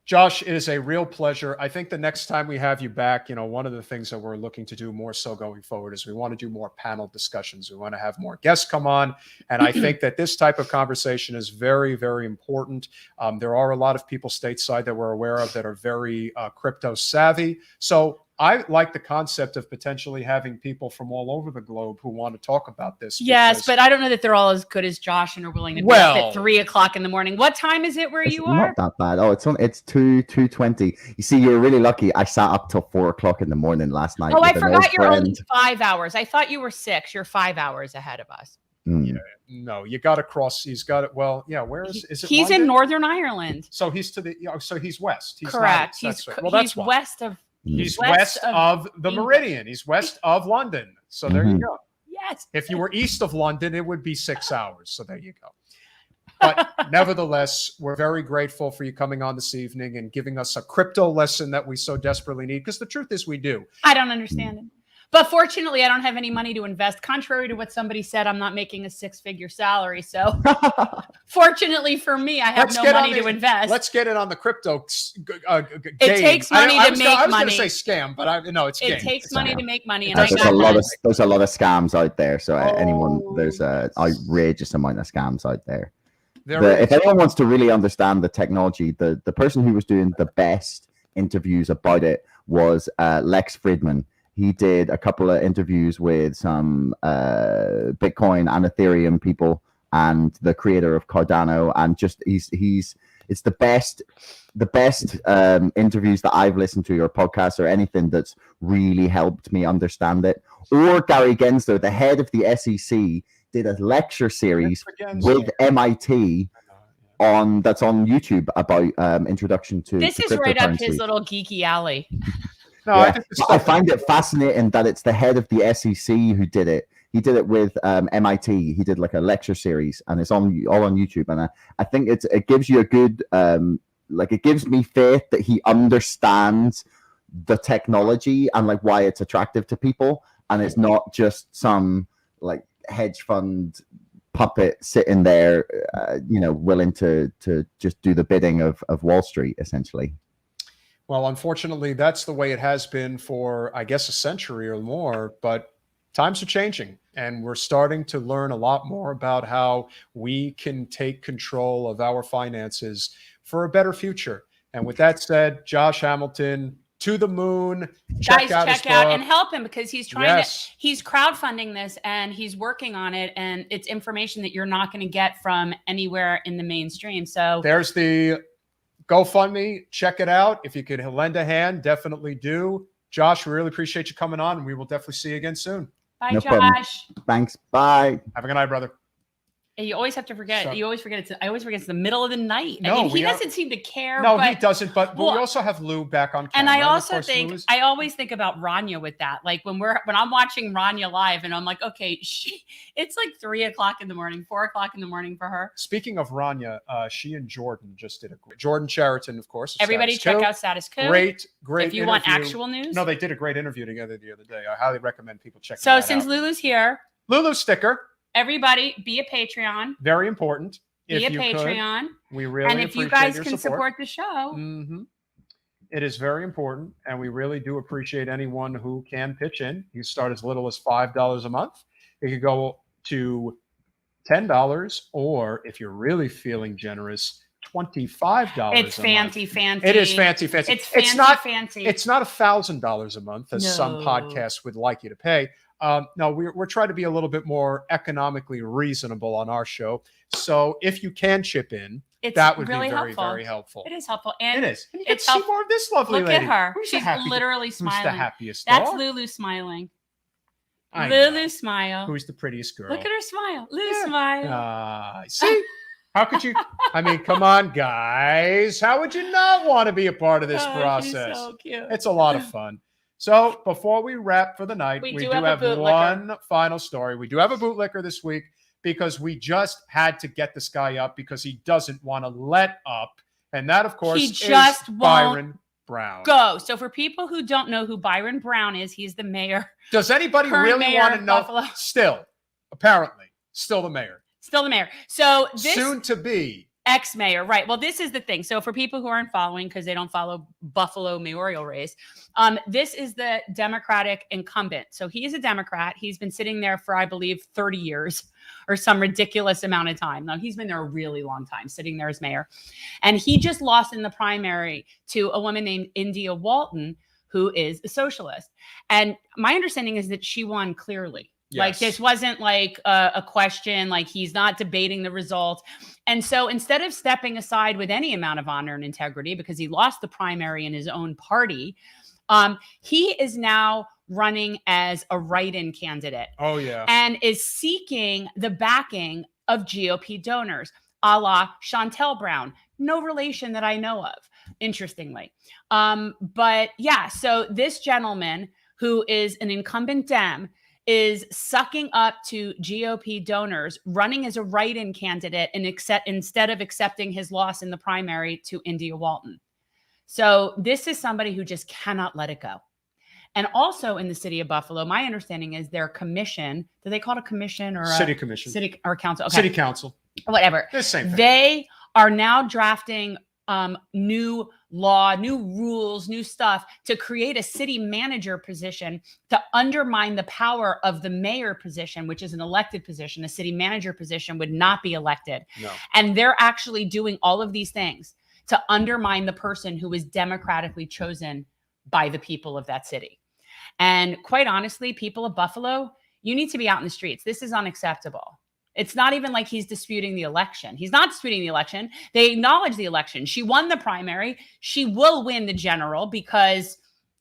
Josh, it is a real pleasure. I think the next time we have you back, one of the things that we're looking to do more so going forward is we want to do more panel discussions. We want to have more guests come on. And I think that this type of conversation is very, very important. There are a lot of people stateside that we're aware of that are very crypto savvy. So I like the concept of potentially having people from all over the globe who want to talk about this. Yes, but I don't know that they're all as good as Josh and are willing to be up at 3 o'clock in the morning. What time is it where you are? Not that bad. Oh, it's 2:20. You see, you're really lucky. I sat up till 4 o'clock in the morning last night. Oh, I forgot you're only 5 hours. I thought you were 6. You're 5 hours ahead of us. Yeah, no, you got to cross. He's got it. Well, yeah. Where is it? He's London? In Northern Ireland. So he's to the. So he's west. He's correct. Not, well, that's west of. He's west of the Meridian. He's west of London. So there you go. Yes. If you were east of London, it would be 6 hours. So there you go. But nevertheless, we're very grateful for you coming on this evening and giving us a crypto lesson that we so desperately need. Because the truth is we do. I don't understand it. But fortunately, I don't have any money to invest. Contrary to what somebody said, I'm not making a 6-figure salary. So fortunately for me, I have no money to invest. Let's get it on the crypto game. It takes money to make money. I was going to say scam, but it's game. It takes money to make money. And there's a lot of scams out there. So there's an outrageous amount of scams out there. If anyone wants to really understand the technology, the person who was doing the best interviews about it was Lex Fridman. He did a couple of interviews with some Bitcoin and Ethereum people and the creator of Cardano, and it's the best interviews that I've listened to, or podcasts or anything that's really helped me understand it. Or Gary Gensler, the head of the SEC, did a lecture series with MIT that's on YouTube about introduction to this is right up his little geeky alley. No, yeah. I find it fascinating that it's the head of the SEC who did it. He did it with MIT. He did like a lecture series, and it's all on YouTube. And I think it gives you a good it gives me faith that he understands the technology and like why it's attractive to people, and it's not just some like hedge fund puppet sitting there, willing to just do the bidding of Wall Street, essentially. Well, unfortunately, that's the way it has been for, I guess, a century or more. But times are changing, and we're starting to learn a lot more about how we can take control of our finances for a better future. And with that said, Josh Hamilton, to the moon. Check out and help him, because he's he's crowdfunding this and he's working on it. And it's information that you're not going to get from anywhere in the mainstream. So there's the GoFundMe. Check it out. If you could lend a hand, definitely do. Josh, we really appreciate you coming on, and we will definitely see you again soon. Bye, no Josh. Problem. Thanks. Bye. Have a good night, brother. You always have to forget. I always forget it's the middle of the night. No, I mean, he doesn't seem to care. No, he doesn't. But we also have Lou back on camera. And I also I always think about Rania with that. Like when I'm watching Rania live, and I'm like, okay, it's like 3 o'clock in the morning, 4 o'clock in the morning for her. Speaking of Rania, she and Jordan just did Jordan Chariton, of course. Everybody check out Status Quo. Great. If you want actual news. No, they did a great interview together the other day. I highly recommend people check it out. So since Lulu's here, Lulu sticker. Everybody, be a Patreon. Very important. Be a Patreon. We really and if you guys can support the show. Mm-hmm. It is very important, and we really do appreciate anyone who can pitch in. You start as little as $5 a month. It could go to $10, or if you're really feeling generous, $25. It's fancy. It is fancy. It's not fancy. It's not $1,000 a month, as some podcasts would like you to pay. No, we're trying to be a little bit more economically reasonable on our show. So if you can chip in, that would really be very, helpful. very helpful. It is helpful. And it is. And you get to see more of this lovely lady. Look at her. She's literally smiling. Who's the happiest That's dog? Lulu smiling. I Lulu know. smile. Who's the prettiest girl? Look at her smile. Lulu smile. See? How could you? I mean, come on, guys. How would you not want to be a part of this Oh, process? she's so cute. It's a lot of fun. So before we wrap for the night, We we do do have a have bootlicker. one final story. We do have a bootlicker this week because we just had to get this guy up because he doesn't want to let up. And that, of course, He just is won't Byron Brown. Go. So for people who don't know who Byron Brown is, he's the mayor. Does anybody current really mayor want to of know? Buffalo. Still, apparently, still the mayor. Still the mayor. So this Soon to be. ex-mayor, right? Well, this is the thing. So for people who aren't following, because they don't follow Buffalo mayoral race, this is the Democratic incumbent. So he is a Democrat. He's been sitting there for, I believe, 30 years or some ridiculous amount of time. Now, he's been there a really long time, sitting there as mayor. And he just lost in the primary to a woman named India Walton, who is a socialist. And my understanding is that she won clearly. Like, this wasn't like a question, like he's not debating the result. And so instead of stepping aside with any amount of honor and integrity, because he lost the primary in his own party, he is now running as a write-in candidate. Oh, yeah. And is seeking the backing of GOP donors, a la Chantel Brown. No relation that I know of, interestingly. But yeah, so this gentleman who is an incumbent Dem is sucking up to GOP donors, running as a write-in candidate, and instead of accepting his loss in the primary to India Walton. So this is somebody who just cannot let it go. And also in the city of Buffalo, my understanding is their commission, do they call it a commission or City commission? City or council? Okay. City council. Whatever. The same thing. They are now drafting new law, new rules, new stuff to create a city manager position to undermine the power of the mayor position, which is an elected position. A city manager position would not be elected. No. And they're actually doing all of these things to undermine the person who is democratically chosen by the people of that city. And quite honestly, people of Buffalo, you need to be out in the streets. This is unacceptable. It's not even like he's disputing the election. He's not disputing the election. They acknowledge the election. She won the primary. She will win the general because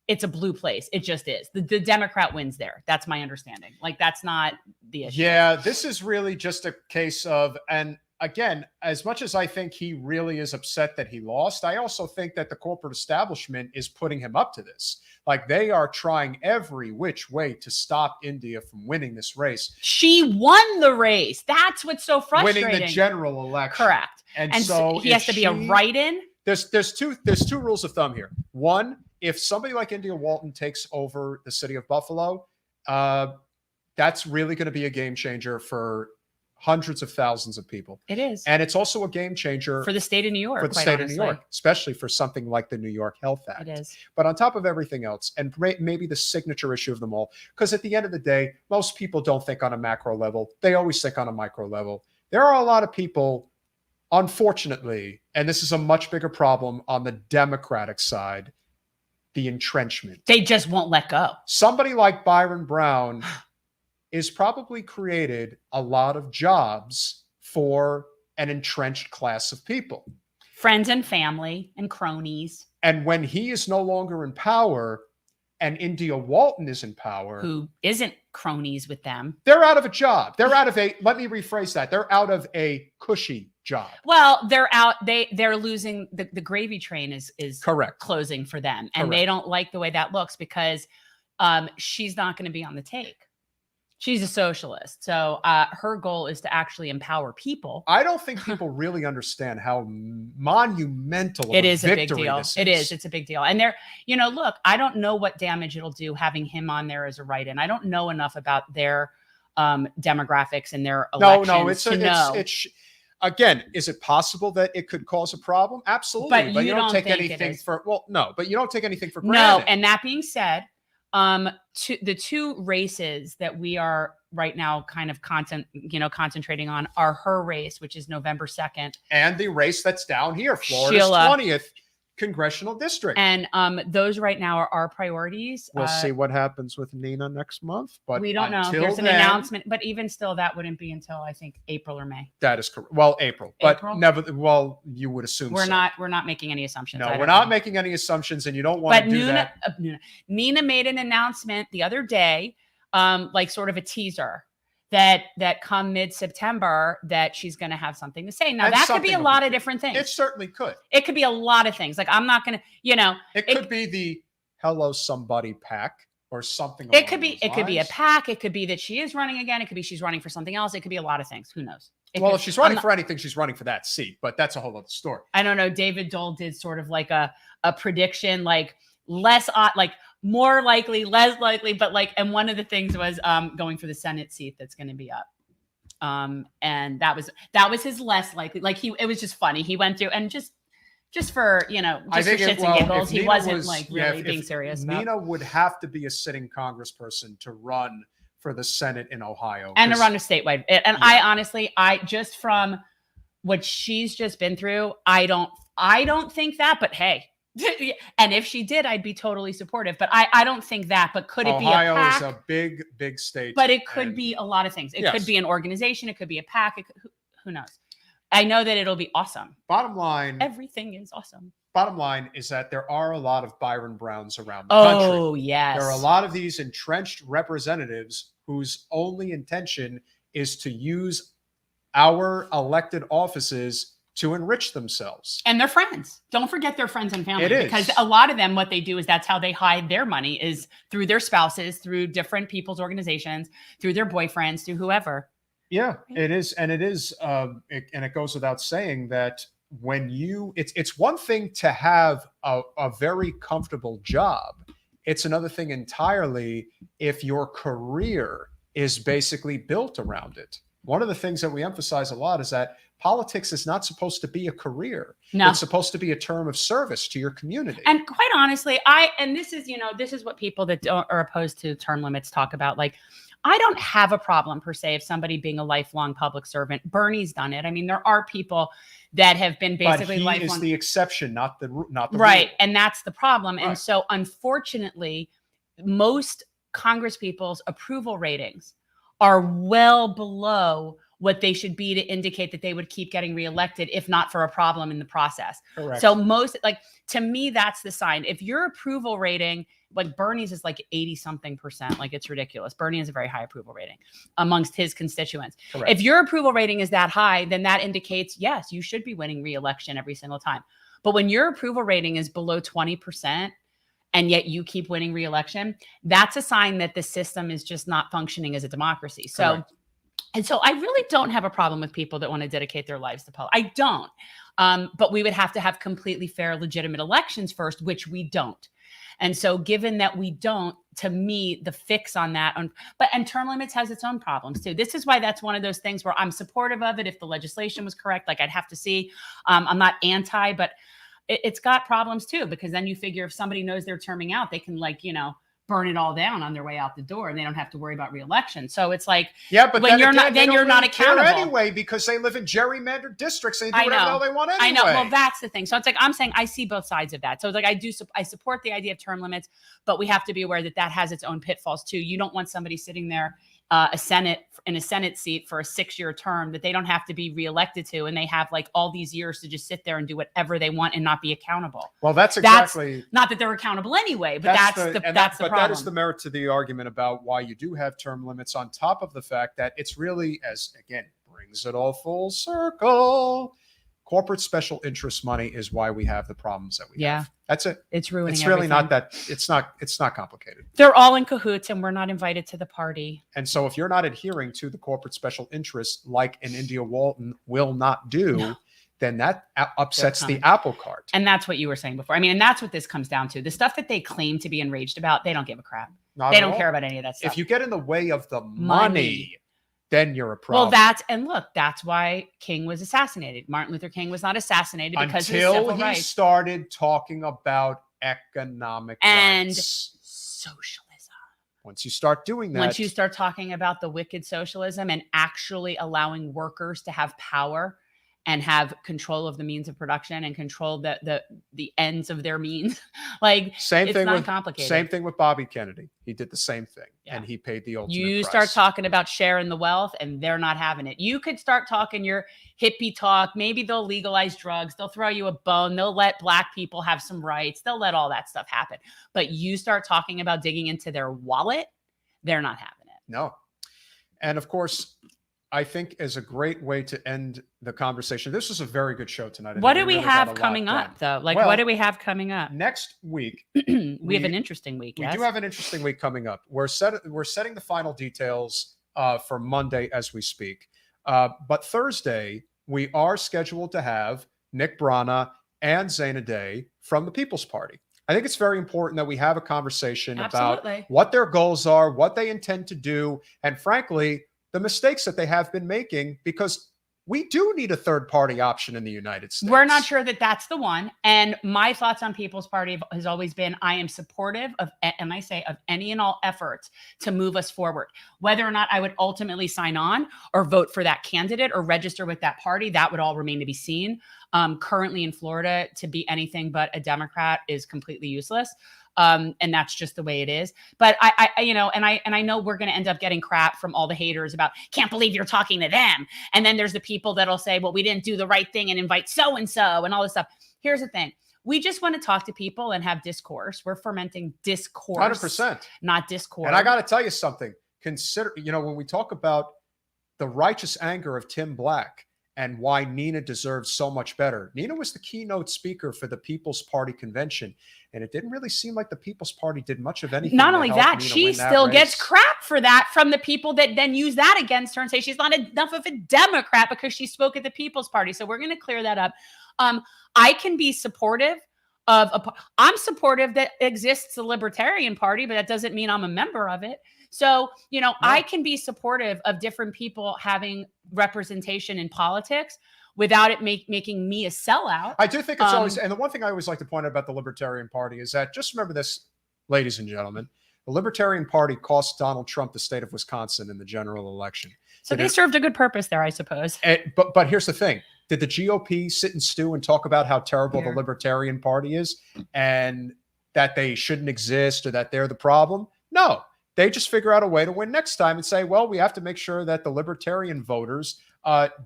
it's a blue place. It just is. The Democrat wins there. That's my understanding. Like, that's not the issue. Yeah, this is really just a case of, and again, as much as I think he really is upset that he lost, I also think that the corporate establishment is putting him up to this. Like, they are trying every which way to stop India from winning this race. She won the race. That's what's so frustrating. Winning the general election. Correct. And so he has to be a write-in. There's two rules of thumb here. One, if somebody like India Walton takes over the city of Buffalo, that's really going to be a game changer for hundreds of thousands of people. It is. And it's also a game changer for the state of New York. For the state of New York, especially for something like the New York Health Act. It is. But on top of everything else, and maybe the signature issue of them all, because at the end of the day, most people don't think on a macro level. They always think on a micro level. There are a lot of people, unfortunately, and this is a much bigger problem on the Democratic side, the entrenchment. They just won't let go. Somebody like Byron Brown is probably created a lot of jobs for an entrenched class of people. Friends and family and cronies. And when he is no longer in power and India Walton is in power, who isn't cronies with them, they're out of a job. They're out of let me rephrase that. They're out of a cushy job. Well, they're out. They're losing. The gravy train is correct, closing for them. And they don't like the way that looks because she's not going to be on the take. She's a socialist. So her goal is to actually empower people. I don't think people really understand how monumental it is a big deal. This is. It is. It's a big deal. And look, I don't know what damage it'll do having him on there as a write-in. I don't know enough about their demographics and their elections to know. Again, is it possible that it could cause a problem? Absolutely. But you don't take anything for, but you don't take anything for granted. No. And that being said, the two races that we are right now kind of concentrating on are her race, which is November 2nd. And the race that's down here, Florida's 20th congressional district. And those right now are our priorities. We'll see what happens with Nina next month, but we don't know. There's an announcement, but even still, that wouldn't be until I think April or May. That is correct. Well, April, but never. Well, you would assume we're not making any assumptions. No, we're not making any assumptions, and you don't want to do that. Nina made an announcement the other day, like sort of a teaser, that come mid-September that she's going to have something to say. Now, And that could be a something lot will of be- different things. It certainly could. It could be a lot of things. Like, I'm not going to, It could be the hello somebody pack or something. it could be a lines. pack. It could be that she is running again. It could be she's running for something else. It could be a lot of things. Who knows? Well, if she's running for anything, she's running for that seat, but that's a whole other story. I don't know. David Dole did sort of like a prediction, like more likely, less likely, but like, and one of the things was going for the Senate seat that's going to be up. And that was his less likely. Like it was just funny. He went through and just for, just for shits and giggles, he wasn't really being serious. Nina would have to be a sitting congressperson to run for the Senate in Ohio. And to run a statewide. And I honestly, just from what she's just been through, I don't think that, but hey, and if she did, I'd be totally supportive, but I don't think that, but could it be a PAC? Ohio is a big, big state. But it could be a lot of things. It could be an organization. It could be a PAC. Who knows? I know that it'll be awesome. Bottom line, everything is awesome. Bottom line is that there are a lot of Byron Browns around the country. Oh, yes. There are a lot of these entrenched representatives whose only intention is to use our elected offices to enrich themselves. And their friends. Don't forget their friends and family. It is. Because a lot of them, what they do is that's how they hide their money, is through their spouses, through different people's organizations, through their boyfriends, through whoever. Yeah, it is. And it is. And it goes without saying that when it's one thing to have a very comfortable job. It's another thing entirely if your career is basically built around it. One of the things that we emphasize a lot is that politics is not supposed to be a career. No. It's supposed to be a term of service to your community. And quite honestly, this is what people that are opposed to term limits talk about. Like, I don't have a problem per se of somebody being a lifelong public servant. Bernie's done it. I mean, there are people that have been basically but he lifelong. is the exception, not the right. rule. And that's the problem. Right. And so unfortunately, most Congress people's approval ratings are well below what they should be to indicate that they would keep getting reelected if not for a problem in the process. Correct. So to me, that's the sign. If your approval rating, like Bernie's is like 80 something %, like it's ridiculous. Bernie has a very high approval rating amongst his constituents. Correct. If your approval rating is that high, then that indicates, yes, you should be winning reelection every single time. But when your approval rating is below 20%, and yet you keep winning reelection, that's a sign that the system is just not functioning as a democracy. So, Correct. And so I really don't have a problem with people that want to dedicate their lives to politics. I don't. But we would have to have completely fair, legitimate elections first, which we don't. And so given that we don't, to me, the fix on that, and term limits has its own problems too. This is why that's one of those things where I'm supportive of it. If the legislation was correct, like I'd have to see, I'm not anti, but it's got problems too, because then you figure if somebody knows they're terming out, they can burn it all down on their way out the door and they don't have to worry about reelection. So it's like, yeah, but when you're not accountable anyway, because they live in gerrymandered districts. They do whatever the hell they want anyway. I know. Well, that's the thing. So it's like, I'm saying I see both sides of that. So it's like, I support the idea of term limits, but we have to be aware that that has its own pitfalls too. You don't want somebody sitting there in a Senate seat for a 6-year term that they don't have to be reelected to, and they have like all these years to just sit there and do whatever they want and not be accountable. Well, that's exactly not that they're accountable anyway, but that's the problem. That is the merit to the argument about why you do have term limits, on top of the fact that it's really, as again, brings it all full circle. Corporate special interest money is why we have the problems that we have. That's it. It's ruining It's really everything. not that. It's not complicated. They're all in cahoots and we're not invited to the party. And so if you're not adhering to the corporate special interest like an India Walton will not do, then that upsets the apple cart. And that's what you were saying before. I mean, and that's what this comes down to. The stuff that they claim to be enraged about, they don't give a crap. They don't care about any of that stuff. If you get in the way of the money, then you're a problem. Well, that's why King was assassinated. Martin Luther King was not assassinated because until of he started talking about economic and rights. Socialism. Once you start doing that, once you start talking about the wicked socialism and actually allowing workers to have power and have control of the means of production and control the ends of their means, like same thing with Bobby Kennedy. He did the same thing, and he paid the ultimate price. Start talking about sharing the wealth, and they're not having it. You could start talking your hippie talk. Maybe they'll legalize drugs. They'll throw you a bone. They'll let Black people have some rights. They'll let all that stuff happen. But you start talking about digging into their wallet, they're not having it. No. And of course, I think is a great way to end the conversation. This was a very good show tonight. What do we have coming up, though? Like, what do we have coming up? Next week, we have an interesting week. We do have an interesting week coming up. We're setting the final details for Monday as we speak. But Thursday, we are scheduled to have Nick Brana and Zaina Day from the People's Party. I think it's very important that we have a conversation about what their goals are, what they intend to do, and frankly, the mistakes that they have been making, because we do need a third party option in the United States. We're not sure that that's the one. And my thoughts on People's Party has always been, I am supportive of, and I say of any and all efforts to move us forward. Whether or not I would ultimately sign on or vote for that candidate or register with that party, that would all remain to be seen. Currently in Florida, to be anything but a Democrat is completely useless. And that's just the way it is. But I know we're going to end up getting crap from all the haters about, can't believe you're talking to them. And then there's the people that'll say, well, we didn't do the right thing and invite so-and-so and all this stuff. Here's the thing. We just want to talk to people and have discourse. We're fermenting discourse. 100%. Not discord. And I got to tell you something. Consider, when we talk about the righteous anger of Tim Black and why Nina deserves so much better. Nina was the keynote speaker for the People's Party convention, and it didn't really seem like the People's Party did much of anything. Not only that, she still gets crap for that from the people that then use that against her and say she's not enough of a Democrat because she spoke at the People's Party. So we're going to clear that up. I can be supportive of I'm supportive that exists a Libertarian Party, but that doesn't mean I'm a member of it. So, I can be supportive of different people having representation in politics without it making me a sellout. I do think it's always, and the one thing I always like to point out about the Libertarian Party is that, just remember this, ladies and gentlemen, the Libertarian Party cost Donald Trump the state of Wisconsin in the general election. So they served a good purpose there, I suppose. But here's the thing. Did the GOP sit and stew and talk about how terrible the Libertarian Party is and that they shouldn't exist or that they're the problem? No. They just figure out a way to win next time and say, well, we have to make sure that the Libertarian voters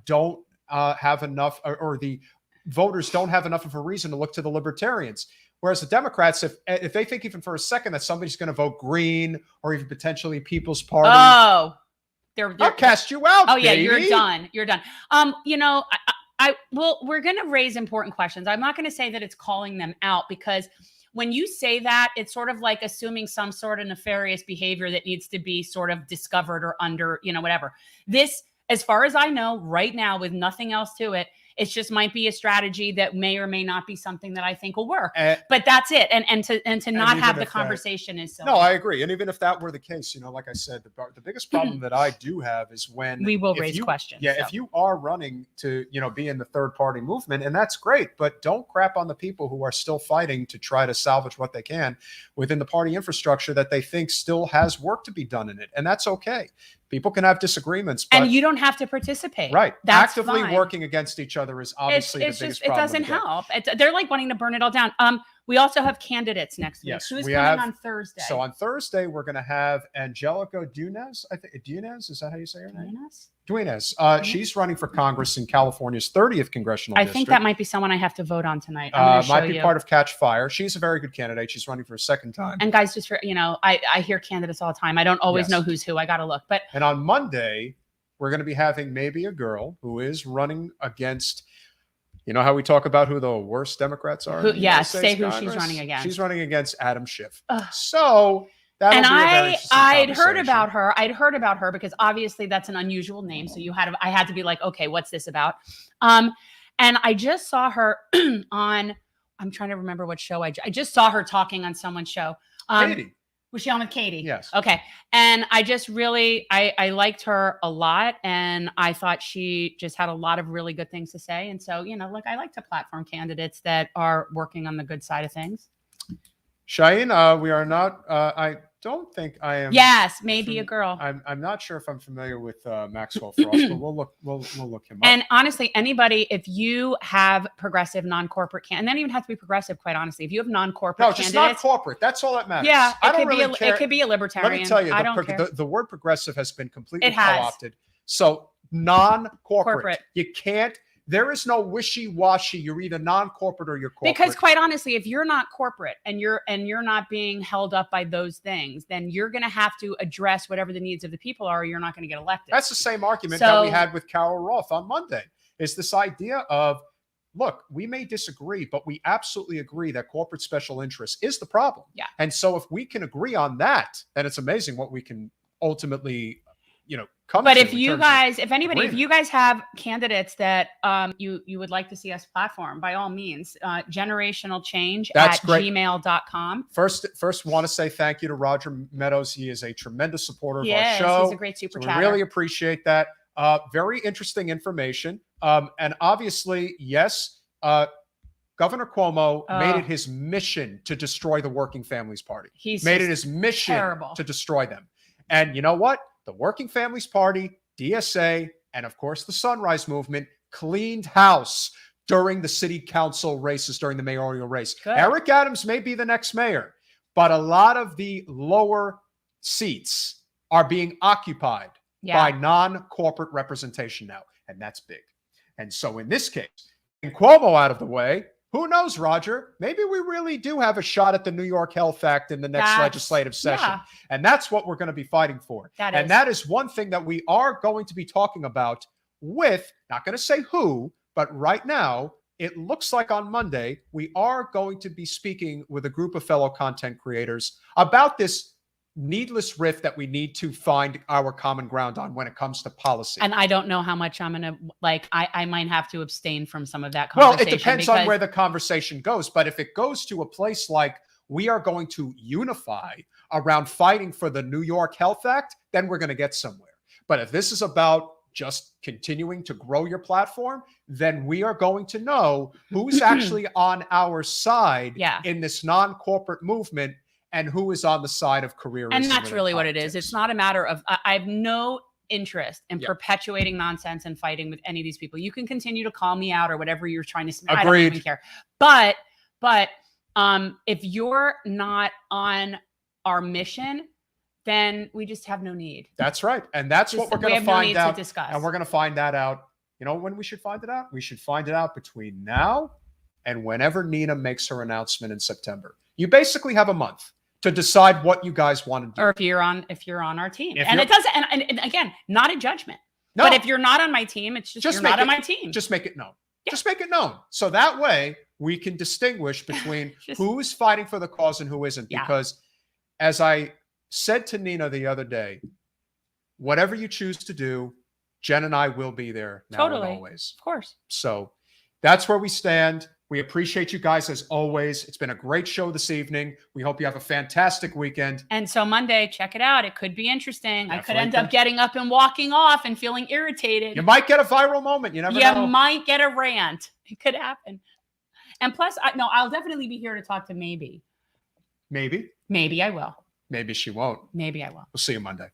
don't have enough, or the voters don't have enough of a reason to look to the Libertarians. Whereas the Democrats, if they think even for a second that somebody's going to vote Green or even potentially People's Party, they'll cast you out. Oh yeah, baby. you're done. You're done. We're going to raise important questions. I'm not going to say that it's calling them out, because when you say that, it's sort of like assuming some sort of nefarious behavior that needs to be sort of discovered or under, whatever. This, as far as I know right now, with nothing else to it, it just might be a strategy that may or may not be something that I think will work. But that's it. And to not have the conversation is so. No, I agree. And even if that were the case, like I said, the biggest problem that I do have is when we will raise questions. Yeah, if you are running to, be in the third party movement, and that's great, but don't crap on the people who are still fighting to try to salvage what they can within the party infrastructure that they think still has work to be done in it. And that's okay. People can have disagreements, but and you don't have to participate. Right. That's actively fine. Working against each other is obviously the biggest problem. It doesn't help. They're like wanting to burn it all down. We also have candidates next week. Yes, Who's coming on Thursday? So on Thursday, we're going to have Angelica Duenas. I think Duenas, is that how you say her name? Duenas. She's running for Congress in California's 30th congressional district. I think that might be someone I have to vote on tonight. Might be part of Catch Fire. She's a very good candidate. She's running for a second time. And guys, just for, I hear candidates all the time. I don't always know who's who. I got to look. And on Monday, we're going to be having maybe a girl who is running against, how we talk about who the worst Democrats are? Say who she's running against. She's running against Adam Schiff. So I'd heard about her. I'd heard about her because obviously that's an unusual name. So I had to be like, okay, what's this about? And I just saw her on, I'm trying to remember what show I just saw her talking on someone's show. Katie. Was she on with Katie? Yes. Okay. And I just really, I liked her a lot. And I thought she just had a lot of really good things to say. And so, I like to platform candidates that are working on the good side of things. Shaheen, we are not, I don't think I am. Yes, maybe a girl. I'm not sure if I'm familiar with Maxwell Frost, but we'll look him up. And honestly, anybody, if you have progressive non-corporate and then even have to be progressive, quite honestly, if you have non-corporate candidates. No, just not corporate. That's all that matters. Yeah, it could be a libertarian. Let me tell you, the word progressive has been completely co-opted. So non-corporate. You can't There is no wishy-washy. You're either non-corporate or you're corporate. Because quite honestly, if you're not corporate and you're not being held up by those things, then you're going to have to address whatever the needs of the people are, or you're not going to get elected. That's the same argument that we had with Carol Roth on Monday. Is this idea of, look, we may disagree, but we absolutely agree that corporate special interest is the problem. Yeah. And so if we can agree on that, then it's amazing what we can ultimately, come to. But if you guys, if anybody, if you guys have candidates that you would like to see us platform, by all means, generationalchange@gmail.com. First want to say thank you to Roger Meadows. He is a tremendous supporter of our show. He's a great super chatter. We really appreciate that. Very interesting information. And obviously, yes, Governor Cuomo made it his mission to destroy the Working Families Party. He's made it his mission to destroy them. And you know what? The Working Families Party, DSA, and of course the Sunrise Movement cleaned house during the city council races, during the mayoral race. Good. Eric Adams may be the next mayor, but a lot of the lower seats are being occupied by non-corporate representation now. And that's big. And so in this case, in Cuomo out of the way, who knows, Roger? Maybe we really do have a shot at the New York Health Act in the next legislative session. Yeah. And that's what we're going to be fighting for. That is one thing that we are going to be talking about with, not going to say who, but right now, it looks like on Monday, we are going to be speaking with a group of fellow content creators about this needless rift that we need to find our common ground on when it comes to policy. And I don't know how much I'm going to I might have to abstain from some of that conversation. Well, it depends on where the conversation goes. But if it goes to a place like we are going to unify around fighting for the New York Health Act, then we're going to get somewhere. But if this is about just continuing to grow your platform, then we are going to know who's actually on our side in this non-corporate movement and who is on the side of careerism. And that's really what it is. It's not a matter of, I have no interest in perpetuating nonsense and fighting with any of these people. You can continue to call me out or whatever you're trying to say. I don't even care. But if you're not on our mission, then we just have no need. That's right. And that's what we're going to find out. And we're going to find that out. You know when we should find it out? We should find it out between now and whenever Nina makes her announcement in September. You basically have a month to decide what you guys want to do. Or if you're on our team. And it doesn't, and again, not a judgment. No. But if you're not on my team, it's just you're not on my team. Just make it known. Yeah. Just make it known. So that way we can distinguish between who is fighting for the cause and who isn't. Because as I said to Nina the other day, whatever you choose to do, Jen and I will be there now and always. Of course. So that's where we stand. We appreciate you guys as always. It's been a great show this evening. We hope you have a fantastic weekend. And so Monday, check it out. It could be interesting. I could end up getting up and walking off and feeling irritated. You might get a viral moment. You never know. You might get a rant. It could happen. And plus, I'll definitely be here to talk to Maybe. Maybe. Maybe I will. Maybe she won't. Maybe I will. We'll see you Monday.